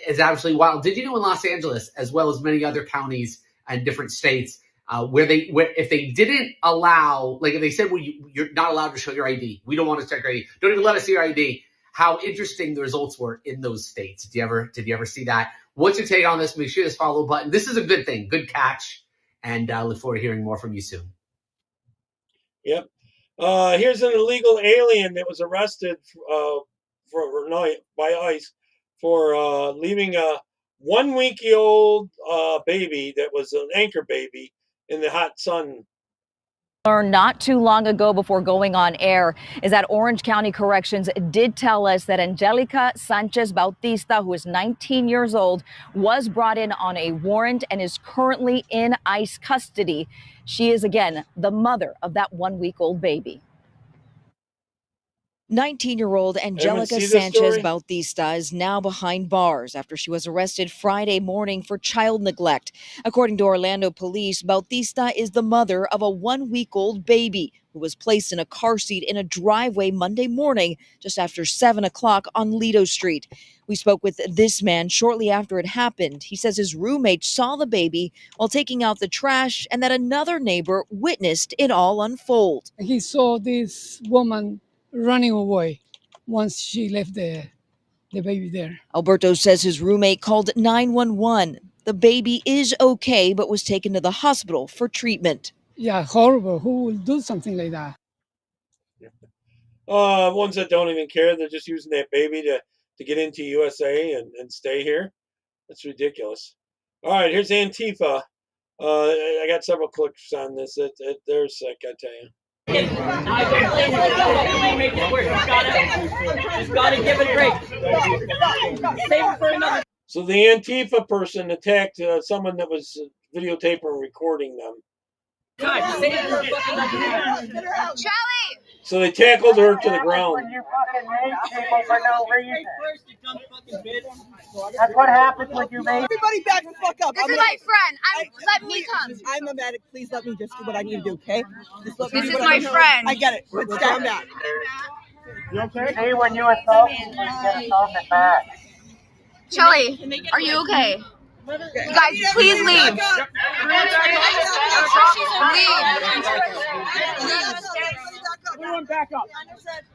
is absolutely wild. Did you know in Los Angeles, as well as many other counties and different states, where if they didn't allow, like if they said, well, you're not allowed to show your ID, we don't want to check your ID, don't even let us see your ID, how interesting the results were in those states. Did you ever see that? What's your take on this? Make sure this follow button. This is a good thing. Good catch. And look forward to hearing more from you soon. Yep. Here's an illegal alien that was arrested by ICE for leaving a 1 week-old baby that was an anchor baby in the hot sun. Learned not too long ago before going on air is that Orange County Corrections did tell us that Angelica Sanchez Bautista, who is 19 years old, was brought in on a warrant and is currently in ICE custody. She is, again, the mother of that 1 week-old baby. 19-year-old Angelica Sanchez Bautista is now behind bars after she was arrested Friday morning for child neglect. According to Orlando police, Bautista is the mother of a 1 week-old baby who was placed in a car seat in a driveway Monday morning just after 7 o'clock on Lido Street. We spoke with this man shortly after it happened. He says his roommate saw the baby while taking out the trash and that another neighbor witnessed it all unfold. He saw this woman running away once she left the baby there. Alberto says his roommate called 911. The baby is okay, but was taken to the hospital for treatment. Yeah, horrible. Who will do something like that? Ones that don't even care. They're just using that baby to get into USA and stay here. That's ridiculous. All right, here's Antifa. I got several clips on this. They're sick, I tell you. Just gotta give it a break. Save it for another. So the Antifa person attacked someone that was videotaping and recording them. Charlie! So they tackled her to the ground. You fucking make people for no reason. That's what happens when you make. Everybody back the fuck up. This is my friend. Let me come. I'm a medic. Please let me just do what I need to do, okay? This is my friend. I get it. Let's stand back. You okay? See, when you assault people, you get assaulted back. Shelly, are you okay? You guys, please leave. Everyone back up.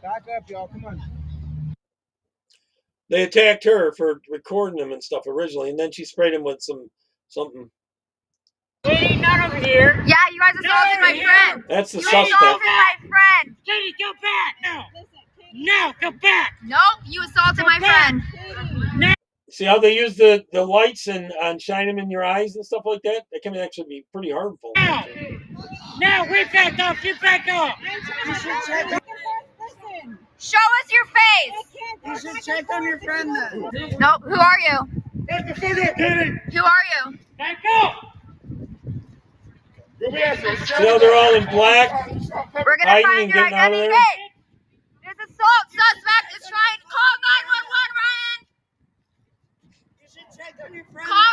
Back up, y'all. Come on. They attacked her for recording them and stuff originally, and then she sprayed him with something. Katie, not over here. Yeah, you guys assaulted my friend. That's the You suspect. assaulted my friend. Katie, go back now. Now, go back. Nope, you assaulted my friend. See how they use the lights and shine them in your eyes and stuff like that? That can actually be pretty harmful. Now, we back up. You back up. Show us your face. You should check on your friend then. Nope, who are you? Who are you? Back up. See how they're all in black? We're gonna hiding find and your getting out of identity. there? This assault suspect is trying to call 911, Ryan. You should check on your friend. Call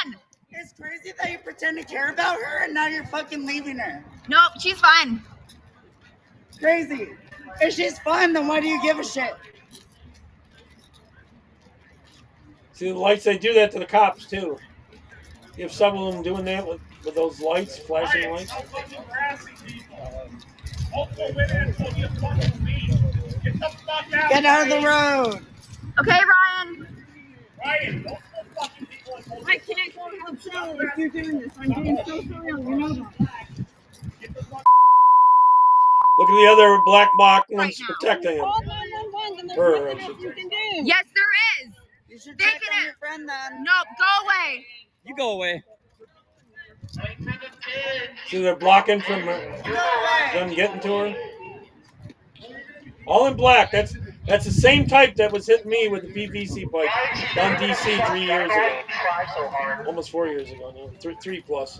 911. It's crazy that you pretend to care about her and now you're fucking leaving her. Nope, she's fine. Crazy. If she's fine, then why do you give a shit? See the lights? They do that to the cops too. You have some of them doing that with those lights, flashing lights. Get out of the road. Okay, Ryan. I can't go outside if you're doing this. I'm doing so sorry. You know that. Look at the other black mock ones protecting him. Her, Yes, there is. You should They check can- on your friend then. Nope, go away. You go away. See, they're blocking from them getting to her. All in black. That's the same type that was hitting me with the PVC pipe down DC 3 years ago. Almost 4 years ago now. 3 plus.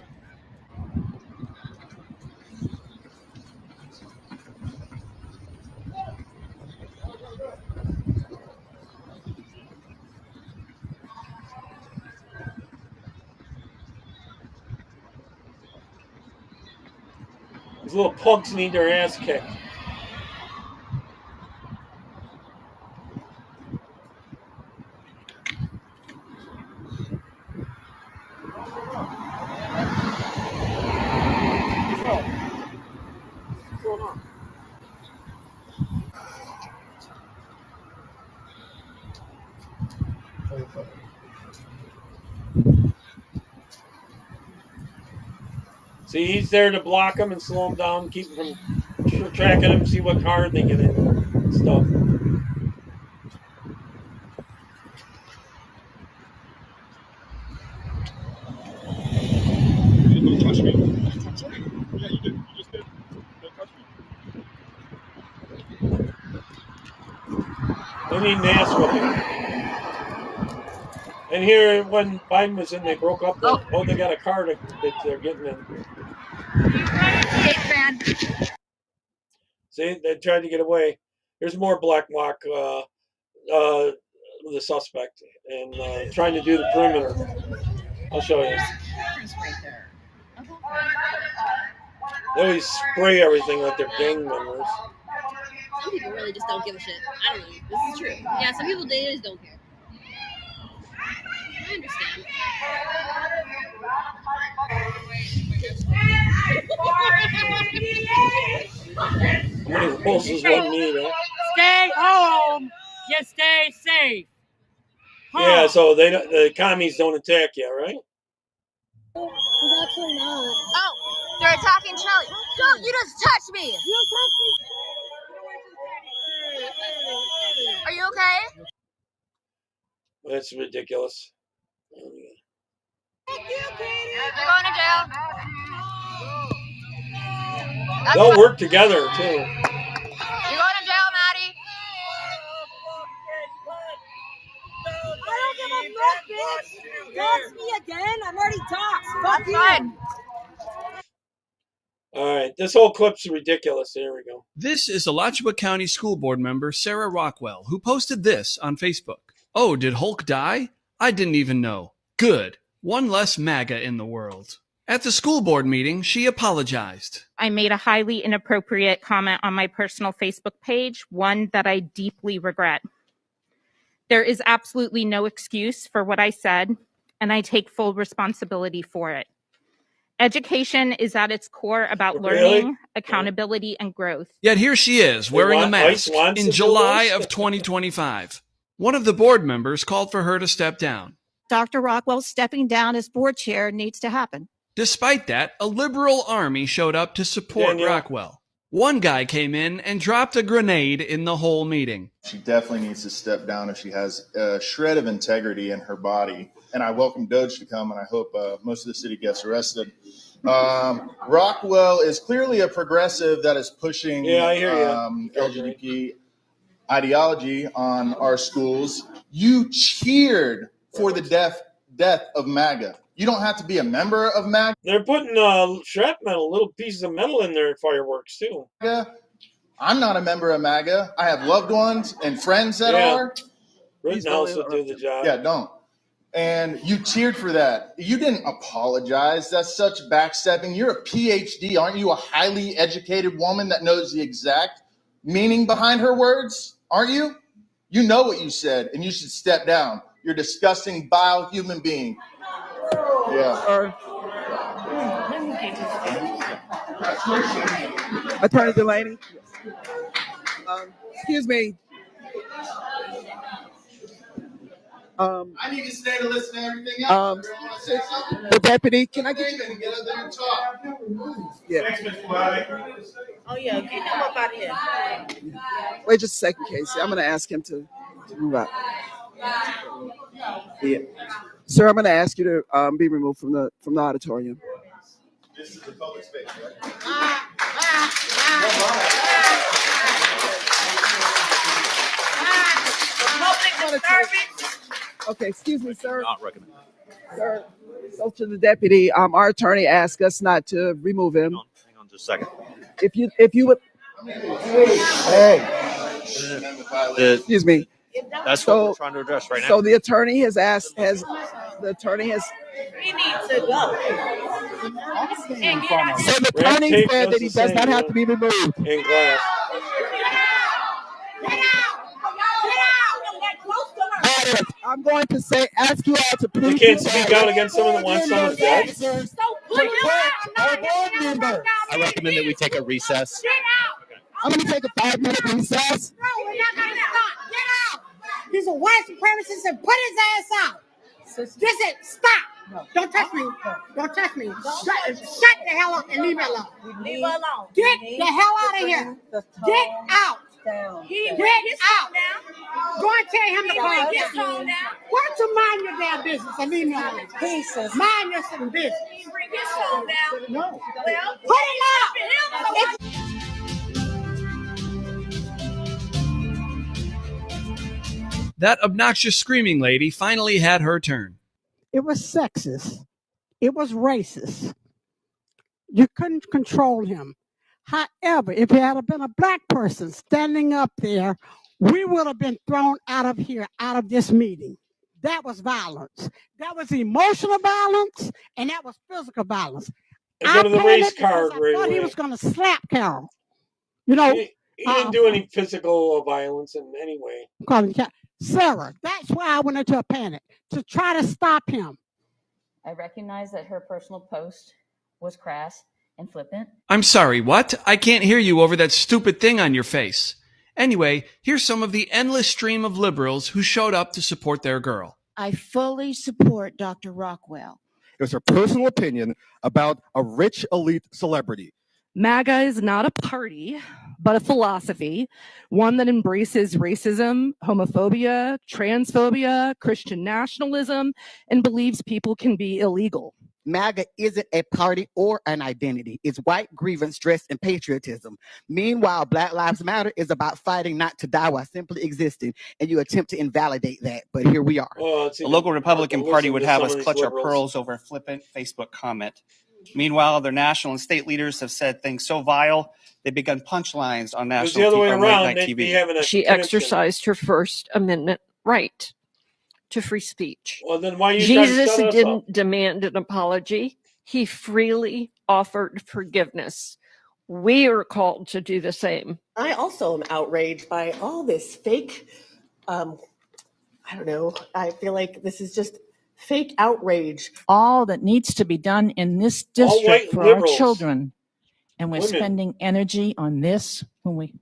These little punks need their ass kicked. See, he's there to block them and slow them down, keep them from tracking them, see what car they get in and stuff. You didn't touch me. Yeah, you did. You just did. Don't touch me. They need an ass whooping. And here, when Biden was in, they broke up. They got a car that they're getting in. See, they tried to get away. Here's more black mock, the suspect, and trying to do the perimeter. I'll show you. They always spray everything with their gang members. Some people really just don't give a shit. I don't know. This is true. Yeah, some people they just don't care. I understand. How many rolls does one need, huh? Stay home. You stay safe. Yeah, so the commies don't attack you, right? Actually not. Oh, they're attacking Shelly. No, you just touched me. You touched me. Are you okay? That's ridiculous. You're going to jail. They'll work together, too. You're going to jail, Maddie. I don't give a fuck, bitch. Dox me again. I'm already doxed. Fuck you. Fine. All right, this whole clip's ridiculous. Here we go. This is Alachua County School Board member Sarah Rockwell, who posted this on Facebook. Oh, did Hulk die? I didn't even know. Good. One less MAGA in the world. At the school board meeting, she apologized. I made a highly inappropriate comment on my personal Facebook page, one that I deeply regret. There is absolutely no excuse for what I said, and I take full responsibility for it. Education is at its core about learning, accountability, and growth. Yet here she is, wearing a mask in July of 2025. One of the board members called for her to step down. Dr. Rockwell stepping down as board chair needs to happen. Despite that, a liberal army showed up to support Rockwell. One guy came in and dropped a grenade in the whole meeting. She definitely needs to step down if she has a shred of integrity in her body. And I welcome Doge to come, and I hope most of the city gets arrested. Rockwell is clearly a progressive that is pushing LGBT ideology on our schools. You cheered for the death of MAGA. You don't have to be a member of MAGA. They're putting shrapnel, little pieces of metal in their fireworks, too. I'm not a member of MAGA. I have loved ones and friends that are. Rittenhouse will do the job. Yeah, don't. And you cheered for that. You didn't apologize. That's such backstepping. You're a PhD. Aren't you a highly educated woman that knows the exact meaning behind her words? Aren't you? You know what you said, and you should step down. You're a disgusting, vile human being. Yeah. Attorney Delaney. Excuse me. I need to stay to listen to everything else. Say something? The deputy, can I get you? Get up there and talk. Yeah. Oh, yeah. Get him up out of here. Wait just a second, Casey. I'm going to ask him to move out. Yeah. Sir, I'm going to ask you to be removed from the auditorium. This is a public space, right? Okay, excuse me, sir. Not recommended. Sir, so to the deputy, our attorney asked us not to remove him. Hang on just a second. If you would. Hey. Excuse me. That's what we're trying to address right now. So the attorney has asked. He needs to go. So the attorney said that he does not have to be removed. In class. I'm going to ask you all to please. You can't speak out against someone that wants someone dead. I recommend that we take a recess. I'm going to take a 5-minute recess. No, we're not going to stop. Get out. He's a white supremacist and put his ass out. Listen, stop. Don't touch me. Don't touch me. Shut the hell up and leave me alone. Leave her alone. Get the hell out of here. Get out. Get out. Go and tell him to go and get out. Why don't you mind your damn business and leave me alone? Mind your fucking business. Bring his phone down. No. Well, put it out. That obnoxious screaming lady finally had her turn. It was sexist. It was racist. You couldn't control him. However, if it had been a black person standing up there, we would have been thrown out of here, out of this meeting. That was violence. That was emotional violence, and that was physical violence. Go to the race card I right thought he away. was going to slap Carol. You know, He didn't do any physical violence in any way. Sarah, that's why I went into a panic, to try to stop him. I recognize that her personal post was crass and flippant. I'm sorry, what? I can't hear you over that stupid thing on your face. Anyway, here's some of the endless stream of liberals who showed up to support their girl. I fully support Dr. Rockwell. It was her personal opinion about a rich elite celebrity. MAGA is not a party, but a philosophy, one that embraces racism, homophobia, transphobia, Christian nationalism, and believes people can be illegal. MAGA isn't a party or an identity. It's white grievance dressed in patriotism. Meanwhile, Black Lives Matter is about fighting not to die while simply existing, and you attempt to invalidate that. But here we are. The local Republican Party would have us clutch our pearls over a flippant Facebook comment. Meanwhile, their national and state leaders have said things so vile, they've begun punchlines on national TV. She exercised her First Amendment right to free speech. Well, then why you Jesus trying to shut us didn't up? demand an apology. He freely offered forgiveness. We are called to do the same. I also am outraged by all this fake, I don't know, I feel like this is just fake outrage. All that needs to be done in this white district for liberals. our children. And we're Women. spending energy on this when we...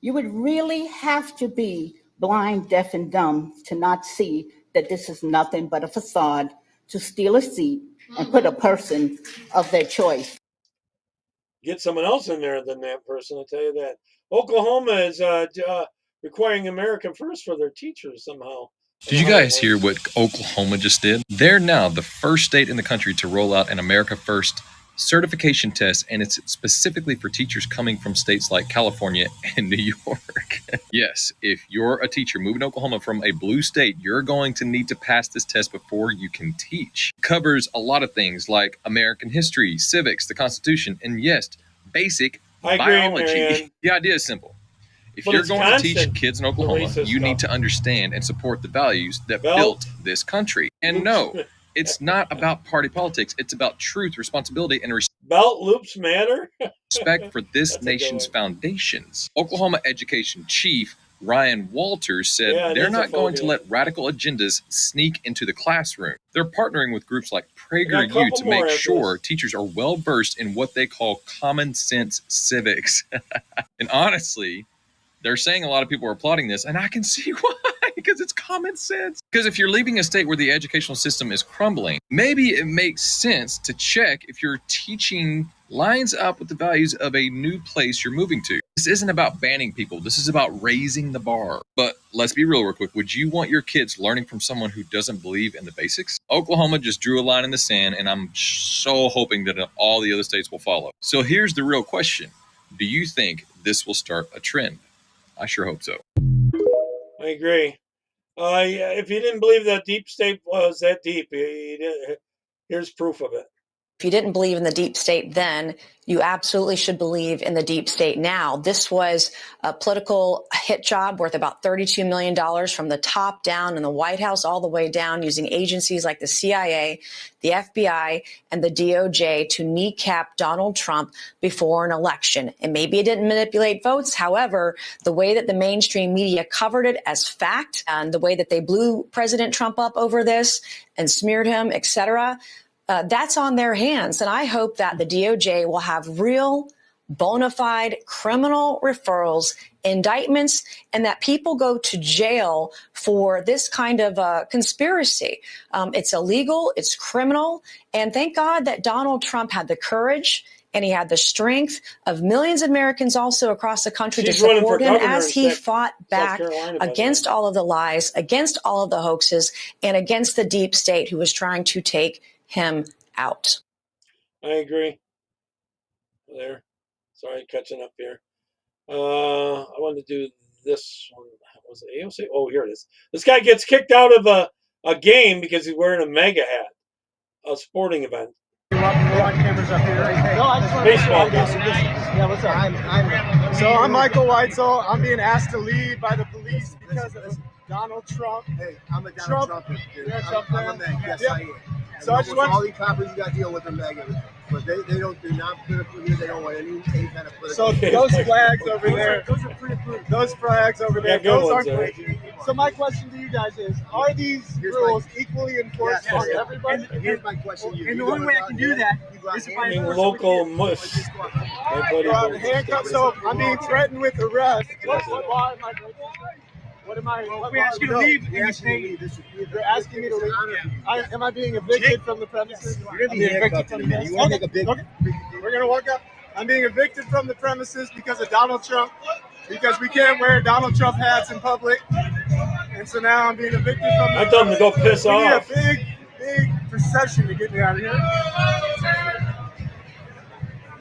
You would really have to be blind, deaf, and dumb to not see that this is nothing but a facade to steal a seat and put a person of their choice. Get someone else in there than that person, I'll tell you that. Oklahoma is requiring America First for their teachers somehow. Did you guys hear what Oklahoma just did? They're now the first state in the country to roll out an America First certification test, and it's specifically for teachers coming from states like California and New York. Yes, if you're a teacher moving to Oklahoma from a blue state, you're going to need to pass this test before you can teach. It covers a lot of things like American history, civics, the Constitution, and yes, basic I agree, biology. Marianne. The idea is simple. If But you're it's going to teach constant, kids in the Oklahoma, racist you need stuff. to understand and support the values that Belt. built this country. And no, it's not about party politics. It's about truth, responsibility, and Belt loops matter. respect for this nation's foundations. Oklahoma Education Chief Ryan Walters said Yeah, it they're is a not going to phobia. let radical agendas sneak into the classroom. They're partnering with groups like got a PragerU couple to more make after sure teachers are well versed in what they call common sense civics. And honestly, they're saying a lot of people are applauding this, and I can see why, because it's common sense. Because if you're leaving a state where the educational system is crumbling, maybe it makes sense to check if your teaching lines up with the values of a new place you're moving to. This isn't about banning people. This is about raising the bar. But let's be real quick. Would you want your kids learning from someone who doesn't believe in the basics? Oklahoma just drew a line in the sand, and I'm so hoping that all the other states will follow. So here's the real question. Do you think this will start a trend? I sure hope so. I agree. Yeah, if you didn't believe that deep state was that deep, here's proof of it. If you didn't believe in the deep state then, you absolutely should believe in the deep state now. This was a political hit job worth about $32 million from the top down in the White House all the way down, using agencies like the CIA, the FBI, and the DOJ to kneecap Donald Trump before an election. And maybe it didn't manipulate votes. However, the way that the mainstream media covered it as fact and the way that they blew President Trump up over this and smeared him, et cetera, that's on their hands. And I hope that the DOJ will have real, bona fide criminal referrals, indictments, and that people go to jail for this kind of conspiracy. It's illegal. It's criminal. And thank God that Donald Trump had the courage and he had the strength of millions of Americans also across the country to She's running support for him governor as in he South fought back Carolina, by the against all of the lies, against all of the hoaxes, and against the deep state who was trying to take him out. I agree. There. Sorry, catching up here. I wanted to do this one. Was it AOC? Oh, here it is. This guy gets kicked out of a game because he's wearing a mega hat. A sporting event. We're on cameras up here. No, I just want Baseball. Yeah, what's up? So I'm Michael Weitzel. I'm being asked to leave by the police because of Donald Trump. Hey, I'm a Donald Trump. You're a Trump fan? Yes, Yep. I am. So I just want all these coppers you got to deal with them, Megan. But they don't do not political here. They don't want any kind of political. So those flags over there, those are pre-approved. Those flags over there, those aren't. So my question to you guys is: are these rules equally enforced on everybody? Here's my question to you. And the only way I can do that is if I local mush. So I'm being threatened with arrest. What am I? We ask you to leave. You're asking me to leave. Am I being evicted from the premises? You're being evicted from the premises. You want to make a big? We're gonna walk up. I'm being evicted from the premises because of Donald Trump. Because we can't wear Donald Trump hats in public, and so now I'm being evicted from. I told him to go piss off. We need a big procession to get me out of here.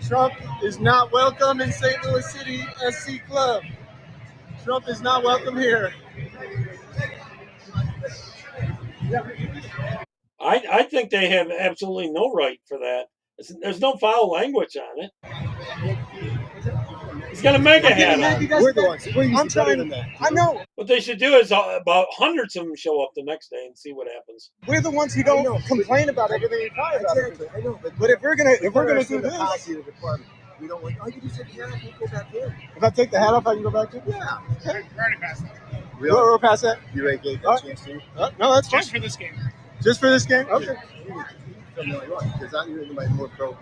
Trump is not welcome in St. Louis City SC Club. Trump is not welcome here. I think they have absolutely no right for that. There's no foul language on it. He's got a mega hat on. We're the ones. We're used to better than that. I know. What they should do is about hundreds of them show up the next day and see what happens. We're the ones who don't complain about everything you cry about. Exactly. I know. But if we're gonna do this, we don't want. Oh, you just take the hat off and go back in. If I take the hat off, I can go back in. Yeah. Okay. We're already past that. We're past that. You ready to get that chance too? No, that's fine. Just for this game. Just for this game? Okay. Because I'm my more pro.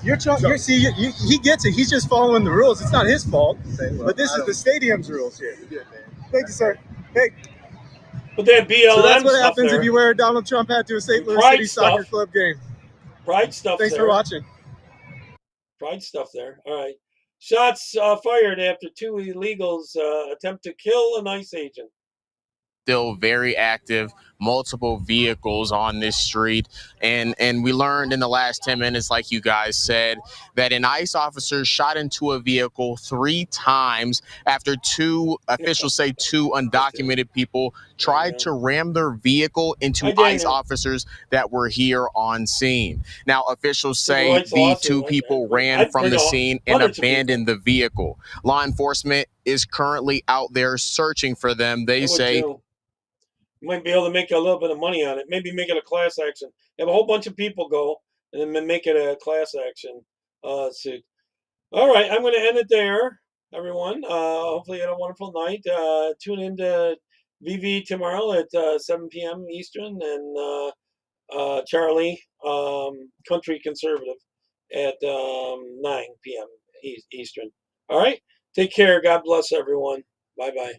He gets it. He's just following the rules. It's not his fault. But this is the stadium's rules here. Thank you, sir. Hey. But that BLM so that's what stuff happens there. if you wear a Donald Trump hat to a St. Louis City Soccer Club game. Pride stuff. Thanks there. for watching. Pride stuff there. All right. Shots fired after two illegals attempt to kill an ICE agent. Still very active, multiple vehicles on this street. And we learned in the last 10 minutes, like you guys said, that an ICE officer shot into a vehicle 3 times after officials say two undocumented people tried to ram their vehicle into ICE officers that were here on scene. Now, officials say the 2 people ran from the scene and abandoned the vehicle. Law enforcement is currently out there searching for them. They say you might be able to make a little bit of money on it. Maybe make it a class action. Have a whole bunch of people go, and then make it a class action suit. All right, I'm going to end it there, everyone. Hopefully you had a wonderful night. Tune in to VV tomorrow at 7 p.m. Eastern, and Charlie, Country Conservative, at 9 p.m. Eastern. All right, take care. God bless everyone. Bye-bye.